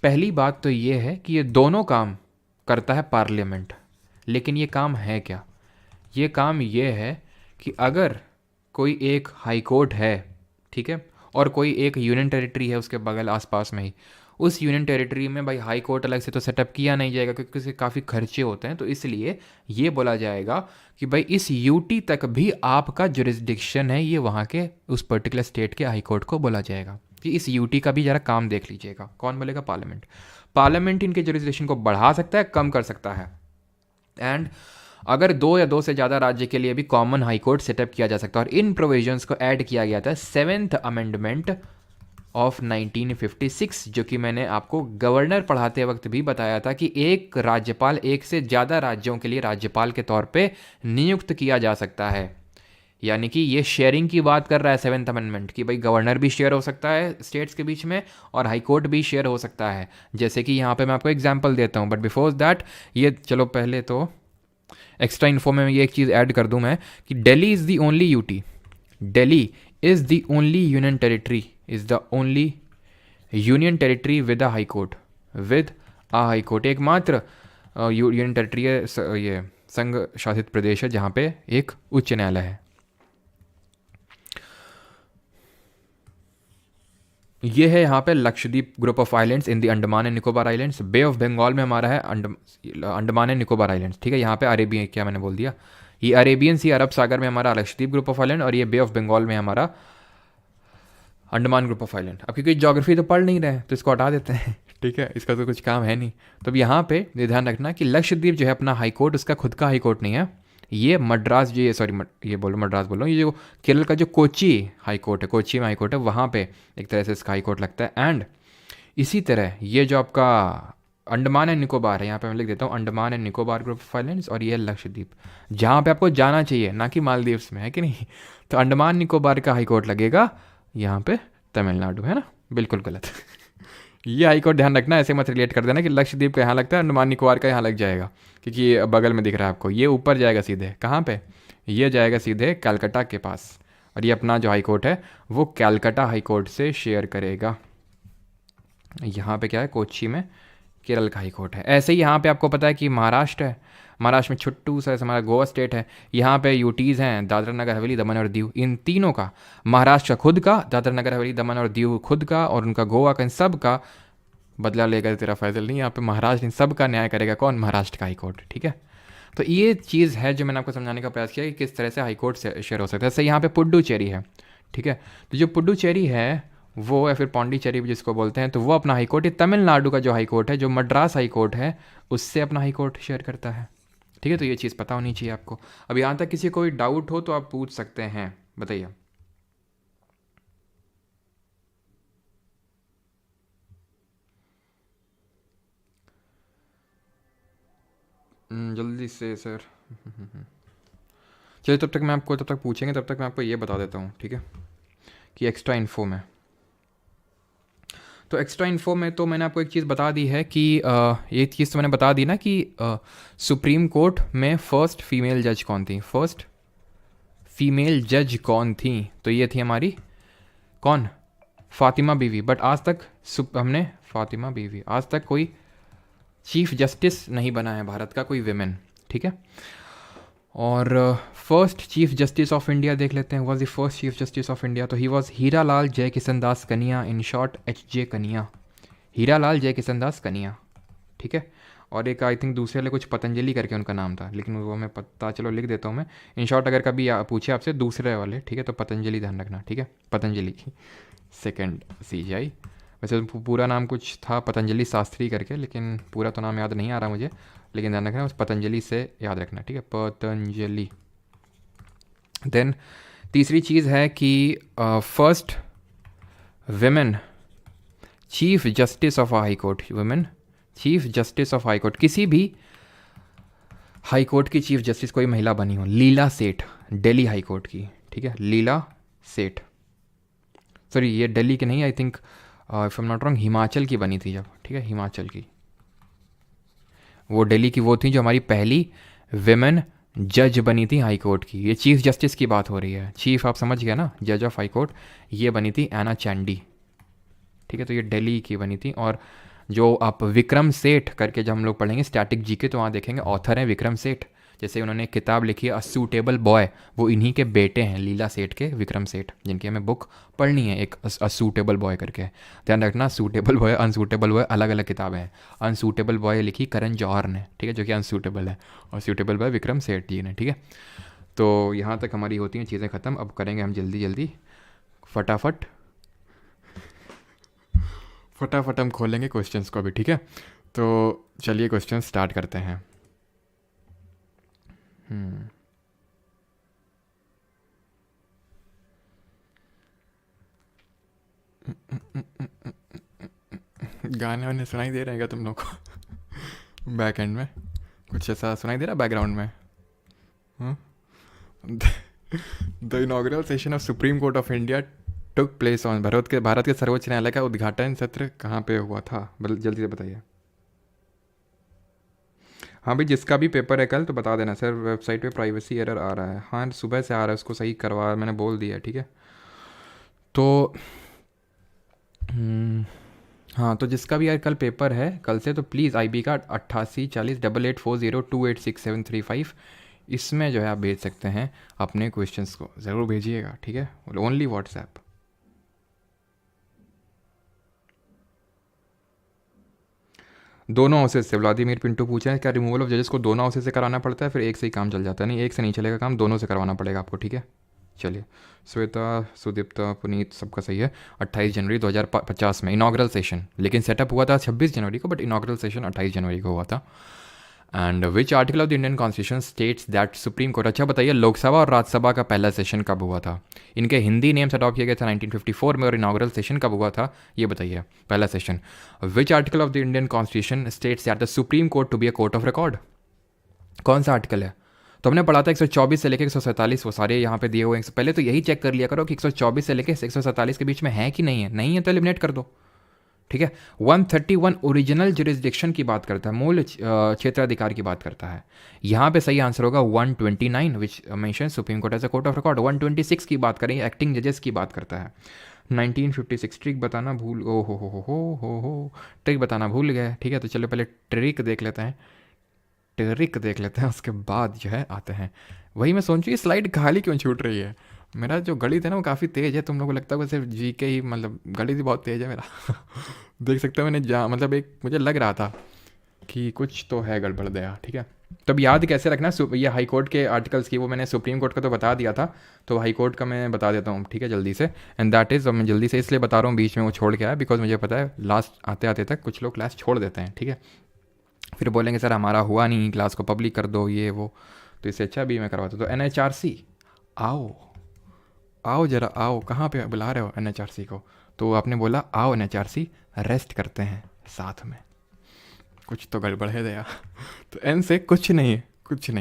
पहली बात तो ये है कि ये दोनों काम करता है पार्लियामेंट, लेकिन ये काम है क्या? ये काम ये है कि अगर कोई एक हाई कोर्ट है, ठीक है, और कोई एक यूनियन टेरिटरी है उसके बगल आसपास में ही, उस यूनियन टेरिटरी में भाई हाई कोर्ट अलग से तो सेटअप किया नहीं जाएगा क्योंकि उसके काफ़ी खर्चे होते हैं, तो इसलिए ये बोला जाएगा कि भाई इस यूटी तक भी आपका जुरिस्डिक्शन है, ये वहाँ के उस पर्टिकुलर स्टेट के हाई कोर्ट को बोला जाएगा कि इस यूटी का भी ज़रा काम देख लीजिएगा। कौन बोलेगा? पार्लियामेंट। पार्लियामेंट इनके जुरिस्डिक्शन को बढ़ा सकता है, कम कर सकता है, एंड अगर 2 या 2 से ज़्यादा राज्य के लिए भी कॉमन हाई कोर्ट सेटअप किया जा सकता है। और इन प्रोविजंस को ऐड किया गया था 7th अमेंडमेंट ऑफ 1956, जो कि मैंने आपको गवर्नर पढ़ाते वक्त भी बताया था कि एक राज्यपाल एक से ज़्यादा राज्यों के लिए राज्यपाल के तौर पे नियुक्त किया जा सकता है। यानी कि ये शेयरिंग की बात कर रहा है 7th अमेंडमेंट कि भाई गवर्नर भी शेयर हो सकता है स्टेट्स के बीच में और हाई कोर्ट भी शेयर हो सकता है। जैसे कि यहाँ पे मैं आपको एग्जांपल देता हूँ, बट बिफोर दैट ये चलो पहले तो एक्स्ट्रा इन्फो में ये एक चीज़ ऐड कर दूं मैं कि Delhi is the only UT, Delhi is the only union territory, is the only union territory with a high court, with a high court. एकमात्र यूनियन टेरिटरी है, ये संघ शासित प्रदेश है जहाँ पे एक उच्च न्यायालय है। ये है यहाँ पे Lakshadweep group of islands in the Andaman and Nicobar islands. Bay of Bengal में हमारा है अंडमान एंड निकोबार आइलैंड्स, ठीक है। यहाँ पे अरेबियन, क्या मैंने बोल दिया, ये अरेबियन सी अरब सागर में हमारा लक्षद्वीप ग्रुप ऑफ आइलैंड, और ये बे ऑफ बंगाल में हमारा अंडमान ग्रुप ऑफ आइलैंड। अब क्योंकि ज्योग्राफी तो पढ़ नहीं रहे हैं तो इसको हटा देते हैं ठीक है, इसका तो कुछ काम है नहीं। तो अब यहाँ पे ये ध्यान रखना कि लक्षद्वीप जो है अपना हाई कोर्ट, उसका खुद का हाई कोर्ट नहीं है। ये मद्रास जो, ये सॉरी ये बोलो मद्रास बोल रहा हूँ, ये जो केरल का जो कोची हाई कोर्ट है, कोची में हाई कोर्ट है, वहाँ पे एक तरह से इसका हाई कोर्ट लगता है। एंड इसी तरह ये जो आपका अंडमान एंड निकोबार है, यहाँ पे मैं लिख देता हूँ Andaman and Nicobar group of islands, और ये है लक्षद्वीप, जहाँ पे आपको जाना चाहिए, ना कि मालदीव्स में, है कि नहीं। तो अंडमान निकोबार का हाई कोर्ट लगेगा यहाँ पे तमिलनाडु, है ना, बिल्कुल गलत ये हाई कोर्ट ध्यान रखना, ऐसे मत रिलेट कर देना कि लक्षद्वीप का यहाँ लगता है, अंडमान निकोबार का यहाँ लग जाएगा, क्योंकि ये बगल में दिख रहा है आपको, ये ऊपर जाएगा सीधे, कहाँ पे, ये जाएगा सीधे कलकत्ता के पास, और ये अपना जो हाई कोर्ट है वो कलकत्ता हाई कोर्ट से शेयर करेगा। यहाँ पे क्या है, कोच्चि में केरल का हाई कोर्ट है। ऐसे ही यहाँ पे आपको पता है कि महाराष्ट्र है, महाराष्ट्र में छुट्टू सा हमारा गोवा स्टेट है, यहाँ पे यूटीज़ हैं, दादरा नगर हवेली दमन और दीव, इन तीनों का, महाराष्ट्र का खुद का, दादरा नगर हवेली दमन और दीव खुद का, और उनका गोवा का, इन सब का बदला लेगा तेरा फैसल नहीं, यहाँ पे महाराष्ट्र इन सब का न्याय करेगा कौन, महाराष्ट्र का हाई कोर्ट, ठीक है। तो ये चीज़ है जो मैंने आपको समझाने का प्रयास किया कि किस तरह से हाई कोर्ट से शेयर हो सकता है। जैसे यहाँ पे पुडुचेरी है, ठीक है, तो जो पुडुचेरी है वो, या फिर पौंडीचेरी भी जिसको बोलते हैं, तो वो अपना हाई कोर्ट तमिलनाडु का जो हाई कोर्ट है, जो मद्रास हाई कोर्ट है, उससे अपना हाई कोर्ट शेयर करता है, ठीक है। तो ये चीज़ पता होनी चाहिए आपको। अब यहाँ तक किसी कोई डाउट हो तो आप पूछ सकते हैं, बताइए। जल्दी से सर चलिए, तब तक मैं आपको, तब तक पूछेंगे, तब तक मैं आपको ये बता देता हूँ, ठीक है, कि एक्स्ट्रा इन्फो में, तो एक्स्ट्रा इन्फो में तो मैंने आपको एक चीज़ बता दी है कि ये चीज़ तो मैंने बता दी ना कि सुप्रीम कोर्ट में फर्स्ट फीमेल जज कौन थी, फर्स्ट फीमेल जज कौन थी, तो ये थी हमारी कौन, फातिमा बीवी। बट आज तक हमने फातिमा बीवी, आज तक कोई चीफ जस्टिस नहीं बना है भारत का कोई विमेन, ठीक है। और first chief justice of India देख लेते हैं, was the first chief justice of India, तो ही वॉज हीरा लाल जय किशन दास कनिया, इन शॉर्ट HJ कनिया, हीरा लाल जय किशन दास कनिया, ठीक है। और एक आई थिंक दूसरे वाले कुछ पतंजलि करके उनका नाम था, लेकिन वो हमें पता, चलो लिख देता हूँ मैं, इन शॉर्ट अगर कभी पूछे आपसे दूसरे वाले, ठीक है, तो पतंजलि ध्यान रखना, ठीक है, पतंजलि सेकेंड CGI। वैसे तो पूरा नाम कुछ था पतंजलि शास्त्री करके, लेकिन पूरा तो नाम याद नहीं आ रहा मुझे, लेकिन ध्यान रखना उस पतंजलि से याद रखना, ठीक है, पतंजलि। देन तीसरी चीज़ है कि first women chief justice of high court, women chief justice of high court, किसी भी हाई कोर्ट की चीफ जस्टिस कोई महिला बनी हो, लीला सेठ, दिल्ली हाई कोर्ट की, ठीक है, लीला सेठ, सॉरी ये दिल्ली की नहीं, I think if I am not wrong Himachal की बनी थी जब, ठीक है, हिमाचल की, वो दिल्ली की वो थी जो हमारी पहली विमेन जज बनी थी हाई कोर्ट की। ये चीफ जस्टिस की बात हो रही है, चीफ आप समझ गए ना, जज ऑफ हाई कोर्ट, ये बनी थी एना चैंडी, ठीक है, तो ये दिल्ली की बनी थी। और जो आप विक्रम सेठ करके जब हम लोग पढ़ेंगे स्टैटिक जीके, तो वहाँ देखेंगे ऑथर हैं विक्रम सेठ, जैसे उन्होंने एक किताब लिखी है अ सूटेबल बॉय, वो इन्हीं के बेटे हैं, लीला सेठ के विक्रम सेठ, जिनकी हमें बुक पढ़नी है, एक अ सूटेबल बॉय करके, ध्यान रखना, सूटेबल बॉय अनसूटेबल बॉय अलग अलग किताबें हैं। अनसूटेबल बॉय लिखी करण जौहर ने, ठीक है, जो कि अनसूटेबल है, और सूटेबल बॉय विक्रम सेठ जी ने, ठीक है। तो यहाँ तक हमारी होती हैं चीज़ें ख़त्म। अब करेंगे हम जल्दी जल्दी फटाफट फटाफट हम खोलेंगे क्वेश्चंस को अभी, ठीक है। तो चलिए क्वेश्चन स्टार्ट करते हैं। गाने वाने सुनाई दे रहे हैं क्या तुम लोग को बैक एंड में कुछ ऐसा सुनाई दे रहा बैकग्राउंड में? The inaugural session of supreme court of India took place on, Bharat के सर्वोच्च न्यायालय का उद्घाटन सत्र कहाँ पे हुआ था, जल्दी से बताइए। हाँ भाई, जिसका भी पेपर है कल तो बता देना सर, वेबसाइट पे प्राइवेसी एरर आ रहा है। हाँ सुबह से आ रहा है, उसको सही करवा, मैंने बोल दिया, ठीक है। तो हाँ, तो जिसका भी यार कल पेपर है कल से, तो प्लीज़ IB कार्ड 88408840286735 इसमें जो है आप भेज सकते हैं अपने क्वेश्चंस को, ज़रूर भेजिएगा, ठीक है, ओनली व्हाट्सएप। दोनों हाउसेज से व्लादिमीर पिंटू पूछे हैं क्या रिमूवल ऑफ जजेस को दोनों हाउसेज से कराना पड़ता है, फिर एक से ही काम चल जाता है? नहीं, एक से नहीं चलेगा काम, दोनों से करवाना पड़ेगा आपको, ठीक है। चलिए, श्वेता, सुदीप्ता, पुनीत, सबका सही है। 28 जनवरी 2050 में इनॉग्रल सेशन, लेकिन सेटअप हुआ था 26 जनवरी को, बट इनॉग्रल सेशन 28 जनवरी को हुआ था। And which article of the Indian constitution states that supreme court, अच्छा बताइए, लोकसभा और राज्यसभा का पहला सेशन कब हुआ था? इनके हिंदी नेम्स अडॉप्ट किए गए थे 1954 में, और इनॉग्रल सेशन कब हुआ था ये बताइए, पहला session. Which article of the Indian constitution states that the supreme court to be a court of record? कौन सा आर्टिकल है? तो हमने पढ़ा था 124 से लेकर 147, वो सारे यहाँ पे दिए हुए हैं। पहले तो यही चेक कर लिया करो कि 124 से लेकर 147 के बीच में है कि नहीं है। नहीं है तो एलिमिनेट कर दो, ठीक है। 131 ओरिजिनल जुरिस्डिक्शन की बात करता है, मूल क्षेत्राधिकार की बात करता है। यहाँ पे सही आंसर होगा 129 which mention supreme court as a court of record. 126 की बात करें, एक्टिंग जजेस की बात करता है। 1956 ट्रिक बताना भूल, ओ हो ट्रिक बताना भूल गए, ठीक है। तो चलो पहले ट्रिक देख लेते हैं, उसके बाद जो है आते हैं। वही मैं सोच रही, स्लाइड खाली क्यों छूट रही है? मेरा जो गणित है ना वो काफ़ी तेज़ है, तुम लोगों को लगता है सिर्फ जी के ही, मतलब गणित ही बहुत तेज़ है मेरा। देख सकते हो मैंने मतलब एक मुझे लग रहा था कि कुछ तो है गड़बड़ दया, ठीक है। तब याद कैसे रखना, ये हाई कोर्ट के आर्टिकल्स की, वो मैंने सुप्रीम कोर्ट का तो बता दिया था, तो हाई कोर्ट का मैं बता देता हूँ, ठीक है, जल्दी से। एंड दैट इज़, मैं जल्दी से इसलिए बता रहा हूँ, बीच में वो छोड़ के आया, बिकॉज मुझे पता है लास्ट आते आते तक कुछ लोग क्लास छोड़ देते हैं, ठीक है। फिर बोलेंगे सर हमारा हुआ नहीं, क्लास को पब्लिक कर दो, ये वो, तो इससे अच्छा भी मैं करवाता। तो NHRC, आओ जरा आओ, कहाँ पे बुला रहे हो NHRC को? तो आपने बोला आओ NHRC, रेस्ट करते हैं साथ में। कुछ तो गड़बड़ है दया। तो N से कुछ नहीं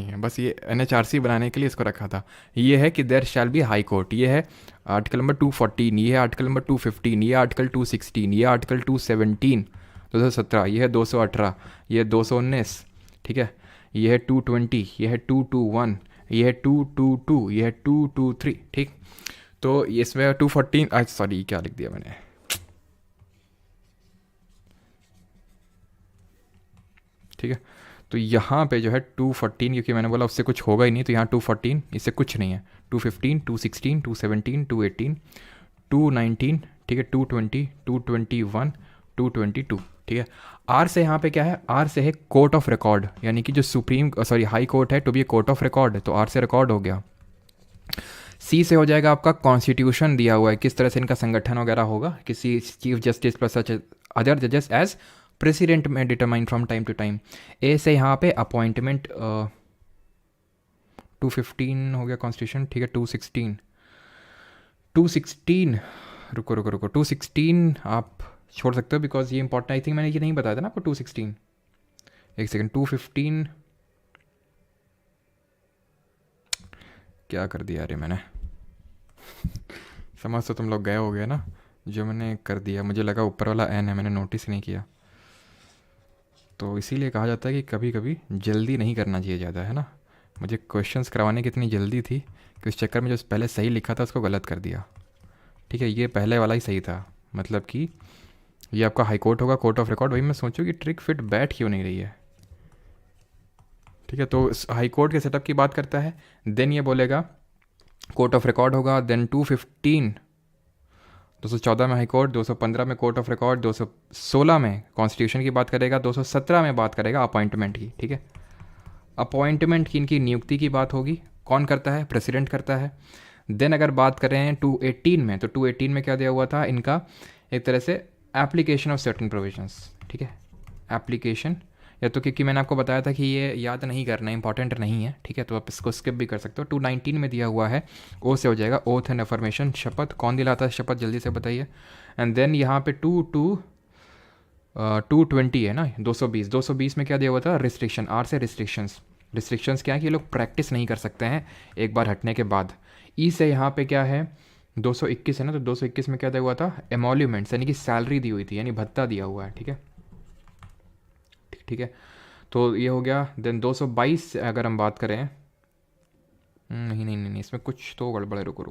है, बस ये NHRC बनाने के लिए इसको रखा था। ये है कि there shall be high court, ये है आर्टिकल नंबर 214, ये है आर्टिकल नंबर 215, ये आर्टिकल 216, ये आर्टिकल 217 2017, ये है 218, ये है 219, ठीक है, ये है 220, ये है 221, ये है 222, ये है 223, ठीक। तो इसमें 214, आज सॉरी क्या लिख दिया मैंने, ठीक है। तो यहाँ पे जो है 214, क्योंकि मैंने बोला उससे कुछ होगा ही नहीं, तो यहाँ 214, इससे कुछ नहीं है। 215, 216, 217, 218, 219, ठीक है, 220, 221, 222, ठीक है। आर से यहाँ पे क्या है, आर से है कोर्ट ऑफ रिकॉर्ड, यानी कि जो हाई कोर्ट है to be a court of record, तो आर से रिकॉर्ड हो गया। सी से हो जाएगा आपका कॉन्स्टिट्यूशन दिया हुआ है, किस तरह से इनका संगठन वगैरह होगा, किसी chief justice plus such other जजेस एज प्रेसिडेंट में determine from time to time. A से यहाँ पे अपॉइंटमेंट, 215 हो गया कॉन्स्टिट्यूशन, ठीक है। 216 रुको 216 आप छोड़ सकते हो, बिकॉज ये इंपॉर्टेंट, आई थिंक मैंने ये नहीं बताया था ना आपको। 216, एक सेकेंड, 215 क्या कर दिया अरे मैंने। समझ तो तुम लोग गए हो गए ना, जो मैंने कर दिया, मुझे लगा ऊपर वाला N है, मैंने नोटिस ही नहीं किया। तो इसीलिए कहा जाता है कि कभी कभी जल्दी नहीं करना चाहिए ज़्यादा, है ना। मुझे क्वेश्चंस करवाने की इतनी जल्दी थी कि उस चक्कर में जो पहले सही लिखा था उसको गलत कर दिया, ठीक है। ये पहले वाला ही सही था, मतलब कि ये आपका हाई कोर्ट होगा, कोर्ट ऑफ रिकॉर्ड। वही मैं सोचूं कि ट्रिक फिट बैठ क्यों नहीं रही है, ठीक है। तो हाई कोर्ट के सेटअप की बात करता है, देन ये बोलेगा कोर्ट ऑफ रिकॉर्ड होगा, देन 215, 214 में हाई कोर्ट, 215 में कोर्ट ऑफ रिकॉर्ड, 216 में कॉन्स्टिट्यूशन की बात करेगा, 217 में बात करेगा अपॉइंटमेंट की, ठीक है। अपॉइंटमेंट की इनकी नियुक्ति की बात होगी, कौन करता है, प्रेसिडेंट करता है। देन अगर बात करें 218 में, तो 218 में क्या दिया हुआ था इनका, एक तरह से एप्लीकेशन ऑफ सर्टेन प्रोविजंस, ठीक है, एप्लीकेशन, या तो क्योंकि मैंने आपको बताया था कि ये याद नहीं करना, इंपॉर्टेंट नहीं है, ठीक है, तो आप इसको स्किप भी कर सकते हो। 219 में दिया हुआ है, ओ से हो जाएगा ओथ एंड अफर्मेशन, शपथ, कौन दिलाता है शपथ, जल्दी से बताइए। एंड देन यहाँ पे 220 है ना, 220 में क्या दिया हुआ था, रिस्ट्रिक्शन, आर से रिस्ट्रिक्शंस क्या है कि ये लोग प्रैक्टिस नहीं कर सकते हैं एक बार हटने के बाद। ई से यहाँ पे क्या है, 221 है ना, तो 221 में क्या दिया हुआ था, एमोल्यूमेंट्स, यानी कि सैलरी दी हुई थी, यानी भत्ता दिया हुआ है, ठीक है, ठीक है। तो ये हो गया। देन 222 अगर हम बात करें, नहीं, इसमें कुछ तो गड़बड़ है, रुको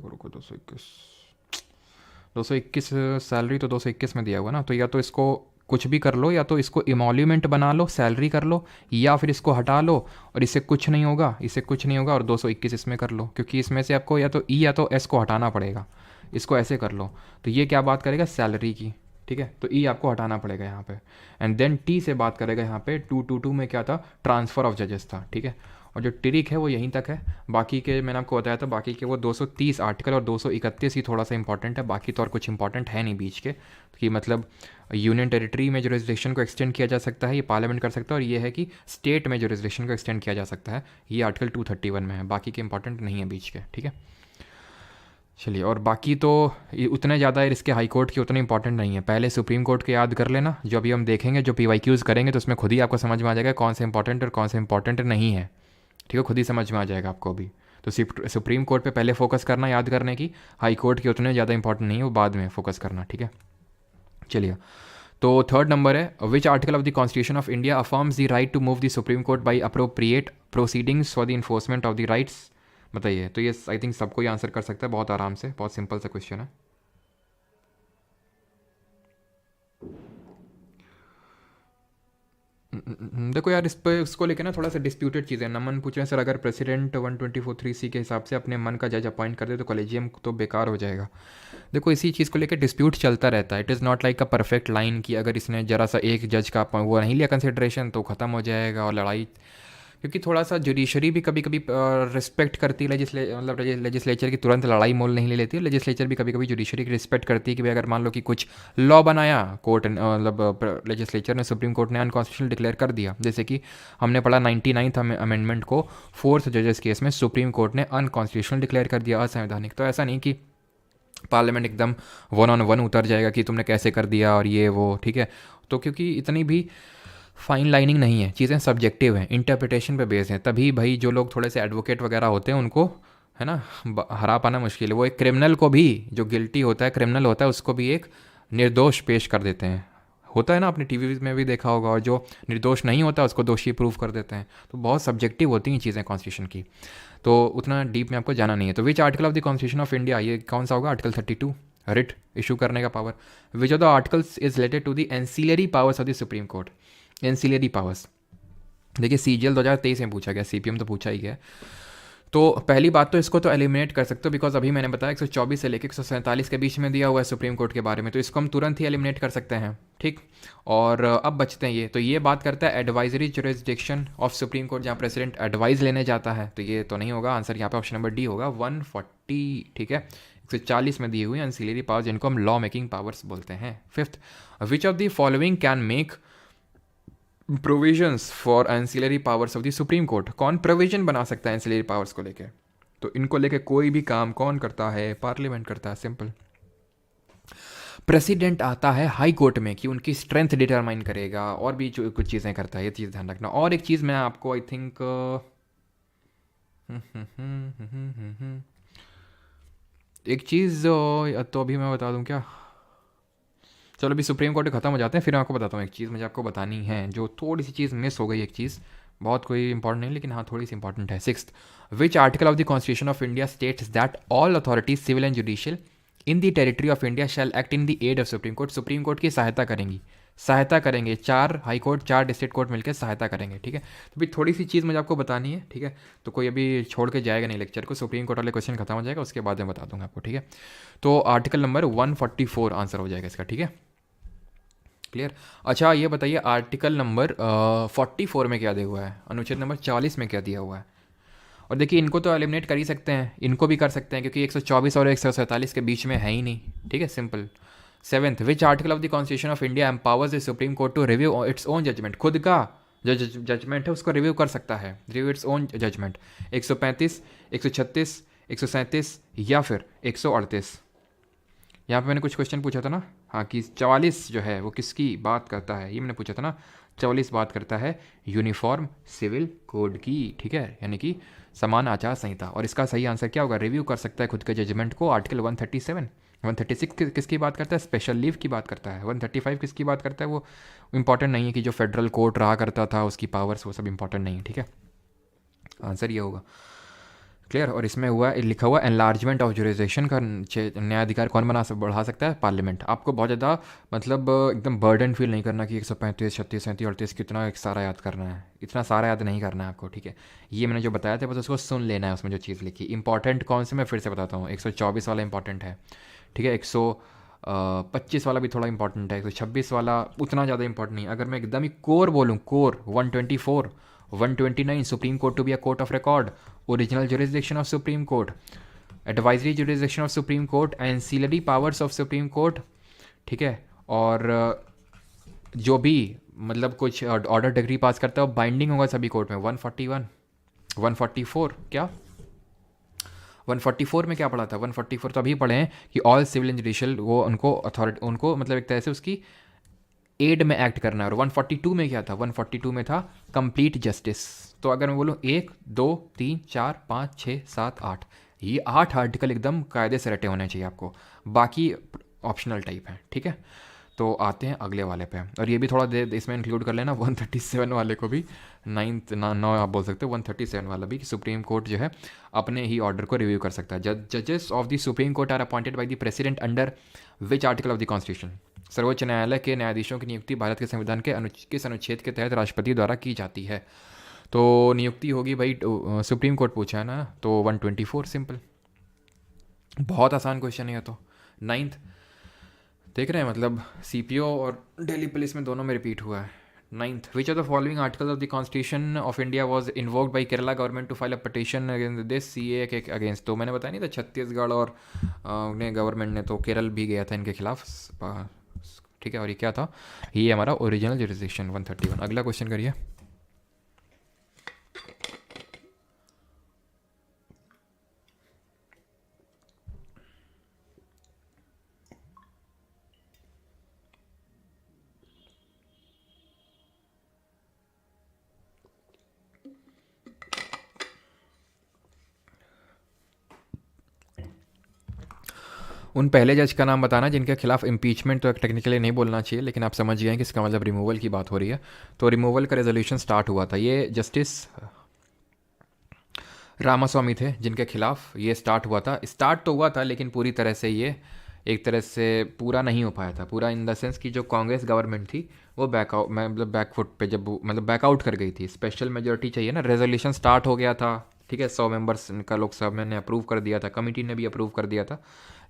221 सैलरी तो 221 में दिया हुआ ना, तो या तो इसको कुछ भी कर लो, या तो इसको इमोल्यूमेंट बना लो, सैलरी कर लो, या फिर इसको हटा लो और इससे कुछ नहीं होगा, और 221 इसमें कर लो, क्योंकि इसमें से आपको या तो ई या तो एस को हटाना पड़ेगा, इसको ऐसे कर लो। तो ये क्या बात करेगा, सैलरी की, ठीक है, तो ई आपको हटाना पड़ेगा यहाँ पे। एंड देन टी से बात करेगा यहाँ पे 222 में क्या था, ट्रांसफ़र ऑफ जजेस था, ठीक है। और जो ट्रिक है वो यहीं तक है, बाकी के मैंने आपको बताया था, बाकी के वो 230 आर्टिकल और 231 ही थोड़ा सा इंपॉर्टेंट है, बाकी तो और कुछ इंपॉर्टेंट है नहीं बीच के, कि मतलब यूनियन टेरिटरी में जुरिस्डिक्शन को एक्सटेंड किया जा सकता है, ये पार्लियामेंट कर सकता है, और ये है कि स्टेट में जुरिस्डिक्शन को एक्सटेंड किया जा सकता है, ये आर्टिकल 231 में है, बाकी के इंपॉर्टेंट नहीं है बीच के, ठीक है। चलिए, और बाकी तो ये उतने ज़्यादा इसके हाई कोर्ट के उतने इंपॉर्टेंट नहीं है, पहले सुप्रीम कोर्ट के याद कर लेना, जो अभी हम देखेंगे, जो PYQs करेंगे तो उसमें खुद ही आपको समझ में आ जाएगा कौन से इंपॉर्टेंट और कौन से इंपॉर्टेंट नहीं है, ठीक है, खुद ही समझ में आ जाएगा आपको अभी। तो सुप्रीम कोर्ट पे पहले फोकस करना याद करने की, हाई कोर्ट के उतने ज़्यादा इंपॉर्टेंट नहीं है, वो बाद में फोकस करना, ठीक है। चलिए, तो थर्ड नंबर है, which article of the constitution of India affirms the right to move the supreme court by appropriate proceedings for the enforcement of the rights. बताइए, तो ये आई थिंक सबको ही आंसर कर सकता है बहुत आराम से, बहुत सिंपल सा क्वेश्चन है। देखो यार, इस पर इसको लेकर ना थोड़ा सा डिस्प्यूटेड चीज़ें, नमन पूछ रहे हैं सर, अगर प्रेसिडेंट 124(3)(c के हिसाब से अपने मन का जज अपॉइंट कर दे तो कॉलेजियम तो बेकार हो जाएगा। देखो, इसी चीज़ को लेकर डिस्प्यूट चलता रहता है, it is not like a perfect line कि अगर इसने जरा सा एक जज का वो नहीं लिया कंसिडरेशन तो ख़त्म हो जाएगा और लड़ाई, क्योंकि थोड़ा सा जुडिशरी भी कभी कभी रिस्पेक्ट करती है, मतलब लेजिस्लेचर की तुरंत लड़ाई मोल नहीं ले लेती है, लेजिस्लेचर भी कभी कभी जुडिशरी की रिस्पेक्ट करती है कि भाई अगर मान लो कि कुछ लॉ बनाया कोर्ट, मतलब लेजिस्लेचर ने, सुप्रीम कोर्ट ने अनकॉन्स्टिट्यूशनल डिक्लेयर कर दिया, जैसे कि हमने पढ़ा 99th अमेंडमेंट को 4th जजेस केस में सुप्रीम कोर्ट ने अनकॉन्स्टिट्यूशनल डिक्लेयर कर दिया, असंवैधानिक। तो ऐसा नहीं कि पार्लियामेंट एकदम 1 on 1 उतर जाएगा कि तुमने कैसे कर दिया और ये वो, ठीक है। तो क्योंकि इतनी भी फाइन लाइनिंग नहीं है, चीज़ें सब्जेक्टिव हैं, इंटरप्रिटेशन पे बेस हैं, तभी भाई जो लोग थोड़े से एडवोकेट वगैरह होते हैं उनको, है ना, हरा पाना मुश्किल है। वो एक क्रिमिनल को भी, जो गिल्टी होता है, क्रिमिनल होता है, उसको भी एक निर्दोष पेश कर देते हैं, होता है ना, आपने टीवी में भी देखा होगा, और जो निर्दोष नहीं होता उसको दोषी प्रूव कर देते हैं। तो बहुत सब्जेक्टिव होती हैं चीज़ें कॉन्स्टिट्यूशन की, तो उतना डीप में आपको जाना नहीं है। तो विच article of the constitution of India, ये कौन सा होगा, आर्टिकल 32, रिट इशू करने का power. Which of the articles is related to the ancillary powers of the supreme court. Ancillary powers, देखिए CGL 2023 में पूछा गया, CPM तो पूछा ही गया। तो पहली बात तो इसको तो एलिमिनेट कर सकते हो, बिकॉज अभी मैंने बताया 124 से लेकर 147 के बीच में दिया हुआ है सुप्रीम कोर्ट के बारे में, तो इसको हम तुरंत ही एलिमिनेट कर सकते हैं, ठीक। और अब बचते हैं ये, तो ये बात करता है advisory jurisdiction of supreme court, जहाँ प्रेसिडेंट एडवाइस लेने जाता है, तो ये तो नहीं होगा, आंसर यहाँ पे ऑप्शन नंबर डी होगा, 140, ठीक है। 140 में दी हुई एंसिलरी पावर्स, जिनको हम लॉ मेकिंग पावर्स बोलते हैं। Fifth, which of the following can make provisions for ancillary powers of the supreme court. कौन प्रोविजन बना सकता है एंसिलरी पावर्स को लेके, तो इनको लेके कोई भी काम कौन करता है, पार्लियामेंट करता है, सिंपल। प्रेसिडेंट आता है हाई कोर्ट में कि उनकी स्ट्रेंथ डिटरमाइन करेगा, और भी जो कुछ चीज़ें करता है, ये चीज़ ध्यान रखना। और एक चीज़ मैं आपको आई थिंक एक चीज़ तो अभी मैं बता दूं क्या, चलो अभी सुप्रीम कोर्ट खत्म हो जाते हैं, फिर मैं आपको बताता हूँ एक चीज़ मुझे आपको बतानी है, जो थोड़ी सी चीज़ मिस हो गई, एक चीज़ बहुत कोई इंपॉर्टेंट नहीं, लेकिन हाँ थोड़ी सी इंपॉर्टेंट है। Sixth, which article of the constitution of India states that all authorities civil and judicial in the territory of India shall act in the aid of supreme court. Supreme court की सहायता करेंगी, सहायता करेंगे, 4 high court 4 district court मिलकर सहायता करेंगे, ठीक है। तो अभी थोड़ी सी चीज़ मुझे आपको बतानी है, ठीक है, तो कोई अभी छोड़ के जाएगा नहीं लेक्चर को, सुप्रीम कोर्ट वाले क्वेश्चन खत्म हो जाएगा उसके बाद मैं बता दूंगा आपको, ठीक है। तो आर्टिकल नंबर 144 आंसर हो जाएगा इसका, ठीक है, क्लियर। अच्छा ये बताइए आर्टिकल नंबर 44 में क्या दिया हुआ है, अनुच्छेद नंबर 40 में क्या दिया हुआ है। और देखिए इनको तो एलिमिनेट कर ही सकते हैं, इनको भी कर सकते हैं, क्योंकि 124 और 147 के बीच में है ही नहीं, ठीक है, simple. Seventh, which article of the constitution of India empowers the supreme court to review its own judgment. खुद का जो जजमेंट है उसको रिव्यू कर सकता है, रिव्यू इट्स ओन जजमेंट। 135, 136, 137 या फिर 138। यहाँ पे मैंने कुछ क्वेश्चन पूछा था ना, हाँ, कि 44 जो है वो किसकी बात करता है, ये मैंने पूछा था ना। 44 बात करता है यूनिफॉर्म सिविल कोड की, ठीक है, यानी कि समान आचार संहिता। और इसका सही आंसर क्या होगा, रिव्यू कर सकता है खुद के जजमेंट को। आर्टिकल 137, 136 किसकी बात करता है, स्पेशल लीव की बात करता है। 135 किसकी बात करता है, वो इंपॉर्टेंट नहीं है, कि जो फेडरल कोर्ट रहा करता था उसकी पावर्स, वो सब इंपॉर्टेंट नहीं है, ठीक है, आंसर ये होगा, क्लियर। और इसमें हुआ लिखा हुआ एनलार्जमेंट ऑफ जुरिस्डिक्शन का न्यायाधिकार कौन बढ़ा सकता है, पार्लियामेंट। आपको बहुत ज़्यादा मतलब एकदम बर्डन फील नहीं करना कि 135, 36, 37, 38 कितना एक सारा याद करना है, इतना सारा याद नहीं करना है आपको, ठीक है। ये मैंने जो बताया था बस उसको सुन लेना है, उसमें जो चीज़ लिखी। इंपॉर्टेंट कौन से मैं फिर से बताता हूँ, 124 वाला इंपॉर्टेंट है, ठीक है, 25 वाला भी थोड़ा इंपॉर्टेंट है, 126 वाला उतना ज़्यादा इंपॉर्टेंट नहीं। अगर मैं एकदम ही कोर बोलूँ, core 124, 129, supreme court to be a court of record, original jurisdiction of supreme court, advisory jurisdiction of supreme court, ancillary powers of supreme court, ठीक है। और जो भी मतलब कुछ ऑर्डर डिग्री पास करता है वो बाइंडिंग होगा सभी कोर्ट में। 141, 144 क्या 144 में क्या पढ़ा था? 144 तो अभी पढ़े हैं कि ऑल सिविल एंड जुडिशियल, वो उनको अथॉरिटी, उनको मतलब एक तरह से उसकी एड में एक्ट करना है। और 142 में क्या था? 142 में था कंप्लीट जस्टिस। तो अगर मैं बोलूँ 1 2 3 4 5 6 7 8, ये 8 आर्टिकल एकदम कायदे से रटे होने चाहिए आपको, बाकी ऑप्शनल टाइप है, ठीक है। तो आते हैं अगले वाले पे, और ये भी थोड़ा दे इसमें इंक्लूड कर लेना 137 वाले को भी, 9 आप बोल सकते हो 137 वाला भी, कि सुप्रीम कोर्ट जो है अपने ही ऑर्डर को रिव्यू कर सकता है। जजेस of the supreme court are appointed by the president under which article of the constitution? सर्वोच्च न्यायालय के न्यायाधीशों की नियुक्ति भारत के संविधान के किस अनुच्छेद के तहत राष्ट्रपति द्वारा की जाती है? तो नियुक्ति होगी भाई, सुप्रीम कोर्ट पूछा है ना, तो 124, सिंपल, बहुत आसान क्वेश्चन है तो। 9th देख रहे हैं, मतलब सीपीओ और दिल्ली पुलिस में दोनों में रिपीट हुआ है। 9th, which of the following articles of the constitution of India was invoked by Kerala government to file a petition against this CA के अगेंस्ट? तो मैंने बताया नहीं था, छत्तीसगढ़ और ने गवर्नमेंट ने तो केरल भी गया था इनके खिलाफ, ठीक है। और ये क्या था? ये हमारा ओरिजिनल जुरिसडिक्शन 131। अगला क्वेश्चन करिए। उन पहले जज का नाम बताना जिनके खिलाफ इम्पीचमेंट, तो टेक्निकली नहीं बोलना चाहिए, लेकिन आप समझ गए कि इसका मतलब रिमूवल की बात हो रही है। तो रिमूवल का रेजोल्यूशन स्टार्ट हुआ था, ये जस्टिस रामास्वामी थे जिनके खिलाफ ये स्टार्ट हुआ था। स्टार्ट तो हुआ था लेकिन पूरी तरह से ये एक तरह से पूरा नहीं हो पाया था। पूरा इन द सेंस कि जो कांग्रेस गवर्नमेंट थी वो बैकआउट, मतलब बैकफुट पे, जब मतलब बैकआउट कर गई थी। स्पेशल मेजोरिटी चाहिए ना, रेजोल्यूशन स्टार्ट हो गया था, ठीक है, 100 मेंबर्स का लोकसभा ने अप्रूव कर दिया था, कमेटी ने भी अप्रूव कर दिया था,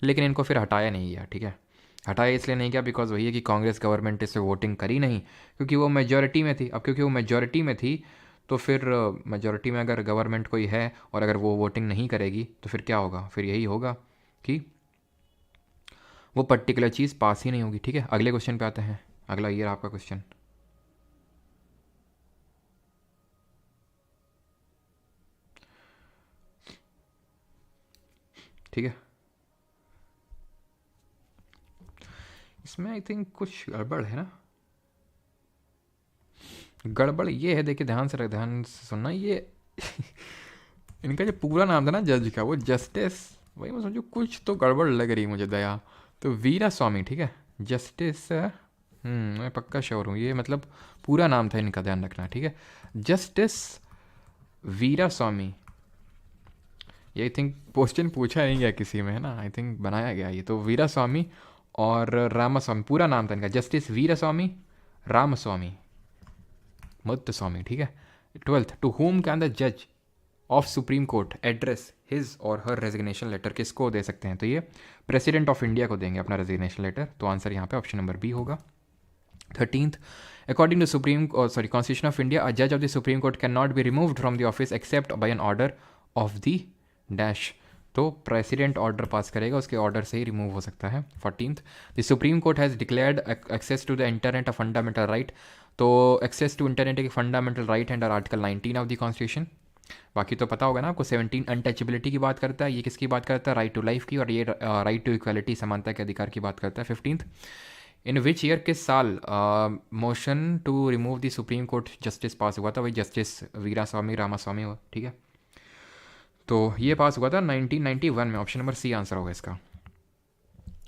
लेकिन इनको फिर हटाया नहीं गया, ठीक है। हटाया इसलिए नहीं किया बिकॉज वही है कि कांग्रेस गवर्नमेंट इस पर वोटिंग करी नहीं, क्योंकि वो मेजोरिटी में थी। अब क्योंकि वो मेजोरिटी में थी तो फिर मेजोरिटी में अगर गवर्नमेंट कोई है और अगर वो वोटिंग नहीं करेगी तो फिर क्या होगा? फिर यही होगा कि वो पर्टिकुलर चीज़ पास ही नहीं होगी, ठीक है। अगले क्वेश्चन पे आते हैं। अगला ये आपका क्वेश्चन, ठीक है। इसमें आई थिंक कुछ गड़बड़ है ना। गड़बड़ ये है, देखिए ध्यान से सुनना, ये इनका जो पूरा नाम था ना जज का, वो जस्टिस, वही मैं समझू कुछ तो गड़बड़ लग रही मुझे, दया। तो वीरा स्वामी, ठीक है, जस्टिस, मैं पक्का श्योर हूँ, ये मतलब पूरा नाम था इनका, ध्यान रखना, ठीक है। जस्टिस वीरा स्वामी, ये आई थिंक क्वेश्चन पूछा नहीं गया किसी में, है ना, आई थिंक बनाया गया ये। तो वीरा स्वामी और रामास्वामी, पूरा नाम था इनका, जस्टिस वीरा स्वामी रामस्वामी मुत्तस्वामी, ठीक है। 12th, to whom can the जज of supreme court address his और हर रेजिग्नेशन लेटर? किसको दे सकते हैं? तो ये प्रेसिडेंट ऑफ इंडिया को देंगे अपना रेजिग्नेशन लेटर। तो आंसर यहाँ पे ऑप्शन नंबर बी होगा। 13th, according to constitution of India, a जज of the supreme court can not be removed from the office except by an order of the dash. तो president order pass करेगा, उसके order से ही remove हो सकता है। 14th, the supreme court has declared access to the internet a fundamental right. तो access to internet एक fundamental right under article 19 of the constitution. बाकी तो पता होगा ना आपको। 17 अनटचेबिलिटी की बात करता है, ये किसकी बात करता है? राइट टू लाइफ की, और ये राइट टू इक्वालिटी, समानता के अधिकार की बात करता है। 15th, इन विच ईयर, किस साल motion to remove the supreme court justice pass हुआ था? वही जस्टिस वीरा स्वामी रामास्वामी हो, ठीक है। तो ये पास हुआ था 1991 में, ऑप्शन नंबर सी आंसर होगा इसका।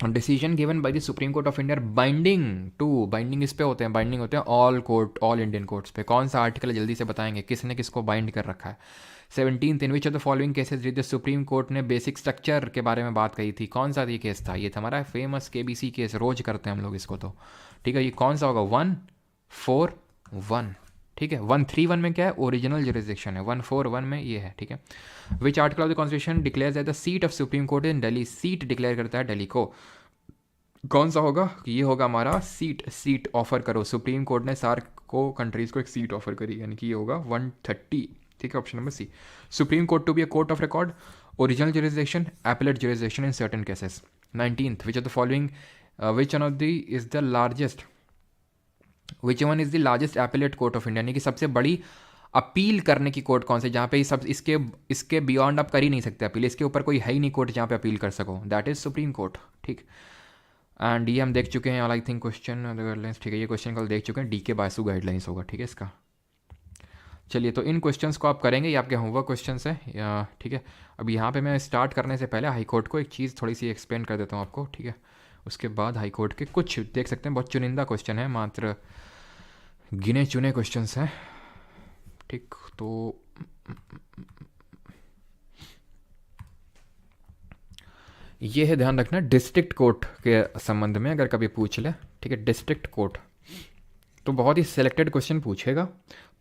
Decision given by the supreme court of India binding to, binding इस पे होते हैं, बाइंडिंग होते हैं ऑल इंडियन कोर्ट्स पे। कौन सा आर्टिकल जल्दी से बताएंगे, किसने किसको बाइंड कर रखा है? 17th, in which of the following cases did the supreme court ने बेसिक स्ट्रक्चर के बारे में बात कही थी? कौन सा ये केस था? ये था हमारा फेमस केबीसी केस, रोज करते हैं हम लोग इसको, तो ठीक है। ये कौन सा होगा? 141, ठीक है। 131 में क्या है? ओरिजिनल जुरिसडिक्शन है। 141 में ये है, ठीक है। Which article of the constitution declares that the seat of supreme court in Delhi? Seat declare करता है दिल्ली को। कौन सा होगा? ये होगा हमारा सीट ऑफर करो। सुप्रीम कोर्ट ने सार्क को कंट्रीज़ को एक सीट ऑफर करी, यानी कि ये होगा 130। ठीक है, option number C. Supreme court to be a court of record, original jurisdiction, appellate jurisdiction in certain cases. 19th, which of the following, which one of the is the largest, which one is the largest appellate court of India, यानी कि सबसे बड़ी appeal करने की court कौन सी, जहाँ पे ये सब इसके बियॉन्ड आप कर ही नहीं सकते अपील, इसके ऊपर कोई है ही नहीं कोर्ट जहाँ पे अपील कर सको, दैट इज सुप्रीम कोर्ट। ठीक, एंड ये हम देख चुके हैं, आई थिंक क्वेश्चन गाइडलाइंस। ठीक है, ये क्वेश्चन कल देख चुके हैं, डी के बासु गाइडलाइंस होगा। ठीक है इसका। चलिए, तो इन क्वेश्चंस को आप करेंगे, ये आपके होमवर्क क्वेश्चंस है। ठीक है, अब यहाँ पे मैं स्टार्ट करने से पहले हाई कोर्ट को एक चीज़ थोड़ी सी एक्सप्लेन कर देता हूँ आपको। ठीक है, उसके बाद हाई कोर्ट के कुछ देख सकते हैं, बहुत चुनिंदा क्वेश्चन है, मात्र गिने चुने क्वेश्चंस हैं। ठीक, तो ये है, ध्यान रखना डिस्ट्रिक्ट कोर्ट के संबंध में अगर कभी पूछ ले। ठीक है, डिस्ट्रिक्ट कोर्ट तो बहुत ही सिलेक्टेड क्वेश्चन पूछेगा।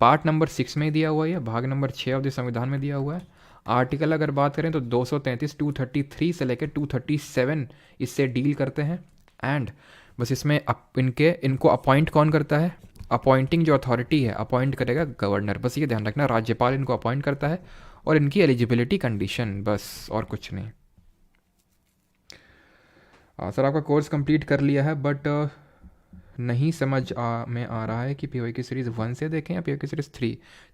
पार्ट नंबर 6 में दिया हुआ है, भाग नंबर 6 ऑफ द संविधान में दिया हुआ है। आर्टिकल अगर बात करें तो 233, 233 से लेकर 237 इससे डील करते हैं। एंड बस इसमें इनको अपॉइंट कौन करता है? अपॉइंटिंग जो अथॉरिटी है अपॉइंट करेगा गवर्नर। बस ये ध्यान रखना, राज्यपाल इनको अपॉइंट करता है, और इनकी एलिजिबिलिटी कंडीशन, बस और कुछ नहीं। सर आपका कोर्स कंप्लीट कर लिया है, बट नहीं समझ में आ रहा है कि पीवाई की सीरीज़ 1 से देखें या पीवाई की सीरीज़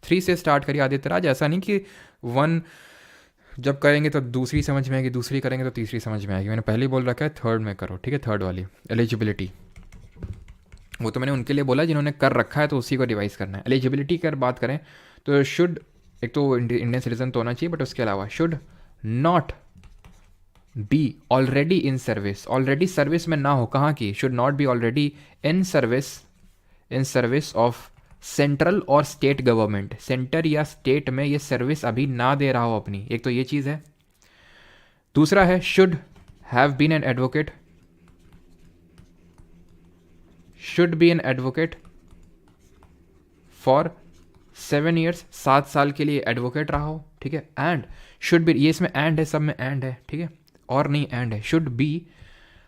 3 से स्टार्ट करिए आदित्य राज। ऐसा नहीं कि 1 जब करेंगे तो दूसरी समझ में आएगी, दूसरी करेंगे तो तीसरी समझ में आएगी। मैंने पहले ही बोल रखा है थर्ड में करो। ठीक है, थर्ड वाली एलिजिबिलिटी, वो तो मैंने उनके लिए बोला जिन्होंने कर रखा है, तो उसी को रिवाइज करना है। एलिजिबिलिटी की अगर बात करें तो शुड, एक तो इंडियन सिटीजन तो होना चाहिए, बट उसके अलावा should not be already in service, already service में ना हो। कहाँ की? Should not be already in service of central और स्टेट गवर्नमेंट, सेंटर या स्टेट में ये सर्विस अभी ना दे रहा हो अपनी, एक तो ये चीज़ है। दूसरा है should have been an advocate, should be an advocate for 7 years, 7 साल के लिए एडवोकेट रहा हो। ठीक है, एंड शुड बी, ये इसमें एंड है, सब में एंड है। ठीक है, और नहीं एंड है। Should be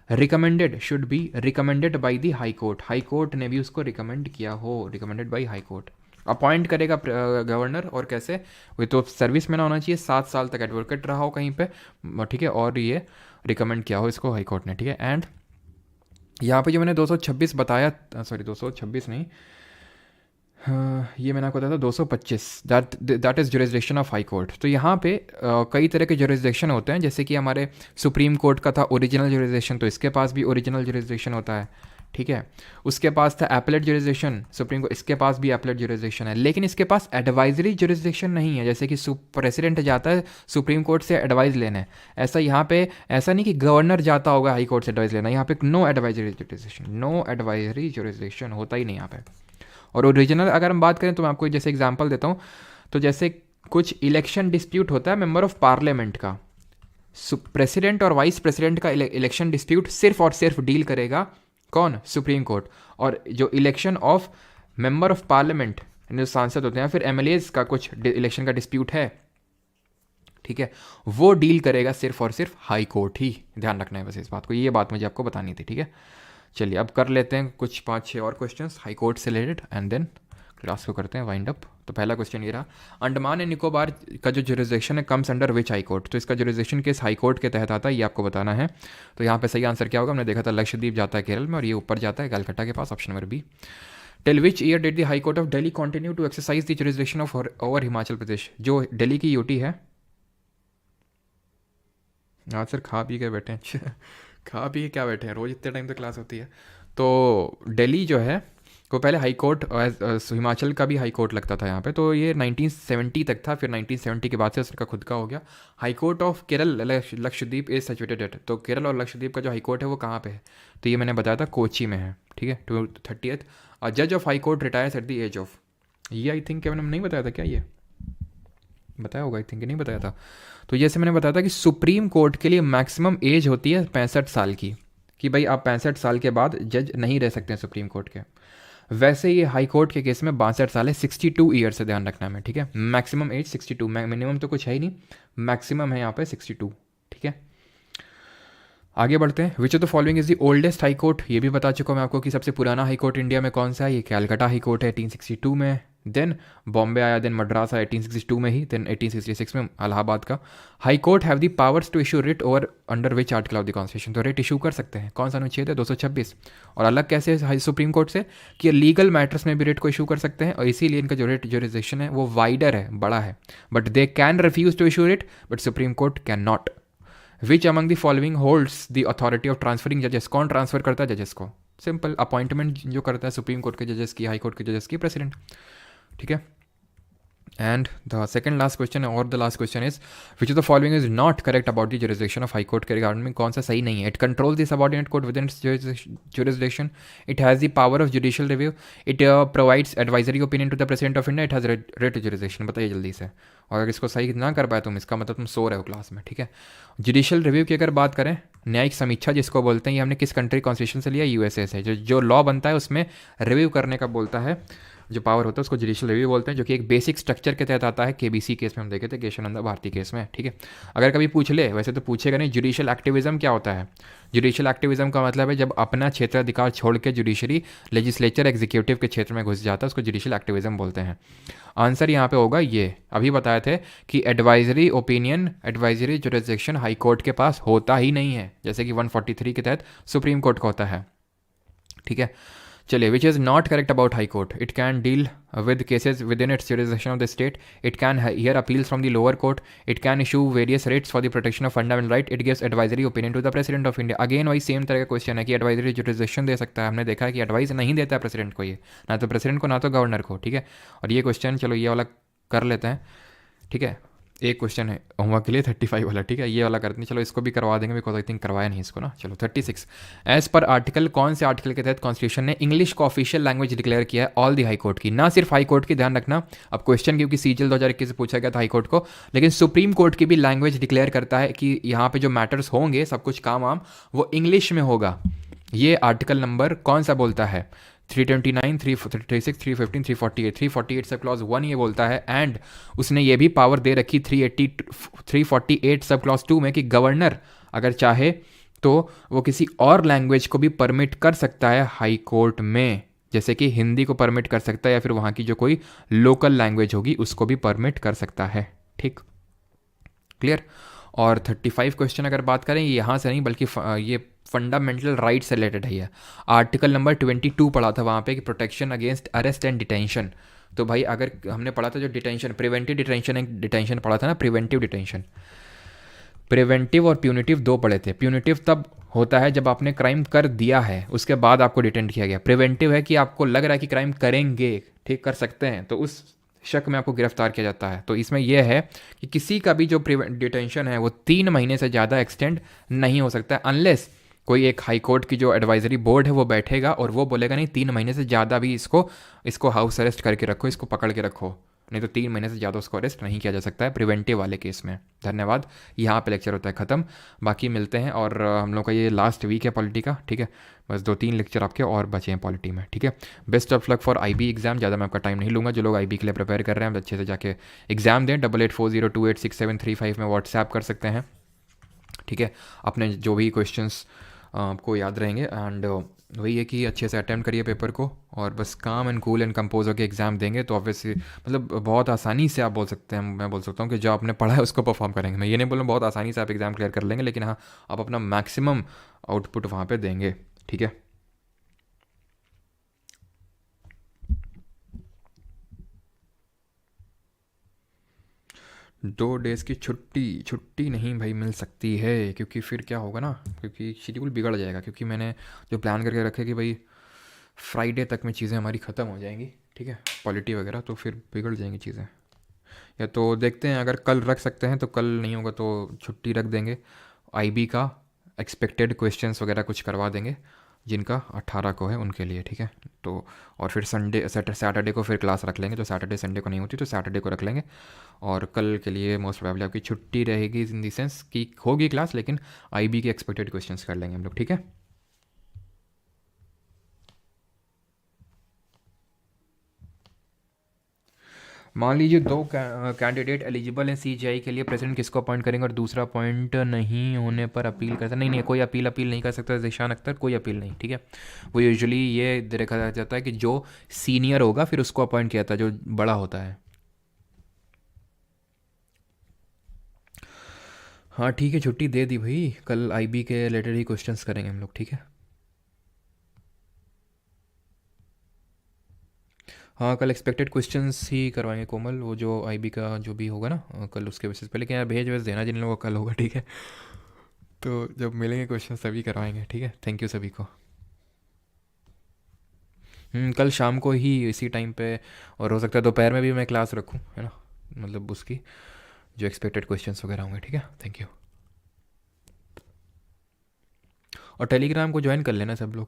recommended by the high court, high court ने भी उसको रिकमेंड किया हो, recommended by high court. Appoint करेगा गवर्नर, और कैसे? वो तो सर्विस में ना होना चाहिए, 7 साल तक एडवोकेट रहा हो कहीं पे। ठीक है, और ये रिकमेंड किया हो इसको हाई कोर्ट ने। ठीक है, एंड यहाँ पे जो मैंने 226 बताया, सॉरी 226 नहीं, ये मैंने आपको बताया था 225, that is jurisdiction of high court. तो यहाँ पे कई तरह के जुरिसडिक्शन होते हैं, जैसे कि हमारे सुप्रीम कोर्ट का था ओरिजिनल जुरिसडिक्शन, तो इसके पास भी ओरिजिनल जुरिसडिक्शन होता है। ठीक है, उसके पास था एपेलेट जुरिसडिक्शन सुप्रीम कोर्ट, इसके पास भी एपेलेट जुरिसडिक्शन है, लेकिन इसके पास एडवाइजरी जुरिसडिक्शन नहीं है, जैसे कि प्रेसिडेंट जाता है सुप्रीम कोर्ट से एडवाइस लेने। ऐसा यहाँ पे ऐसा नहीं कि गवर्नर जाता होगा हाई कोर्ट से एडवाइस लेना, यहाँ पे no advisory jurisdiction, no advisory jurisdiction होता ही नहीं यहाँ पे। और ओरिजिनल अगर हम बात करें तो मैं आपको जैसे एग्जांपल देता हूँ, तो जैसे कुछ इलेक्शन डिस्प्यूट होता है मेंबर ऑफ पार्लियामेंट का, प्रेसिडेंट और वाइस प्रेसिडेंट का इलेक्शन डिस्प्यूट सिर्फ और सिर्फ डील करेगा कौन? Supreme court. और जो election of member of parliament, जो सांसद होते हैं, फिर एमएलएज का कुछ इलेक्शन का डिस्प्यूट है, ठीक है, वो डील करेगा सिर्फ और सिर्फ हाई कोर्ट ही। ध्यान रखना है बस इस बात को, ये बात मुझे आपको बतानी थी। ठीक है, चलिए अब कर लेते हैं कुछ 5-6 और क्वेश्चंस हाई कोर्ट से रिलेटेड, एंड देन क्लास को करते हैं वाइंड अप। तो पहला क्वेश्चन ये रहा, अंडमान एंड निकोबार का जो जुरिसडिक्शन है comes under which high court, तो इसका जुरिसडिक्शन किस हाई कोर्ट के तहत आता है, ये आपको बताना है। तो यहाँ पे सही आंसर क्या होगा? हमने देखा था लक्षद्वीप जाता है केरल में, और ये ऊपर जाता है कलकत्ता के पास, option number B. Till which year did the high court of Delhi continue to exercise the jurisdiction of over Himachal Pradesh, जो दिल्ली की यूटी है। हाँ सर, खा पी के बैठे हैं खा पी के क्या बैठे हैं, रोज इतने टाइम तक क्लास होती है। तो दिल्ली जो है वो पहले हाई कोर्ट, हिमाचल का भी हाई कोर्ट लगता था यहाँ पे, तो ये 1970 तक था, फिर 1970 के बाद से उसका खुद का हो गया। High court of Kerala Lakshadweep is situated at, तो केरल और लक्षद्वीप का जो हाई कोर्ट है वो कहाँ पे है? तो ये मैंने बताया था कोची में है। ठीक है, 30th जज of high court retires at the age of, ये आई थिंक मैंने नहीं बताया था क्या? ये बताया होगा आई थिंक, नहीं बताया था। तो जैसे मैंने बताया था कि सुप्रीम कोर्ट के लिए मैक्सिमम एज होती है 65 साल की, कि भाई आप 65 साल के बाद जज नहीं रह सकते हैं सुप्रीम कोर्ट के। वैसे ये हाई कोर्ट के केस में 62 साल है, 62 ईयर से ध्यान रखना है। ठीक है, मैक्सिमम एज 62, मिनिमम तो कुछ है ही नहीं, मैक्सिमम है यहाँ पे 62। ठीक है, आगे बढ़ते हैं। विच of the following is the oldest high court, ये भी बता चुका हूँ मैं आपको कि सबसे पुराना हाई कोर्ट इंडिया में कौन सा है, ये कैलकाटा हाई कोर्ट है 1862 में। देन बॉम्बे आया, देन मद्रास आया 1862 में ही, देन 1866 में इलाहाबाद का। High court have the powers to issue writ over under which article of the constitution, तो रिट इशू कर सकते हैं, कौन सा अनुच्छेद है 226। और अलग कैसे है सुप्रीम कोर्ट से कि लीगल मैटर्स में भी रिट को इशू कर सकते हैं, और इसीलिए इनका जो रिट जुरिसडिक्शन है वो वाइडर है, बड़ा है। But they can refuse to issue writ, but supreme court can not. Which among the following holds the authority of transferring जजेस, कौन ट्रांसफर करता है जजेस को, सिंपल अपॉइंटमेंट जो करता है सुप्रीम कोर्ट के जजेस की, हाई कोर्ट के जजेस की, प्रेसिडेंट, ठीक है। And the second last question और the last question is which of the following is not correct about the jurisdiction of high court के रिगार्डिंग में कौन सा सही नहीं है। It control the subordinate court within jurisdiction, it has the power of judicial review, it provides advisory opinion to the president of India, it has writ jurisdiction. बताइए जल्दी से, और अगर इसको सही ना कर पाए तुम, इसका मतलब तुम सो रहे हो क्लास में, ठीक है। जुडिशियल रिव्यू की अगर बात करें, न्यायिक समीक्षा जिसको बोलते हैं, ये हमने किस कंट्री कॉन्स्टिट्यूशन से लिया, यूएसए से। जो लॉ बनता है उसमें रिव्यू करने का बोलता है, जो पावर होता है उसको जुडिशियल रिव्यू बोलते हैं, जो कि एक बेसिक स्ट्रक्चर के तहत आता है। केबीसी केस में हम देखे थे, केशवानंद भारती केस में, ठीक है। अगर कभी पूछ ले, वैसे तो पूछेगा नहीं, जुडिशियल एक्टिविज्म क्या होता है। जुडिशियल एक्टिविज्म का मतलब है जब अपना क्षेत्राधिकार छोड़ के जुडिशरी लेजिस्लेचर एग्जीक्यूटिव के क्षेत्र में घुस जाता है, उसको जुडिशियल एक्टिविज्म बोलते हैं। आंसर यहाँ पे होगा ये, अभी बताए थे कि advisory opinion, advisory jurisdiction high court के पास होता ही नहीं है, जैसे कि 143 के तहत सुप्रीम कोर्ट का होता है, ठीक है। चलिए, which is not correct about high court, it can deal with cases within its jurisdiction of the state, it can hear appeals from the lower court, it can issue various writs for the protection of fundamental right, it gives advisory opinion to the president of India. Again वही same तरह का question है कि advisory jurisdiction दे सकता है, हमने देखा है कि एडवाइस नहीं देता है प्रेसिडेंट को, ये ना तो प्रेसिडेंट को ना तो गवर्नर को, ठीक है। और ये क्वेश्चन चलो ये वाला कर लेते हैं, ठीक है। एक क्वेश्चन है होमवर्क के लिए 35 वाला, ठीक है, ये वाला करते हैं, चलो इसको भी करवा देंगे, बिकॉज आई थिंक करवाया नहीं इसको ना। चलो 36, एज पर आर्टिकल, कौन से आर्टिकल के तहत कॉन्स्टिट्यूशन ने इंग्लिश को ऑफिशियल लैंग्वेज डिक्लेयर किया है ऑल दी हाई कोर्ट की, ना सिर्फ हाई कोर्ट की, ध्यान रखना। अब क्वेश्चन क्योंकि सीजीएल 2021 से पूछा गया था हाई कोर्ट को, लेकिन सुप्रीम कोर्ट की भी लैंग्वेज डिक्लेयर करता है कि यहाँ पे जो मैटर्स होंगे, सब कुछ काम वाम, वो इंग्लिश में होगा। ये आर्टिकल नंबर कौन सा बोलता है, 329, 336, 315, 348, 348 सब क्लॉज 1 ये बोलता है। एंड उसने ये भी पावर दे रखी 348 सब क्लॉज 2 में कि गवर्नर अगर चाहे तो वो किसी और लैंग्वेज को भी परमिट कर सकता है हाई कोर्ट में, जैसे कि हिंदी को परमिट कर सकता है, या फिर वहाँ की जो कोई लोकल लैंग्वेज होगी उसको भी परमिट कर सकता है, ठीक, क्लियर। और 35 क्वेश्चन अगर बात करें, यहाँ से नहीं बल्कि ये फंडामेंटल राइट से रिलेटेड है। ये आर्टिकल नंबर 22 पढ़ा था वहाँ पे कि protection against arrest and detention. तो भाई अगर हमने पढ़ा था जो डिटेंशन, प्रिवेंटिव डिटेंशन, एक डिटेंशन पढ़ा था ना, प्रिवेंटिव डिटेंशन, प्रिवेंटिव और प्यूनिटिव दो पढ़े थे। प्यूनिटिव तब होता है जब आपने क्राइम कर दिया है, उसके बाद आपको डिटेंट किया गया। प्रिवेंटिव है कि आपको लग रहा है कि क्राइम करेंगे, ठीक, कर सकते हैं, तो उस शक में आपको गिरफ्तार किया जाता है। तो इसमें यह है कि किसी का भी जो डिटेंशन है वो 3 महीने से ज़्यादा एक्सटेंड नहीं हो सकता है, अनलेस कोई एक हाई कोर्ट की जो एडवाइजरी बोर्ड है वो बैठेगा और वो बोलेगा नहीं 3 महीने से ज़्यादा भी इसको हाउस अरेस्ट करके रखो, इसको पकड़ के रखो, नहीं तो 3 महीने से ज़्यादा उसको अरेस्ट नहीं किया जा सकता है प्रिवेंटिव वाले केस में। धन्यवाद, यहाँ पे लेक्चर होता है ख़त्म, बाकी मिलते हैं। और हम लोग का ये लास्ट वीक है पॉलिटी का, ठीक है, बस 2-3 लेक्चर आपके और बचे हैं पॉलिटी में, ठीक है। Best of luck for IB exam, ज़्यादा मैं आपका टाइम नहीं लूँगा। जो लोग IB के लिए प्रिपेयर कर रहे हैं अच्छे से जाके एग्जाम दें। 8840286735 में व्हाट्सएप कर सकते हैं, ठीक है, अपने जो भी क्वेश्चंस आपको याद रहेंगे। एंड वही है कि अच्छे से अटैम्प्ट करिए पेपर को, और बस काम एंड कूल एंड कंपोज होकर एग्जाम देंगे तो ऑब्वियसली मतलब बहुत आसानी से आप बोल सकते हैं, मैं बोल सकता हूँ कि जो आपने पढ़ा है उसको परफॉर्म करेंगे। मैं ये नहीं बोल रहा हूँ बहुत आसानी से आप एग्ज़ाम क्लियर कर लेंगे, लेकिन हाँ आप अपना मैक्सिमम आउटपुट वहाँ पे देंगे, ठीक है। दो डेज़ की छुट्टी नहीं भाई मिल सकती है, क्योंकि फिर क्या होगा ना, क्योंकि शेड्यूल बिगड़ जाएगा, क्योंकि मैंने जो प्लान करके रखे कि भाई फ्राइडे तक में चीज़ें हमारी ख़त्म हो जाएंगी, ठीक है, पॉलिटी वगैरह, तो फिर बिगड़ जाएंगी चीज़ें। या तो देखते हैं, अगर कल रख सकते हैं तो कल, नहीं होगा तो छुट्टी रख देंगे। IB का एक्सपेक्टेड क्वेश्चंस वगैरह कुछ करवा देंगे जिनका 18 को है उनके लिए, ठीक है। तो और फिर सैटरडे को फिर क्लास रख लेंगे, जो सैटरडे संडे को नहीं होती तो सैटरडे को रख लेंगे। और कल के लिए मोस्ट प्रोबेबली आपकी छुट्टी रहेगी, इन दी सेंस कि होगी क्लास, लेकिन IB के एक्सपेक्टेड क्वेश्चंस कर लेंगे हम लोग, ठीक है। मान लीजिए दो कैंडिडेट एलिजिबल हैं सीजीआई के लिए, प्रेसिडेंट किसको अपॉइंट करेंगे, और दूसरा अपॉइंट नहीं होने पर अपील करता, नहीं नहीं कोई अपील नहीं कर सकता ज़ीशान अख्तर, कोई अपील नहीं, ठीक है। वो यूजुअली ये देखा जाता है कि जो सीनियर होगा फिर उसको अपॉइंट किया जाता है, जो बड़ा होता है। हाँ ठीक है, छुट्टी दे दी भाई, कल आईबी के रिलेटेड ही क्वेश्चंस करेंगे हम लोग, ठीक है। हाँ कल एक्सपेक्टेड क्वेश्चंस ही करवाएंगे कोमल, वो जो आईबी का जो भी होगा ना कल उसके बेसिस पे, लेकिन यार भेज भेज देना जिन लोगों का कल होगा, ठीक है। तो जब मिलेंगे क्वेश्चन सभी करवाएंगे, ठीक है। थैंक यू सभी को। कल शाम को ही इसी टाइम पे, और हो सकता है दोपहर में भी मैं क्लास रखूँ, है ना, मतलब उसकी जो एक्सपेक्टेड क्वेश्चंस वगैरह होंगे, ठीक है। Thank you. और टेलीग्राम को ज्वाइन कर लेना सब लोग।